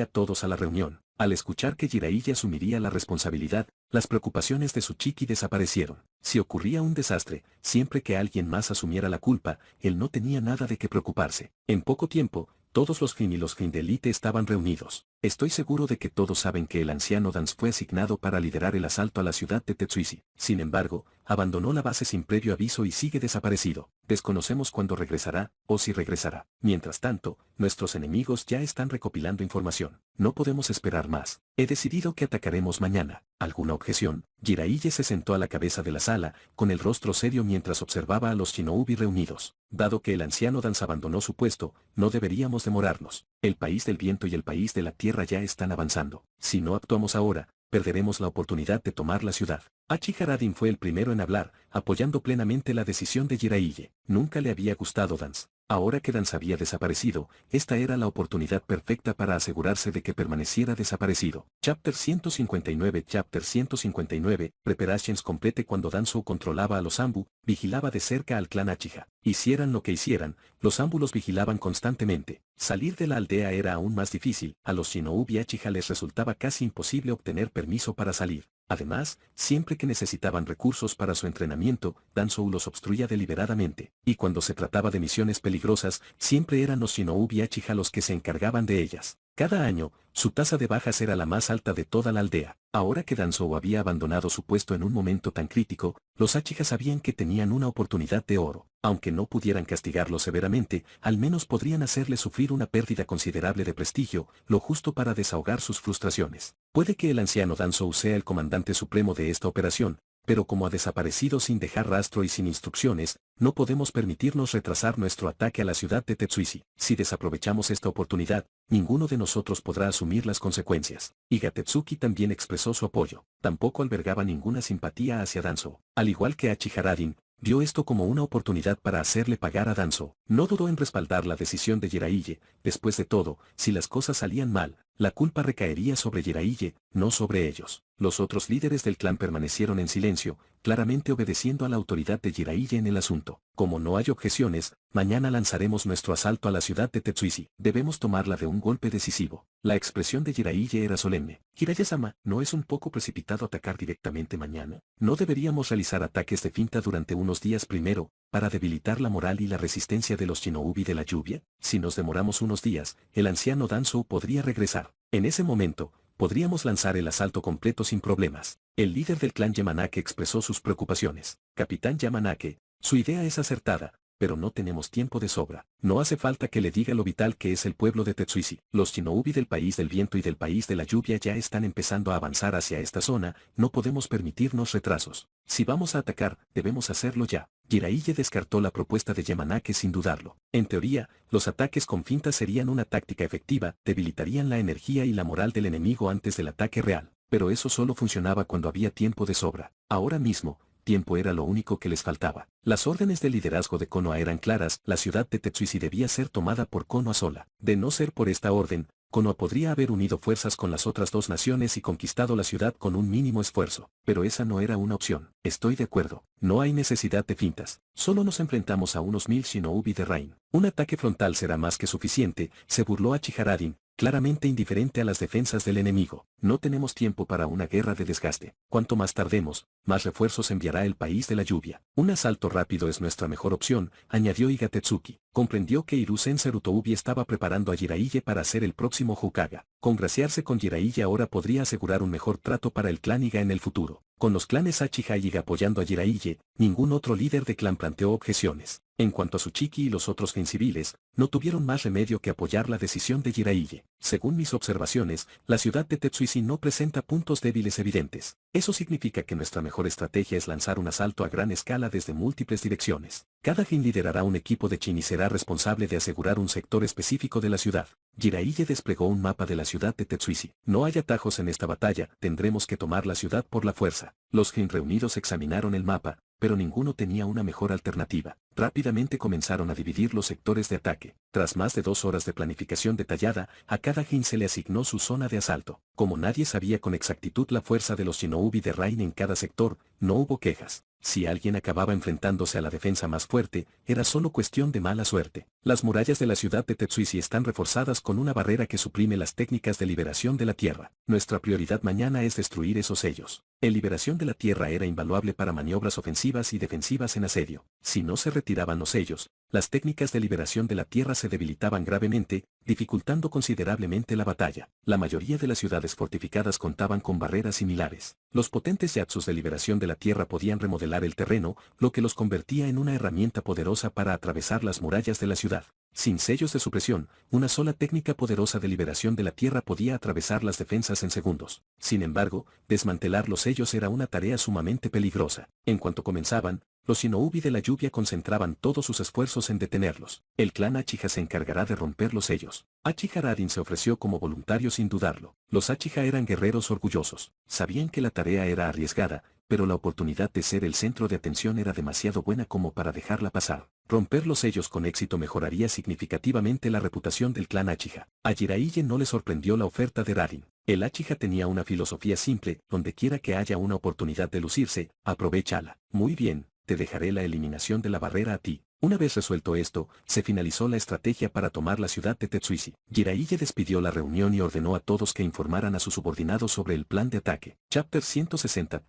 a todos a la reunión. Al escuchar que Jiraiya asumiría la responsabilidad, las preocupaciones de Tsuchiki desaparecieron. Si ocurría un desastre, siempre que alguien más asumiera la culpa, él no tenía nada de qué preocuparse. En poco tiempo, todos los Jin y los Jin de élite estaban reunidos. Estoy seguro de que todos saben que el anciano Dance fue asignado para liderar el asalto a la ciudad de Tetsuishi. Sin embargo, abandonó la base sin previo aviso y sigue desaparecido. Desconocemos cuándo regresará, o si regresará. Mientras tanto, nuestros enemigos ya están recopilando información. No podemos esperar más. He decidido que atacaremos mañana. ¿Alguna objeción? Jiraiya se sentó a la cabeza de la sala, con el rostro serio mientras observaba a los shinobi reunidos. Dado que el anciano Dance abandonó su puesto, no deberíamos demorarnos. El país del viento y el país de la tierra ya están avanzando. Si no actuamos ahora, perderemos la oportunidad de tomar la ciudad. Hachi Haradin fue el primero en hablar, apoyando plenamente la decisión de Jiraiya. Nunca le había gustado Dance. Ahora que Danzo había desaparecido, esta era la oportunidad perfecta para asegurarse de que permaneciera desaparecido. Chapter 159 Chapter 159 Preparations complete. Cuando Danzo controlaba a los Anbu, vigilaba de cerca al clan Uchiha. Hicieran lo que hicieran, los Anbu los vigilaban constantemente. Salir de la aldea era aún más difícil, a los Shinobi Uchiha les resultaba casi imposible obtener permiso para salir. Además, siempre que necesitaban recursos para su entrenamiento, Danzo los obstruía deliberadamente, y cuando se trataba de misiones peligrosas, siempre eran los Shinobi Uchiha los que se encargaban de ellas. Cada año, su tasa de bajas era la más alta de toda la aldea. Ahora que Danzo había abandonado su puesto en un momento tan crítico, los Uchiha sabían que tenían una oportunidad de oro. Aunque no pudieran castigarlo severamente, al menos podrían hacerle sufrir una pérdida considerable de prestigio, lo justo para desahogar sus frustraciones. Puede que el anciano Danzo sea el comandante supremo de esta operación, pero como ha desaparecido sin dejar rastro y sin instrucciones, no podemos permitirnos retrasar nuestro ataque a la ciudad de Tetsuishi. Si desaprovechamos esta oportunidad, ninguno de nosotros podrá asumir las consecuencias. Y Gatsuki también expresó su apoyo. Tampoco albergaba ninguna simpatía hacia Danzo. Al igual que Uchiha-Radin, vio esto como una oportunidad para hacerle pagar a Danzo. No dudó en respaldar la decisión de Jiraiya. Después de todo, si las cosas salían mal, la culpa recaería sobre Jiraiya, no sobre ellos. Los otros líderes del clan permanecieron en silencio, claramente obedeciendo a la autoridad de Jiraiya en el asunto. Como no hay objeciones, mañana lanzaremos nuestro asalto a la ciudad de Tetsuishi. Debemos tomarla de un golpe decisivo. La expresión de Jiraiya era solemne. Jiraiya-sama, ¿no es un poco precipitado atacar directamente mañana? ¿No deberíamos realizar ataques de finta durante unos días primero, para debilitar la moral y la resistencia de los Shinobi de la lluvia? Si nos demoramos unos días, el anciano Danzo podría regresar. En ese momento, podríamos lanzar el asalto completo sin problemas. El líder del clan Yamanake expresó sus preocupaciones. Capitán Yamanake, su idea es acertada, pero no tenemos tiempo de sobra. No hace falta que le diga lo vital que es el pueblo de Tetsuishi. Los Shinobi del país del viento y del país de la lluvia ya están empezando a avanzar hacia esta zona, no podemos permitirnos retrasos. Si vamos a atacar, debemos hacerlo ya. Jiraiya descartó la propuesta de Yamanake sin dudarlo. En teoría, los ataques con finta serían una táctica efectiva, debilitarían la energía y la moral del enemigo antes del ataque real. Pero eso solo funcionaba cuando había tiempo de sobra. Ahora mismo, tiempo era lo único que les faltaba. Las órdenes de liderazgo de Konoha eran claras, la ciudad de Tetsuishi debía ser tomada por Konoha sola. De no ser por esta orden, Konoha podría haber unido fuerzas con las otras dos naciones y conquistado la ciudad con un mínimo esfuerzo. Pero esa no era una opción. Estoy de acuerdo. No hay necesidad de fintas. Solo nos enfrentamos a unos 1000 Shinobi de Rain. Un ataque frontal será más que suficiente, se burló Uchiha-Radin, claramente indiferente a las defensas del enemigo. No tenemos tiempo para una guerra de desgaste. Cuanto más tardemos, más refuerzos enviará el país de la lluvia. Un asalto rápido es nuestra mejor opción, añadió Igatetsuki. Comprendió que Hiruzen Serutoubi estaba preparando a Jiraiya para ser el próximo Hokage. Congraciarse con Jiraiya ahora podría asegurar un mejor trato para el clan Iga en el futuro. Con los clanes Uchiha y Iga apoyando a Jiraiya, ningún otro líder de clan planteó objeciones. En cuanto a Tsuchiki y los otros gen civiles, no tuvieron más remedio que apoyar la decisión de Jiraiya. Según mis observaciones, la ciudad de Tetsuishi no presenta puntos débiles evidentes. Eso significa que nuestra mejor estrategia es lanzar un asalto a gran escala desde múltiples direcciones. Cada gen liderará un equipo de Chin y será responsable de asegurar un sector específico de la ciudad. Jiraiya desplegó un mapa de la ciudad de Tetsuishi. No hay atajos en esta batalla, tendremos que tomar la ciudad por la fuerza. Los gen reunidos examinaron el mapa, pero ninguno tenía una mejor alternativa. Rápidamente comenzaron a dividir los sectores de ataque. Tras más de 2 horas de planificación detallada, a cada gen se le asignó su zona de asalto. Como nadie sabía con exactitud la fuerza de los Shinobi de Rain en cada sector, no hubo quejas. Si alguien acababa enfrentándose a la defensa más fuerte, era solo cuestión de mala suerte. Las murallas de la ciudad de Tetsuishi están reforzadas con una barrera que suprime las técnicas de liberación de la tierra. Nuestra prioridad mañana es destruir esos sellos. El liberación de la tierra era invaluable para maniobras ofensivas y defensivas en asedio. Si no se retiraban los sellos, las técnicas de liberación de la tierra se debilitaban gravemente, dificultando considerablemente la batalla. La mayoría de las ciudades fortificadas contaban con barreras similares. Los potentes yatsus de liberación de la tierra podían remodelar el terreno, lo que los convertía en una herramienta poderosa para atravesar las murallas de la ciudad. Sin sellos de supresión, una sola técnica poderosa de liberación de la tierra podía atravesar las defensas en segundos. Sin embargo, desmantelar los sellos era una tarea sumamente peligrosa. En cuanto comenzaban, los Shinobi de la lluvia concentraban todos sus esfuerzos en detenerlos. El clan Uchiha se encargará de romper los sellos. Uchiha-Radin se ofreció como voluntario sin dudarlo. Los Uchiha eran guerreros orgullosos. Sabían que la tarea era arriesgada, pero la oportunidad de ser el centro de atención era demasiado buena como para dejarla pasar. Romper los sellos con éxito mejoraría significativamente la reputación del clan Uchiha. A Jiraiya no le sorprendió la oferta de Rarin. El Uchiha tenía una filosofía simple: donde quiera que haya una oportunidad de lucirse, aprovéchala. Muy bien, te dejaré la eliminación de la barrera a ti. Una vez resuelto esto, se finalizó la estrategia para tomar la ciudad de Tetsuishi. Jiraiya despidió la reunión y ordenó a todos que informaran a sus subordinados sobre el plan de ataque. Chapter 160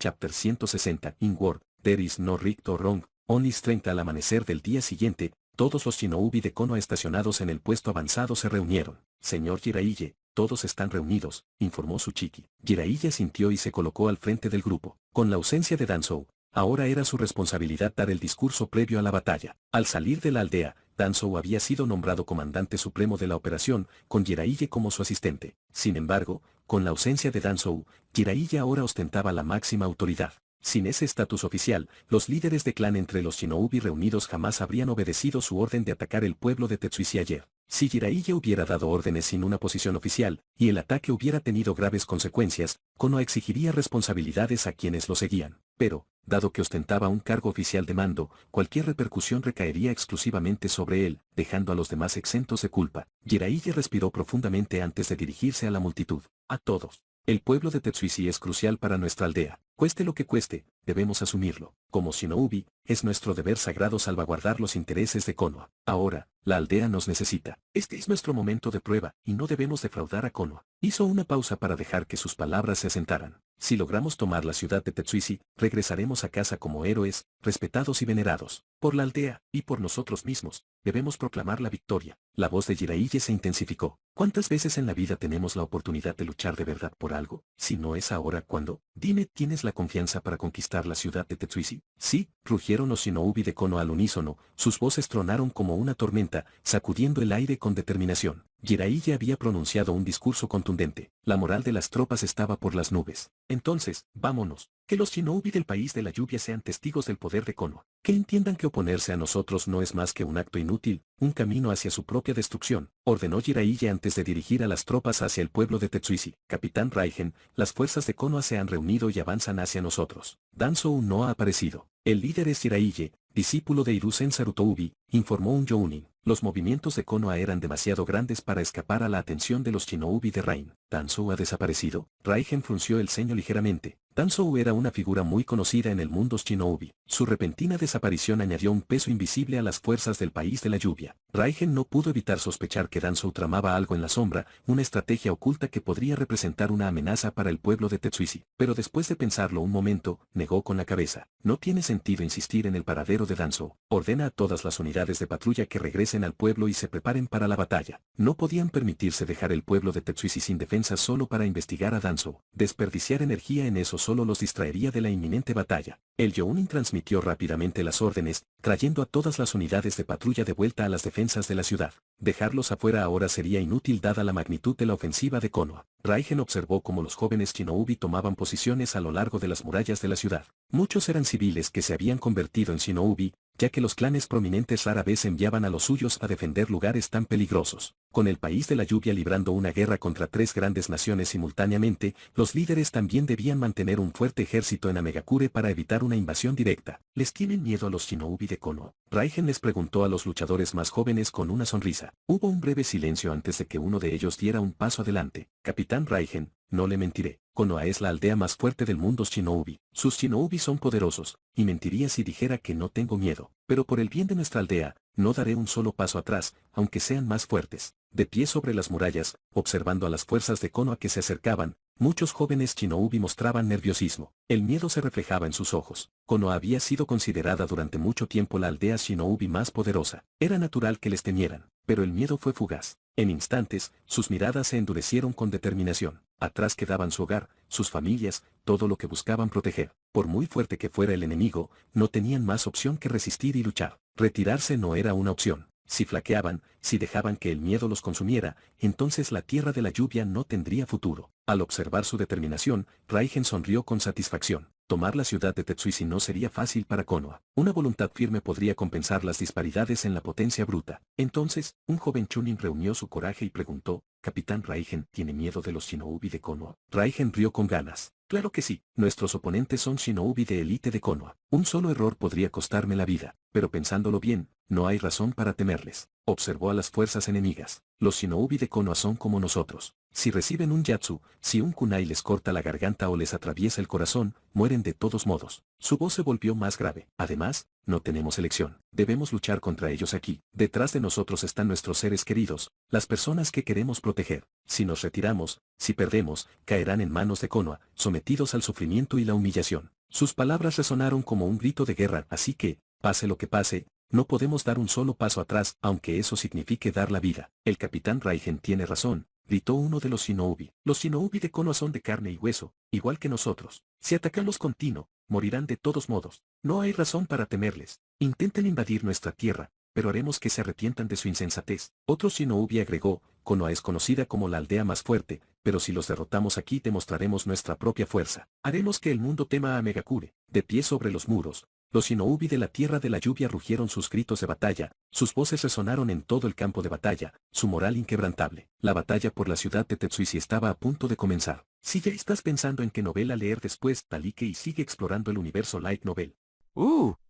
In War, there is no right or wrong, only strength. Al amanecer del día siguiente, todos los shinobi de Konoha estacionados en el puesto avanzado se reunieron. Señor Jiraiya, todos están reunidos, informó Tsuchiki. Jiraiya sintió y se colocó al frente del grupo. Con la ausencia de Danzou, ahora era su responsabilidad dar el discurso previo a la batalla. Al salir de la aldea, Danzou había sido nombrado comandante supremo de la operación, con Jiraiya como su asistente. Sin embargo, con la ausencia de Danzou, Jiraiya ahora ostentaba la máxima autoridad. Sin ese estatus oficial, los líderes de clan entre los shinobi reunidos jamás habrían obedecido su orden de atacar el pueblo de Tetsuishi ayer. Si Jiraiya hubiera dado órdenes sin una posición oficial, y el ataque hubiera tenido graves consecuencias, Konoha exigiría responsabilidades a quienes lo seguían. Pero, dado que ostentaba un cargo oficial de mando, cualquier repercusión recaería exclusivamente sobre él, dejando a los demás exentos de culpa. Jiraiya respiró profundamente antes de dirigirse a la multitud. A todos. El pueblo de Tetsuishi es crucial para nuestra aldea. Cueste lo que cueste, debemos asumirlo. Como shinobi, es nuestro deber sagrado salvaguardar los intereses de Konoha. Ahora, la aldea nos necesita. Este es nuestro momento de prueba, y no debemos defraudar a Konoha. Hizo una pausa para dejar que sus palabras se asentaran. Si logramos tomar la ciudad de Tetsuishi, regresaremos a casa como héroes, respetados y venerados. Por la aldea, y por nosotros mismos, debemos proclamar la victoria. La voz de Jiraiya se intensificó. ¿Cuántas veces en la vida tenemos la oportunidad de luchar de verdad por algo? Si no es ahora, ¿cuándo? Dime, ¿tienes la confianza para conquistar la ciudad de Tetsuishi? Sí, rugieron los shinobi de Konoha al unísono, sus voces tronaron como una tormenta, sacudiendo el aire con determinación. Jiraiya había pronunciado un discurso contundente. La moral de las tropas estaba por las nubes. Entonces, vámonos. Que los shinobi del país de la lluvia sean testigos del poder de Konoha. Que entiendan que oponerse a nosotros no es más que un acto inútil, un camino hacia su propia destrucción, ordenó Jiraiya antes de dirigir a las tropas hacia el pueblo de Tetsuishi. Capitán Raigen, las fuerzas de Konoha se han reunido y avanzan hacia nosotros. Danzou no ha aparecido. El líder es Jiraiya, discípulo de Hiruzen Sarutoubi, informó un Jounin. Los movimientos de Konoha eran demasiado grandes para escapar a la atención de los shinobi de Rain. ¿Danzou ha desaparecido? Raigen frunció el ceño ligeramente. Danzou era una figura muy conocida en el mundo shinobi. Su repentina desaparición añadió un peso invisible a las fuerzas del país de la lluvia. Raigen no pudo evitar sospechar que Danzou tramaba algo en la sombra, una estrategia oculta que podría representar una amenaza para el pueblo de Tetsuishi. Pero después de pensarlo un momento, negó con la cabeza. No tiene sentido insistir en el paradero de Danzou. Ordena a todas las unidades de patrulla que regresen al pueblo y se preparen para la batalla. No podían permitirse dejar el pueblo de Tetsuishi sin defensa solo para investigar a Danzou. Desperdiciar energía en eso solo los distraería de la inminente batalla. El Jounin transmitió rápidamente las órdenes, trayendo a todas las unidades de patrulla de vuelta a las defensas de la ciudad. Dejarlos afuera ahora sería inútil dada la magnitud de la ofensiva de Konoha. Raigen observó cómo los jóvenes shinobi tomaban posiciones a lo largo de las murallas de la ciudad. Muchos eran civiles que se habían convertido en shinobi, ya que los clanes prominentes rara vez enviaban a los suyos a defender lugares tan peligrosos. Con el país de la lluvia librando una guerra contra tres grandes naciones simultáneamente, los líderes también debían mantener un fuerte ejército en Amegakure para evitar una invasión directa. ¿Les tienen miedo a los shinobi de Konoha? Raigen les preguntó a los luchadores más jóvenes con una sonrisa. Hubo un breve silencio antes de que uno de ellos diera un paso adelante. Capitán Raigen, no le mentiré. Konoha es la aldea más fuerte del mundo shinobi. Sus shinobi son poderosos, y mentiría si dijera que no tengo miedo. Pero por el bien de nuestra aldea, no daré un solo paso atrás, aunque sean más fuertes. De pie sobre las murallas, observando a las fuerzas de Konoha que se acercaban, muchos jóvenes shinobi mostraban nerviosismo. El miedo se reflejaba en sus ojos. Konoha había sido considerada durante mucho tiempo la aldea shinobi más poderosa. Era natural que les temieran, pero el miedo fue fugaz. En instantes, sus miradas se endurecieron con determinación. Atrás quedaban su hogar, sus familias, todo lo que buscaban proteger. Por muy fuerte que fuera el enemigo, no tenían más opción que resistir y luchar. Retirarse no era una opción. Si flaqueaban, si dejaban que el miedo los consumiera, entonces la tierra de la lluvia no tendría futuro. Al observar su determinación, Raigen sonrió con satisfacción. Tomar la ciudad de Tetsuishi no sería fácil para Konoha. Una voluntad firme podría compensar las disparidades en la potencia bruta. Entonces, un joven Chunin reunió su coraje y preguntó, Capitán Raigen, ¿tiene miedo de los shinobi de Konoha? Raigen rió con ganas. Claro que sí, nuestros oponentes son shinobi de élite de Konoha. Un solo error podría costarme la vida, pero pensándolo bien, no hay razón para temerles. Observó a las fuerzas enemigas. Los shinobi de Konoha son como nosotros. Si reciben un yatsu, si un kunai les corta la garganta o les atraviesa el corazón, mueren de todos modos. Su voz se volvió más grave. Además, no tenemos elección. Debemos luchar contra ellos aquí. Detrás de nosotros están nuestros seres queridos, las personas que queremos proteger. Si nos retiramos, si perdemos, caerán en manos de Konoha, sometidos al sufrimiento y la humillación. Sus palabras resonaron como un grito de guerra, así que, pase lo que pase, no podemos dar un solo paso atrás, aunque eso signifique dar la vida. El capitán Raigen tiene razón, gritó uno de los shinobi. Los shinobi de Konoha son de carne y hueso, igual que nosotros. Si atacamos continuo, morirán de todos modos. No hay razón para temerles. Intenten invadir nuestra tierra, pero haremos que se arrepientan de su insensatez. Otro shinobi agregó, Konoha es conocida como la aldea más fuerte, pero si los derrotamos aquí demostraremos nuestra propia fuerza. Haremos que el mundo tema a Megakure. De pie sobre los muros, los shinobi de la tierra de la lluvia rugieron sus gritos de batalla, sus voces resonaron en todo el campo de batalla, su moral inquebrantable. La batalla por la ciudad de Tetsuishi estaba a punto de comenzar. Si ya estás pensando en qué novela leer después, dale y sigue explorando el universo light novel.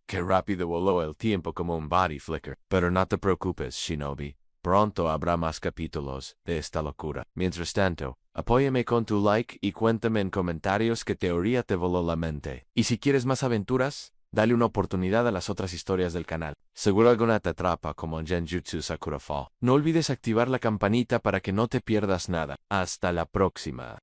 Qué rápido voló el tiempo como un body flicker. Pero no te preocupes, Shinobi. Pronto habrá más capítulos de esta locura. Mientras tanto, apóyame con tu like y cuéntame en comentarios qué teoría te voló la mente. Y si quieres más aventuras, dale una oportunidad a las otras historias del canal. Seguro alguna te atrapa como en Genjutsu Sakura Fall. No olvides activar la campanita para que no te pierdas nada. Hasta la próxima.